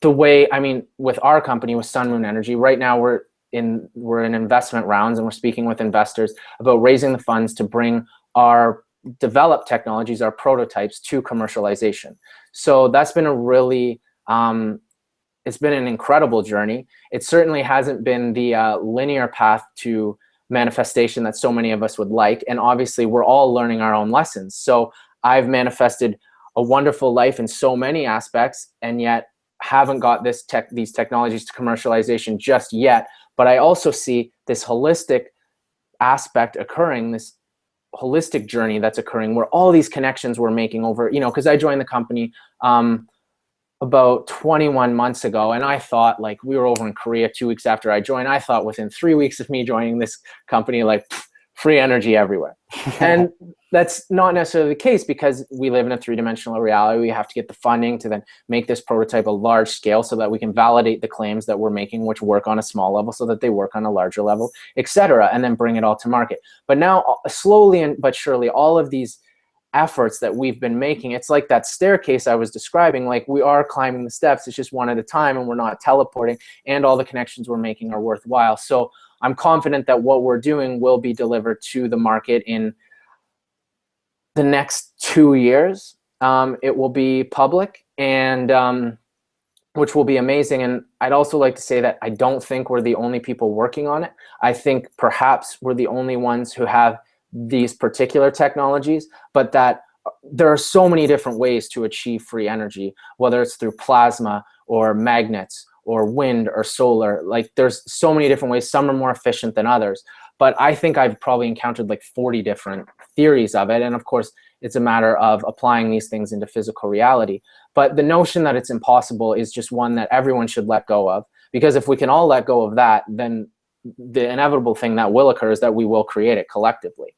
S2: the way, I mean, with our company, with Sun Moon Energy, right now we're in investment rounds, and we're speaking with investors about raising the funds to bring our developed technologies, our prototypes, to commercialization. So that's been a really, it's been an incredible journey. It certainly hasn't been the linear path to manifestation that so many of us would like. And obviously we're all learning our own lessons. So I've manifested a wonderful life in so many aspects, and yet haven't got these technologies to commercialization just yet. But I also see this holistic aspect occurring, this holistic journey that's occurring, where all these connections we're making over, you know, because I joined the company about 21 months ago, and I thought, like, we were over in Korea 2 weeks after I joined. I thought within 3 weeks of me joining this company, like, free energy everywhere. And that's not necessarily the case, because we live in a three-dimensional reality. We have to get the funding to then make this prototype a large scale so that we can validate the claims that we're making, which work on a small level, so that they work on a larger level, etc., and then bring it all to market. But now, slowly but surely, all of these efforts that we've been making, it's like that staircase I was describing. Like, we are climbing the steps, it's just one at a time, and we're not teleporting, and all the connections we're making are worthwhile. So I'm confident that what we're doing will be delivered to the market in the next 2 years. It will be public, and which will be amazing. And I'd also like to say that I don't think we're the only people working on it. I think perhaps we're the only ones who have these particular technologies, but that there are so many different ways to achieve free energy, whether it's through plasma or magnets or wind or solar. Like, there's so many different ways. Some are more efficient than others, but I think I've probably encountered like 40 different theories of it. And of course, it's a matter of applying these things into physical reality. But the notion that it's impossible is just one that everyone should let go of, because if we can all let go of that, then the inevitable thing that will occur is that we will create it collectively.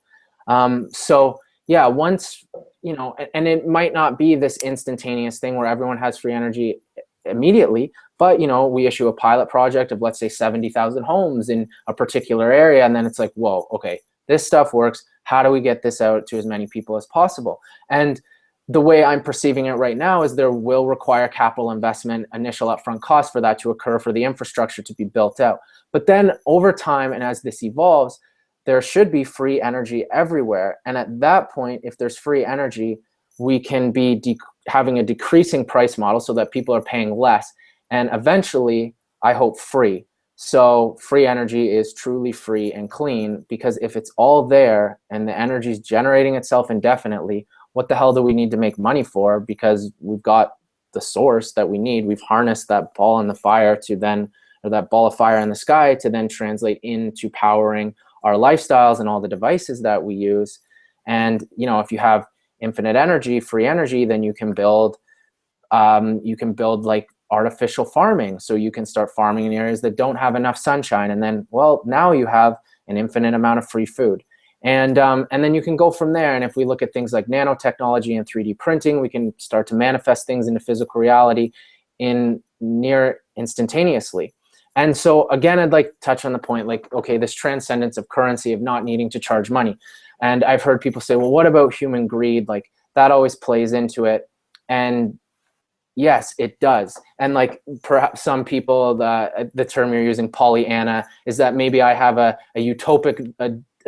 S2: So yeah, once, you know, and it might not be this instantaneous thing where everyone has free energy immediately, but, you know, we issue a pilot project of, let's say, 70,000 homes in a particular area, and then it's like, whoa, okay, this stuff works. How do we get this out to as many people as possible? And the way I'm perceiving it right now is there will require capital investment, initial upfront costs for that to occur, for the infrastructure to be built out. But then over time, and as this evolves, there should be free energy everywhere. And at that point, if there's free energy, we can be having a decreasing price model so that people are paying less, and eventually, I hope, free. So free energy is truly free and clean, because if it's all there and the energy is generating itself indefinitely, what the hell do we need to make money for? Because we've got the source that we need. We've harnessed that ball in the fire to then, or that ball of fire in the sky to then translate into powering our lifestyles and all the devices that we use. And, you know, if you have infinite energy, free energy, then you can build like artificial farming. So you can start farming in areas that don't have enough sunshine. And then, well, now you have an infinite amount of free food. And then you can go from there. And if we look at things like nanotechnology and 3D printing, we can start to manifest things into physical reality in near instantaneously. And so again, I'd like to touch on the point, like, okay, this transcendence of currency, of not needing to charge money. And I've heard people say, well, what about human greed? Like, that always plays into it. And yes, it does. And like, perhaps some people, the term you're using, Pollyanna, is that maybe I have a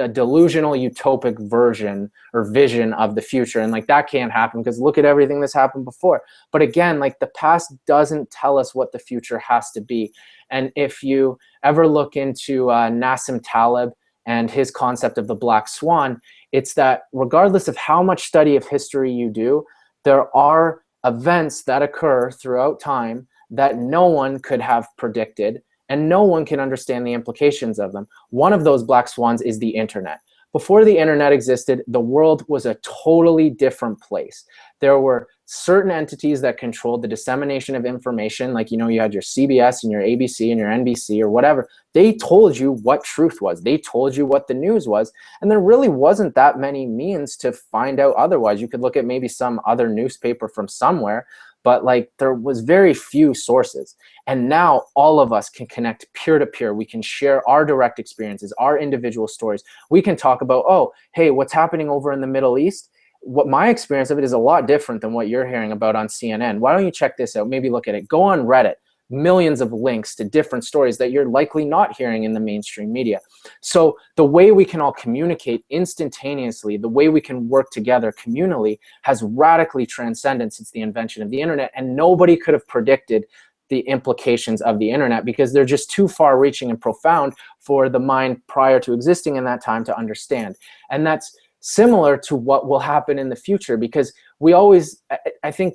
S2: delusional utopic version or vision of the future, and like, that can't happen because look at everything that's happened before. But again, like, the past doesn't tell us what the future has to be. And if you ever look into Nassim Taleb and his concept of the black swan, it's that regardless of how much study of history you do, there are events that occur throughout time that no one could have predicted, and no one can understand the implications of them. One of those black swans is the internet. Before the internet existed, the world was a totally different place. there were certain entities that controlled the dissemination of information. Like, you know, you had your CBS and your ABC and your NBC or whatever. They told you what truth was. They told you what the news was. And there really wasn't that many means to find out otherwise. You could look at maybe some other newspaper from somewhere, but like there was very few sources. And now all of us can connect peer to peer. We can share our direct experiences, our individual stories. We can talk about, oh, hey, what's happening over in the Middle East? What my experience of it is a lot different than what you're hearing about on CNN. Why don't you check this out? Maybe look at it. Go on Reddit. Millions of links to different stories that you're likely not hearing in the mainstream media. So the way we can all communicate instantaneously, the way we can work together communally has radically transcended since the invention of the internet. And nobody could have predicted the implications of the internet because they're just too far reaching and profound for the mind prior to existing in that time to understand. And that's similar to what will happen in the future, because we always, I think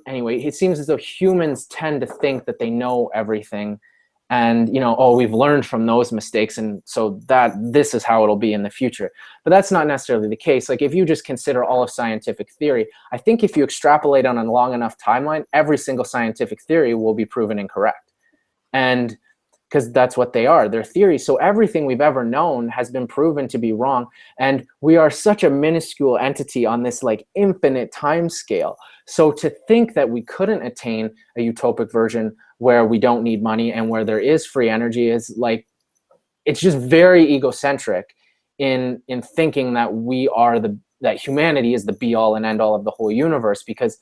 S2: anyway, it seems as though humans tend to think that they know everything and, you know, oh, we've learned from those mistakes and so that this is how it'll be in the future. But that's not necessarily the case. Like if you just consider all of scientific theory, I think if you extrapolate on a long enough timeline, every single scientific theory will be proven incorrect. And because that's what they are, they're theories. So everything we've ever known has been proven to be wrong. And we are such a minuscule entity on this like infinite time scale. So to think that we couldn't attain a utopic version where we don't need money and where there is free energy is like, it's just very egocentric in thinking that that humanity is the be all and end all of the whole universe. Because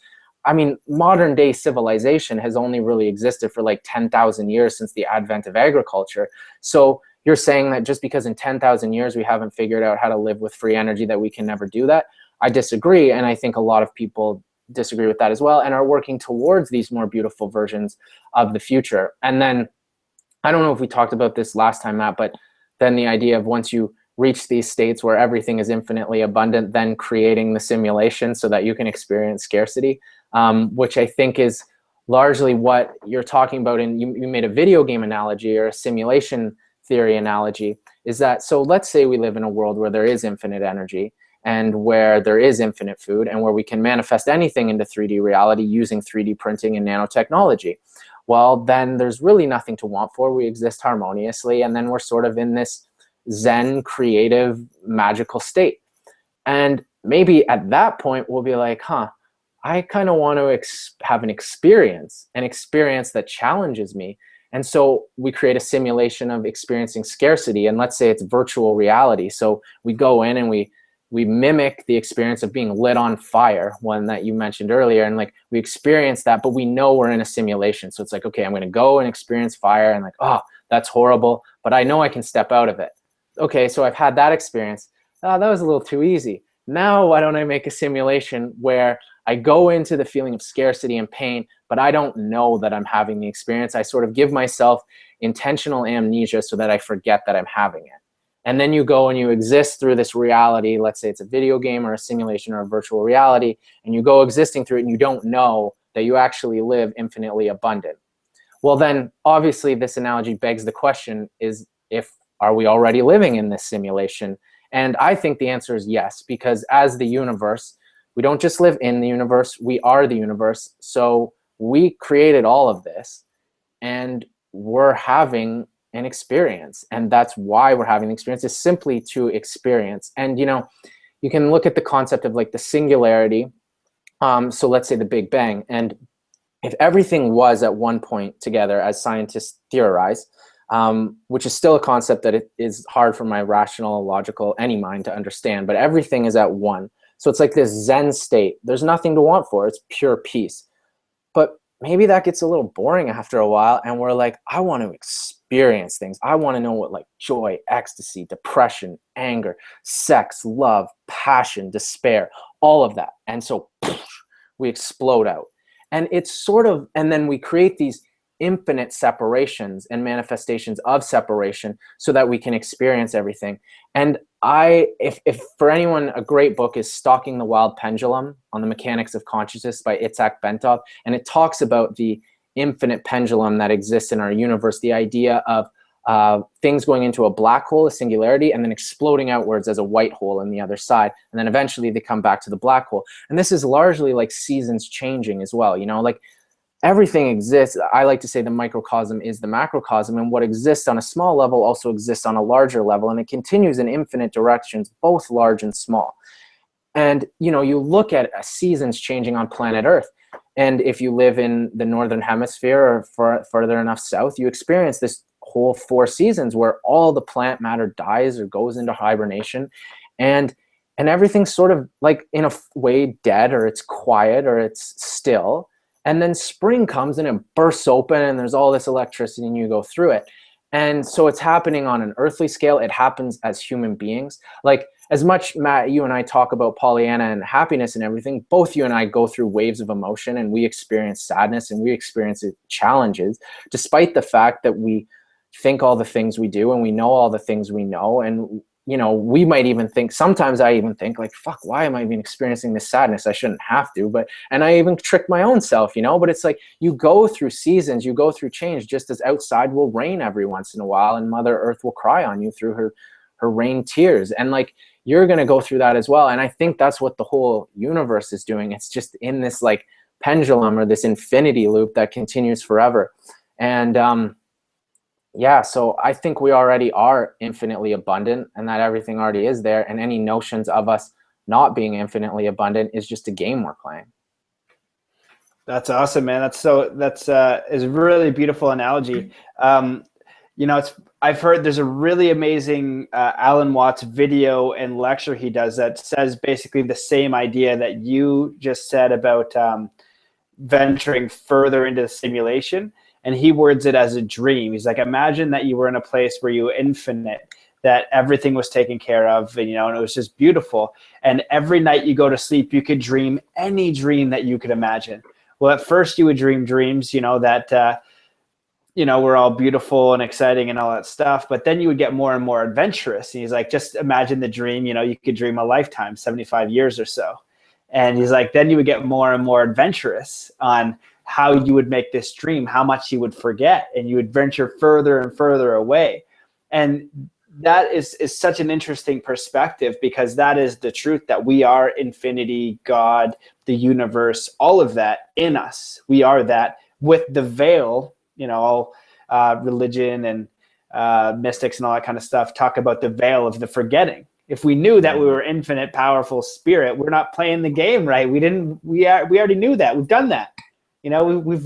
S2: I mean, modern day civilization has only really existed for like 10,000 years since the advent of agriculture. So you're saying that just because in 10,000 years we haven't figured out how to live with free energy, that we can never do that? I disagree. And I think a lot of people disagree with that as well and are working towards these more beautiful versions of the future. And then, I don't know if we talked about this last time, Matt, but then the idea of once you reach these states where everything is infinitely abundant, then creating the simulation so that you can experience scarcity. Which I think is largely what you're talking about. And you made a video game analogy or a simulation theory analogy, is that, so let's say we live in a world where there is infinite energy and where there is infinite food and where we can manifest anything into 3D reality using 3D printing and nanotechnology. Well, then there's really nothing to want for. We exist harmoniously, and then we're sort of in this Zen, creative, magical state. And maybe at that point, we'll be like, I kind of want to have an experience that challenges me. And so we create a simulation of experiencing scarcity. And let's say it's virtual reality. So we go in and we mimic the experience of being lit on fire, one that you mentioned earlier. And like we experience that, but we know we're in a simulation. So it's like, okay, I'm going to go and experience fire and like, oh, that's horrible, but I know I can step out of it. Okay, so I've had that experience. Oh, that was a little too easy. Now, why don't I make a simulation where I go into the feeling of scarcity and pain, but I don't know that I'm having the experience. I sort of give myself intentional amnesia so that I forget that I'm having it. And then you go and you exist through this reality. Let's say it's a video game or a simulation or a virtual reality, and you go existing through it and you don't know that you actually live infinitely abundant. Well, then obviously this analogy begs the question are we already living in this simulation? And I think the answer is yes, because as the universe, we don't just live in the universe, we are the universe. So we created all of this and we're having an experience. And that's why we're having the experience, is simply to experience. And you know, you can look at the concept of like the singularity. So let's say the Big Bang. And if everything was at one point together, as scientists theorize, which is still a concept that it is hard for my rational, logical, any mind to understand, but everything is at one. So it's like this Zen state. There's nothing to want for. It's pure peace. But maybe that gets a little boring after a while, and we're like, I want to experience things. I want to know what like joy, ecstasy, depression, anger, sex, love, passion, despair, all of that. And so we explode out. And it's sort of, and then we create these infinite separations and manifestations of separation so that we can experience everything. And if for anyone, a great book is Stalking the Wild Pendulum on the Mechanics of Consciousness by Itzhak Bentov. And it talks about the infinite pendulum that exists in our universe, the idea of things going into a black hole, a singularity, and then exploding outwards as a white hole on the other side. And then eventually they come back to the black hole. And this is largely like seasons changing as well. You know, like everything exists. I like to say the microcosm is the macrocosm, and what exists on a small level also exists on a larger level, and it continues in infinite directions, both large and small. And, you know, you look at seasons changing on planet Earth, and if you live in the northern hemisphere or further enough south, you experience this whole 4 seasons where all the plant matter dies or goes into hibernation, and everything's sort of like in a way dead, or it's quiet, or it's still. And then spring comes and it bursts open and there's all this electricity and you go through it. And so it's happening on an earthly scale. It happens as human beings. Like, as much, Matt, you and I talk about Pollyanna and happiness and everything, both you and I go through waves of emotion, and we experience sadness and we experience challenges, despite the fact that we think all the things we do and we know all the things we know. And, you know, we might even think, sometimes I even think like, fuck, why am I even experiencing this sadness? I shouldn't have to, and I even trick my own self, you know, but it's like, you go through seasons, you go through change, just as outside will rain every once in a while and Mother Earth will cry on you through her rain tears. And like, you're going to go through that as well. And I think that's what the whole universe is doing. It's just in this like pendulum or this infinity loop that continues forever. And, yeah, so I think we already are infinitely abundant, and that everything already is there, and any notions of us not being infinitely abundant is just a game we're playing.
S1: That's awesome, man. That's is a really beautiful analogy. You know, I've heard there's a really amazing Alan Watts video and lecture he does that says basically the same idea that you just said about venturing further into the simulation. And he words it as a dream. He's like, imagine that you were in a place where you were infinite, that everything was taken care of, and, you know, and it was just beautiful. And every night you go to sleep, you could dream any dream that you could imagine. Well, at first you would dream dreams, you know, that, you know, were all beautiful and exciting and all that stuff. But then you would get more and more adventurous. And he's like, just imagine the dream, you know, you could dream a lifetime, 75 years or so. And he's like, then you would get more and more adventurous on how you would make this dream, how much you would forget, and you would venture further and further away. And that is such an interesting perspective, because that is the truth, that we are infinity, God, the universe, all of that in us. We are that, with the veil, you know, all religion and mystics and all that kind of stuff talk about the veil of the forgetting. If we knew that we were infinite, powerful spirit, we're not playing the game right. We already knew that. We've done that. You know, we've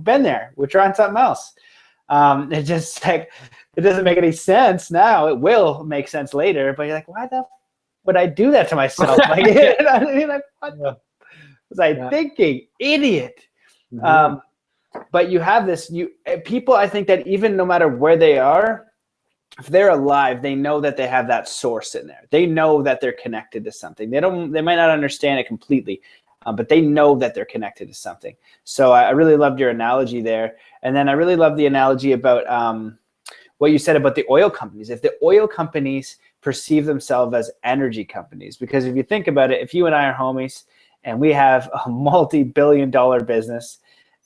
S1: been there. We're trying something else. It just like, it doesn't make any sense now. It will make sense later, but you're like, why the would I do that to myself? Like, you know what I mean? Like, what was I thinking? Idiot. Mm-hmm. But you have this, people, I think that even no matter where they are, if they're alive, they know that they have that source in there. They know that they're connected to something. They might not understand it completely, but they know that they're connected to something. So I really loved your analogy there. And then I really love the analogy about what you said about the oil companies. If the oil companies perceive themselves as energy companies, because if you think about it, if you and I are homies and we have a multi-billion-dollar business,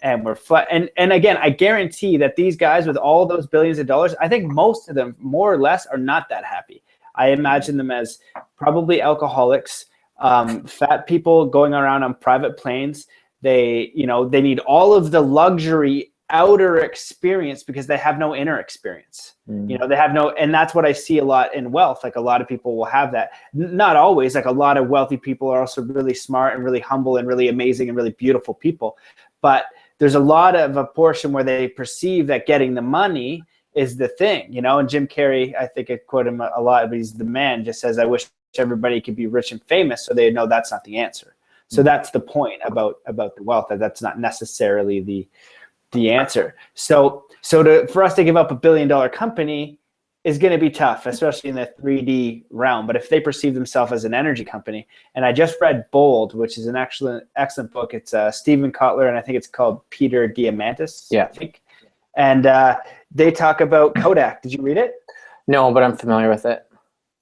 S1: and we're and again, I guarantee that these guys with all those billions of dollars, I think most of them more or less are not that happy. I imagine them as probably alcoholics, fat people going around on private planes. They need all of the luxury outer experience because they have no inner experience. You know, they have no, and that's what I see a lot in wealth. Like, a lot of people will have that. Not always. Like, a lot of wealthy people are also really smart and really humble and really amazing and really beautiful people. But there's a lot of a portion where they perceive that getting the money is the thing, you know. And Jim Carrey, I think I quote him a lot, but he's the man, just says, I wish everybody could be rich and famous, so they know that's not the answer. So that's the point about the wealth, that's not necessarily the answer. So for us to give up $1 billion company is going to be tough, especially in the 3D realm. But if they perceive themselves as an energy company, and I just read Bold, which is an excellent book. It's Stephen Kotler, and I think it's called Peter Diamandis.
S2: Yeah.
S1: I think. And they talk about Kodak. Did you read it?
S2: No, but I'm familiar with it.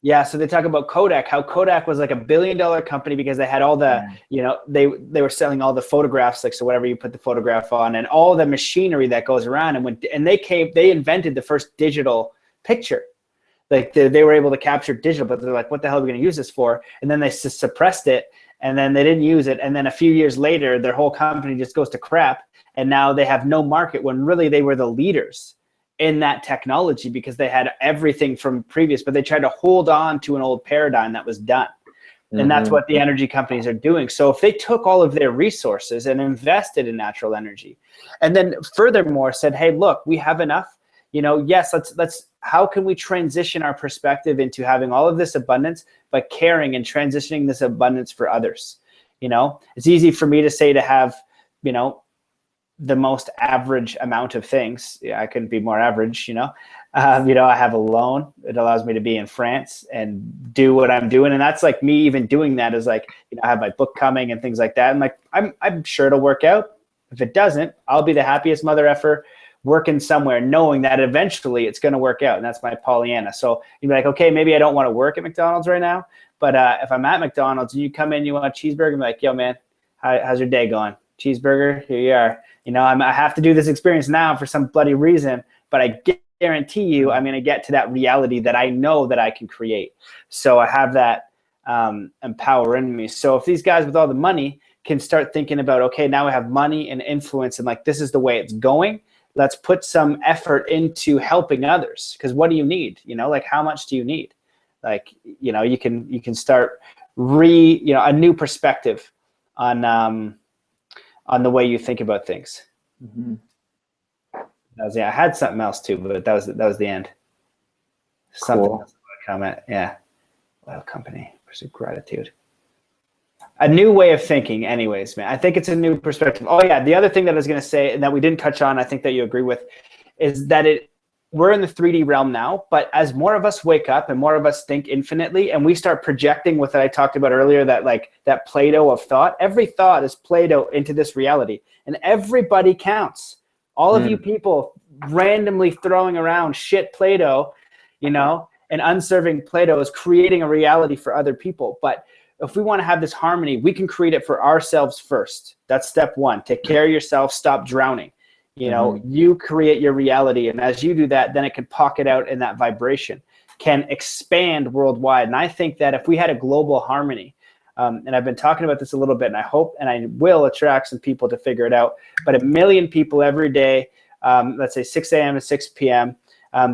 S1: Yeah, so they talk about Kodak, how Kodak was like $1 billion company because they had all the, they were selling all the photographs, like, so whatever you put the photograph on, and all the machinery that goes around, and they invented the first digital picture. Like they were able to capture digital, but they're like, what the hell are we going to use this for? And then they suppressed it, and then they didn't use it, and then a few years later, their whole company just goes to crap, and now they have no market when really they were the leaders in that technology because they had everything from previous, but they tried to hold on to an old paradigm that was done. And that's what the energy companies are doing. So if they took all of their resources and invested in natural energy, and then furthermore said, hey, look, we have enough, yes, let's how can we transition our perspective into having all of this abundance, but caring and transitioning this abundance for others? It's easy for me to say to have, the most average amount of things. Yeah, I couldn't be more average, I have a loan. It allows me to be in France and do what I'm doing. And that's like me even doing that is like, I have my book coming and things like that. And like, I'm sure it'll work out. If it doesn't, I'll be the happiest mother effer working somewhere, knowing that eventually it's going to work out. And that's my Pollyanna. So you'd be like, okay, maybe I don't want to work at McDonald's right now, but if I'm at McDonald's and you come in, you want a cheeseburger, I'm like, yo man, how's your day going? Cheeseburger, here you are. I have to do this experience now for some bloody reason, but I guarantee you I'm going to get to that reality that I know that I can create. So I have that empower in me. So if these guys with all the money can start thinking about, okay, now I have money and influence and like, this is the way it's going. Let's put some effort into helping others. Because what do you need? Like how much do you need? Like, you can start a new perspective on the way you think about things. I had something else too, but that was the end. Something else I comment. Yeah. Well, company, pursue gratitude. A new way of thinking, anyways, man. I think it's a new perspective. Oh yeah, the other thing that I was going to say and that we didn't touch on, I think that you agree with, is that we're in the 3D realm now, but as more of us wake up and more of us think infinitely and we start projecting what I talked about earlier, that Play-Doh of thought, every thought is Play-Doh into this reality, and everybody counts. All of you people randomly throwing around shit Play-Doh, and unserving Play-Doh is creating a reality for other people. But if we want to have this harmony, we can create it for ourselves first. That's step one. Take care of yourself, stop drowning. You create your reality, and as you do that, then it can pocket out in that vibration, can expand worldwide. And I think that if we had a global harmony, and I've been talking about this a little bit, and I hope and I will attract some people to figure it out, but 1 million people every day, let's say 6 a.m. to 6 p.m.,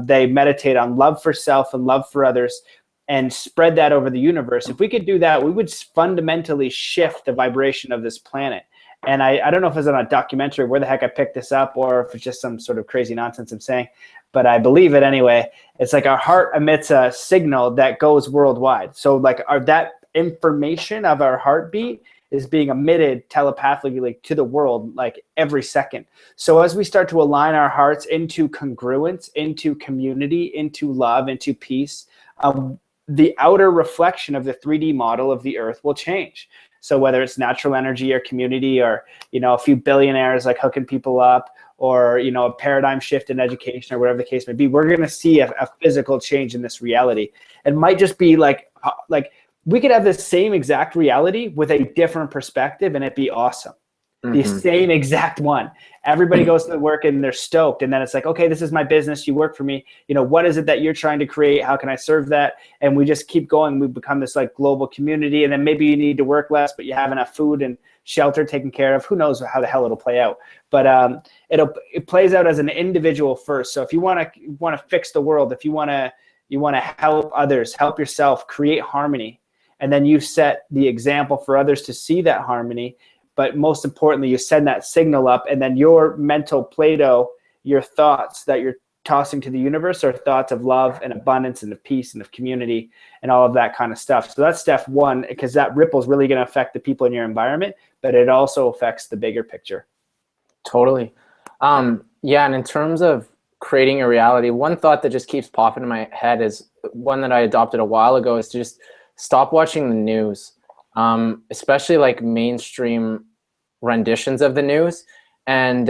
S1: they meditate on love for self and love for others and spread that over the universe. If we could do that, we would fundamentally shift the vibration of this planet. And I don't know if it's on a documentary where the heck I picked this up or if it's just some sort of crazy nonsense I'm saying, but I believe it anyway. It's like our heart emits a signal that goes worldwide. So like that information of our heartbeat is being emitted telepathically to the world like every second. So as we start to align our hearts into congruence, into community, into love, into peace, the outer reflection of the 3D model of the earth will change. So whether it's natural energy or community or, a few billionaires like hooking people up or, a paradigm shift in education or whatever the case may be, we're going to see a physical change in this reality. It might just be like we could have the same exact reality with a different perspective and it'd be awesome. The same exact one. Everybody goes to work and they're stoked. And then it's like, okay, this is my business. You work for me. What is it that you're trying to create? How can I serve that? And we just keep going. We become this like global community. And then maybe you need to work less, but you have enough food and shelter taken care of. Who knows how the hell it'll play out? But it plays out as an individual first. So if you want to fix the world, if you want to help others, help yourself, create harmony, and then you set the example for others to see that harmony. But most importantly, you send that signal up, and then your mental Play-Doh, your thoughts that you're tossing to the universe are thoughts of love and abundance and of peace and of community and all of that kind of stuff. So that's step one, because that ripple is really going to affect the people in your environment, but it also affects the bigger picture.
S2: Totally. Yeah, and in terms of creating a reality, one thought that just keeps popping in my head is one that I adopted a while ago, is to just stop watching the news, especially like mainstream renditions of the news. And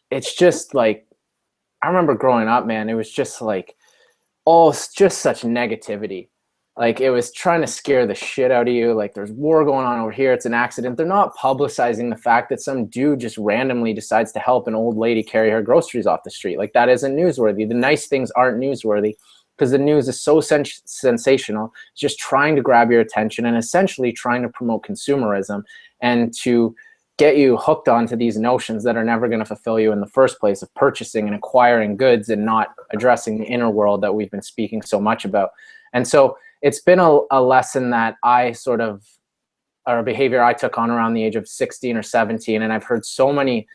S2: it's just like, I remember growing up, man, it was just like, it's just such negativity. Like it was trying to scare the shit out of you. Like there's war going on over here. It's an accident. They're not publicizing the fact that some dude just randomly decides to help an old lady carry her groceries off the street. Like that isn't newsworthy. The nice things aren't newsworthy because the news is so sensational. It's just trying to grab your attention and essentially trying to promote consumerism and to get you hooked onto these notions that are never going to fulfill you in the first place of purchasing and acquiring goods and not addressing the inner world that we've been speaking so much about. And so it's been a lesson that I sort of, or a behavior I took on around the age of 16 or 17. And I've heard so many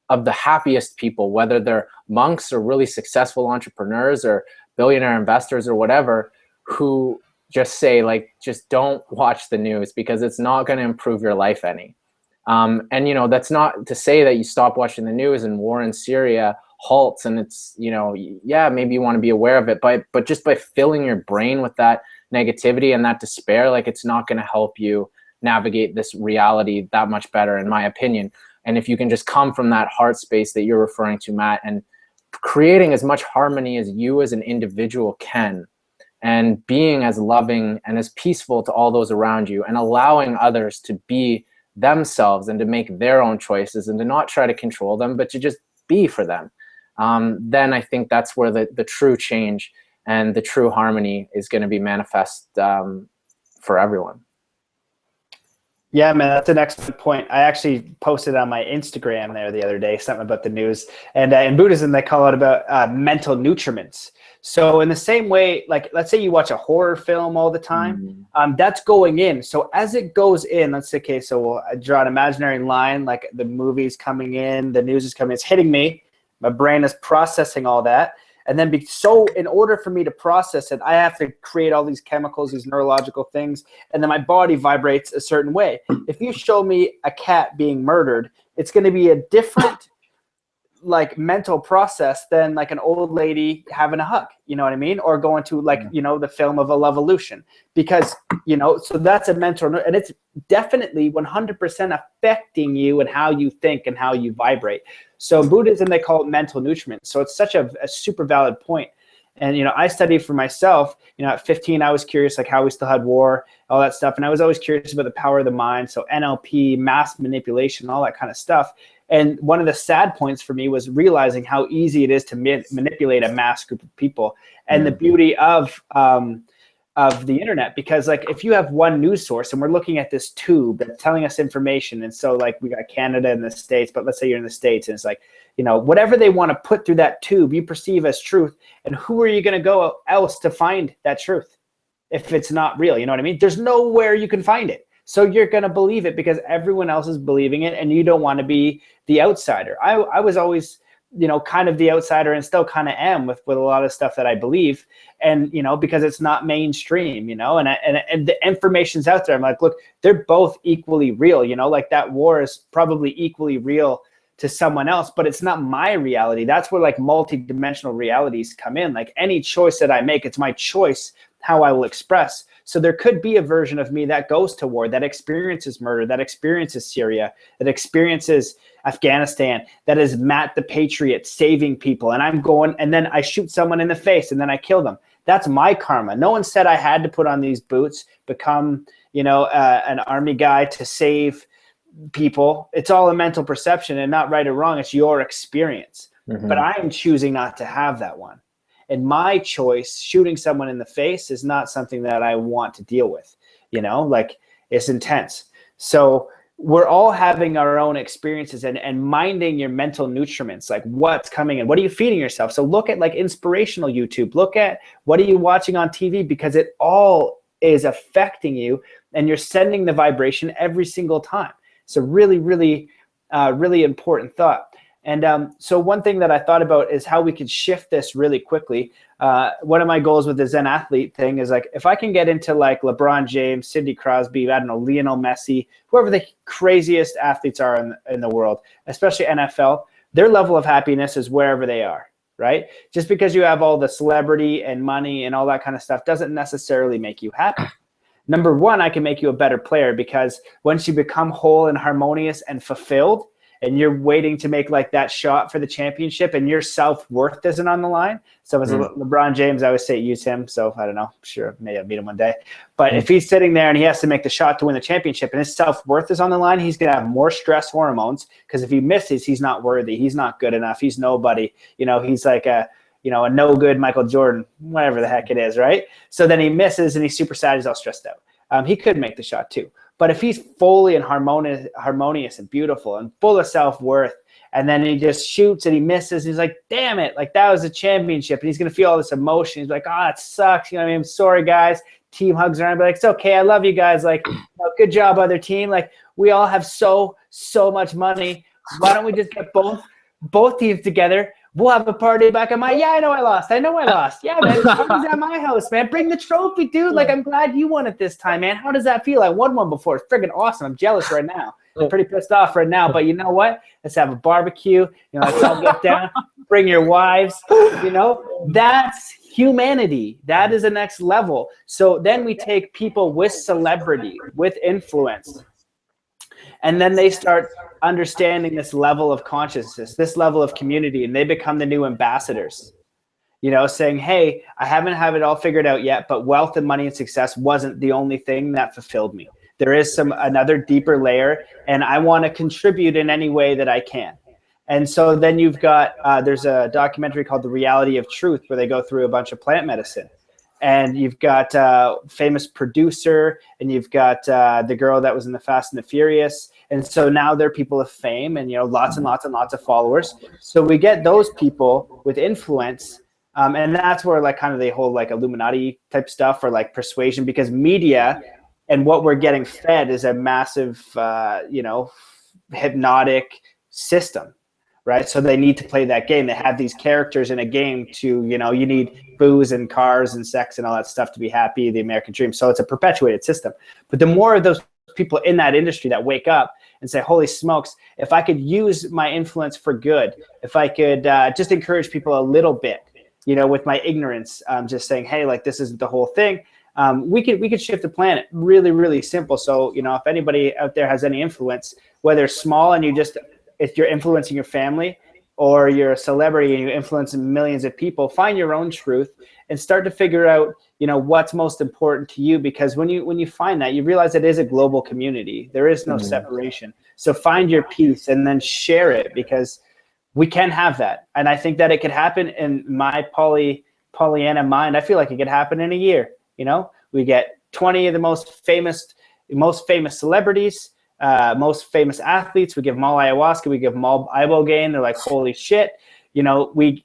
S2: of the happiest people, whether they're monks or really successful entrepreneurs or billionaire investors or whatever, who just say like, just don't watch the news because it's not going to improve your life any. And, you know, that's not to say that you stop watching the news and war in Syria halts and it's, you know, yeah, maybe you want to be aware of it, but just by filling your brain with that negativity and that despair, like it's not going to help you navigate this reality that much better, in my opinion. And if you can just come from that heart space that you're referring to, Matt, and creating as much harmony as you as an individual can, and being as loving and as peaceful to all those around you, and allowing others to be themselves and to make their own choices and to not try to control them, but to just be for them, then I think that's where the true change and the true harmony is going to be manifest for everyone.
S1: Yeah, man, that's an excellent point. I actually posted on my Instagram there the other day something about the news. And in Buddhism, they call it about mental nutriments. So in the same way, like let's say you watch a horror film all the time, that's going in. So as it goes in, let's say, okay, so we'll draw an imaginary line, like the movie's coming in, the news is coming, it's hitting me. My brain is processing all that. And then so in order for me to process it, I have to create all these chemicals, these neurological things, and then my body vibrates a certain way. If you show me a cat being murdered, it's going to be a different like mental process than like an old lady having a hug, you know what I mean? Or going to like, you know, the film of a Lovolution, because, you know, so that's a mental, and it's definitely 100% affecting you and how you think and how you vibrate. So in Buddhism, they call it mental nutriment. So it's such a super valid point. And, you know, I studied for myself, you know, at 15, I was curious, like how we still had war, all that stuff. And I was always curious about the power of the mind. So NLP, mass manipulation, all that kind of stuff. And one of the sad points for me was realizing how easy it is to manipulate a mass group of people, and the beauty of the internet. Because like if you have one news source and we're looking at this tube that's telling us information, and so like we got Canada and the States, but let's say you're in the States and it's like, you know, whatever they want to put through that tube, you perceive as truth. And who are you going to go else to find that truth if it's not real? You know what I mean? There's nowhere you can find it. So you're going to believe it because everyone else is believing it, and you don't want to be the outsider. I was always, you know, kind of the outsider, and still kind of am with a lot of stuff that I believe. And, you know, because it's not mainstream, you know, and the information's out there. I'm like, look, they're both equally real, you know, like that war is probably equally real to someone else, but it's not my reality. That's where like multidimensional realities come in. Like any choice that I make, it's my choice how I will express. So there could be a version of me that goes to war, that experiences murder, that experiences Syria, that experiences Afghanistan, that is Matt the Patriot saving people. And I'm going, and then I shoot someone in the face and then I kill them. That's my karma. No one said I had to put on these boots, become, you know, an army guy to save people. It's all a mental perception, and not right or wrong. It's your experience. But I'm choosing not to have that one. And my choice, shooting someone in the face, is not something that I want to deal with, you know, like it's intense. So we're all having our own experiences, and minding your mental nutriments, like what's coming in, what are you feeding yourself? So look at like inspirational YouTube, look at what are you watching on TV, because it all is affecting you and you're sending the vibration every single time. It's a really, really, really important thought. And so one thing that I thought about is how we could shift this really quickly. One of my goals with the Zen athlete thing is like, if I can get into like LeBron James, Sidney Crosby, I don't know, Lionel Messi, whoever the craziest athletes are in the world, especially NFL, their level of happiness is wherever they are, right? Just because you have all the celebrity and money and all that kind of stuff doesn't necessarily make you happy. Number one, I can make you a better player, because once you become whole and harmonious and fulfilled, and you're waiting to make like that shot for the championship and your self-worth isn't on the line. So as LeBron James, I always say use him. So I don't know, sure, maybe I'll meet him one day. But if he's sitting there and he has to make the shot to win the championship and his self-worth is on the line, he's going to have more stress hormones because if he misses, he's not worthy. He's not good enough. He's nobody. He's like a no good Michael Jordan, whatever the heck it is, right? So then he misses and he's super sad. He's all stressed out. He could make the shot too. But if he's fully and harmonious and beautiful and full of self-worth, and then he just shoots and he misses, he's like, damn it, like that was a championship. And he's going to feel all this emotion. He's like, oh, it sucks. You know what I mean? I'm sorry, guys. Team hugs around, but like, it's okay. I love you guys. Like, good job, other team. Like, we all have so much money. Why don't we just get both teams together? We'll have a party back at I know I lost. Yeah, man. Party's at my house, man. Bring the trophy, dude. Like, I'm glad you won it this time, man. How does that feel? I won one before. It's friggin' awesome. I'm jealous right now. I'm pretty pissed off right now. But you know what? Let's have a barbecue. Let's all get down. Bring your wives. That's humanity. That is the next level. So then we take people with celebrity, with influence, and then they start understanding this level of consciousness, this level of community, and they become the new ambassadors, saying, hey, I haven't have it all figured out yet, but wealth and money and success wasn't the only thing that fulfilled me. There is another deeper layer, and I want to contribute in any way that I can. And so then you've got, there's a documentary called The Reality of Truth where they go through a bunch of plant medicine. And you've got famous producer, and you've got the girl that was in the Fast and the Furious. And so now they're people of fame and, lots and lots and lots of followers. So we get those people with influence. And that's where like kind of the whole like Illuminati type stuff or like persuasion, because media and what we're getting fed is a massive, hypnotic system. Right. So they need to play that game. They have these characters in a game to, you need booze and cars and sex and all that stuff to be happy, the American dream. So it's a perpetuated system. But the more of those people in that industry that wake up and say, holy smokes, if I could use my influence for good, if I could just encourage people a little bit, with my ignorance, just saying, hey, like this isn't the whole thing. We could shift the planet really, really simple. So, if anybody out there has any influence, whether small and if you're influencing your family or you're a celebrity and you influence millions of people, find your own truth and start to figure out, what's most important to you. Because when you find that, you realize it is a global community. There is no separation. So find your peace and then share it, because we can have that. And I think that it could happen in my Pollyanna mind. I feel like it could happen in a year. We get 20 of the most famous celebrities, most famous athletes. We give them all ayahuasca, we give them all ibogaine. They're like, holy shit. We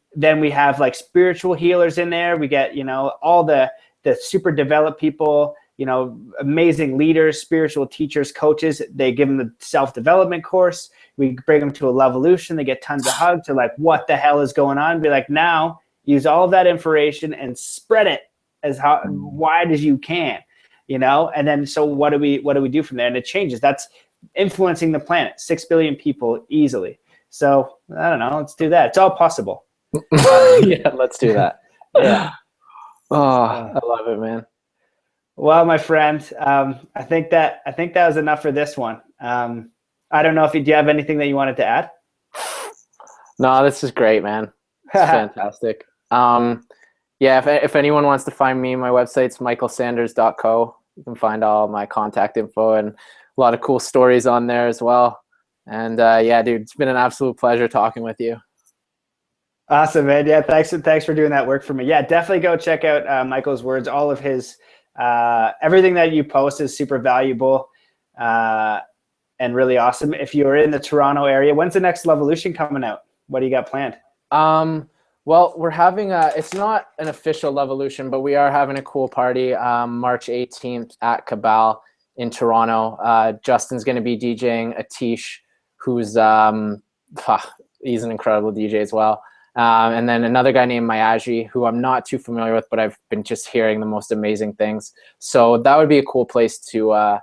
S1: have like spiritual healers in there. We get, all the super developed people, amazing leaders, spiritual teachers, coaches. They give them the self-development course. We bring them to a Levolution. They get tons of hugs. They're like, what the hell is going on? Be like, now use all of that information and spread it as wide as you can. And then so what do we do from there? And it changes. That's influencing the planet, 6 billion people easily. So I don't know. Let's do that. It's all possible.
S2: Yeah, let's do that. Yeah. Oh, I love it, man.
S1: Well, my friend, I think that was enough for this one. I don't know do you have anything that you wanted to add?
S2: No, this is great, man. It's fantastic. Yeah, if anyone wants to find me, my website's michaelsanders.co. You can find all my contact info and a lot of cool stories on there as well. And yeah, dude, it's been an absolute pleasure talking with you.
S1: Awesome, man. Yeah, thanks for doing that work for me. Yeah, definitely go check out Michael's words. All of his, everything that you post is super valuable and really awesome. If you're in the Toronto area, when's the next Levolution coming out? What do you got planned?
S2: Well, we're having it's not an official Levolution, but we are having a cool party March 18th at Cabal in Toronto. Justin's going to be DJing Atish, who's he's an incredible DJ as well. And then another guy named Mayaji, who I'm not too familiar with, but I've been just hearing the most amazing things. So that would be a cool place to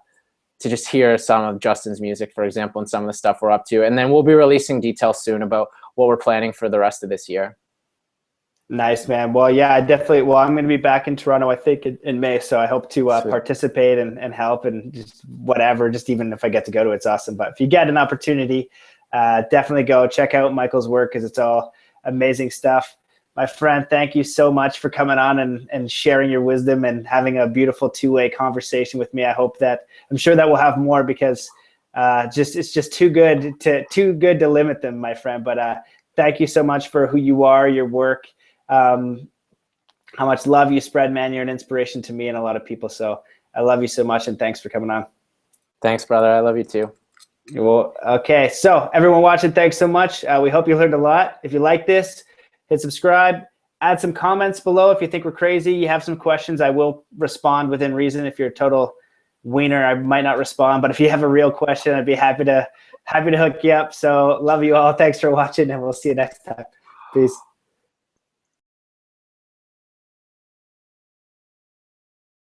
S2: just hear some of Justin's music, for example, and some of the stuff we're up to. And then we'll be releasing details soon about what we're planning for the rest of this year.
S1: Nice, man. Well, yeah, I'm going to be back in Toronto, I think in May. So I hope to participate and help and just whatever, just even if I get to go to it, it's awesome. But if you get an opportunity, definitely go check out Michael's work because it's all amazing stuff. My friend, thank you so much for coming on and sharing your wisdom and having a beautiful two-way conversation with me. I'm sure that we'll have more because it's just too good to limit them, my friend. But thank you so much for who you are, your work, how much love you spread, man. You're an inspiration to me and a lot of people. So I love you so much, and thanks for coming on.
S2: Thanks, brother. I love you too.
S1: Well, okay. So everyone watching, thanks so much. We hope you learned a lot. If you like this, hit subscribe, add some comments below. If you think we're crazy, you have some questions, I will respond within reason. If you're a total wiener, I might not respond, but if you have a real question, I'd be happy to hook you up. So love you all. Thanks for watching, and we'll see you next time. Peace.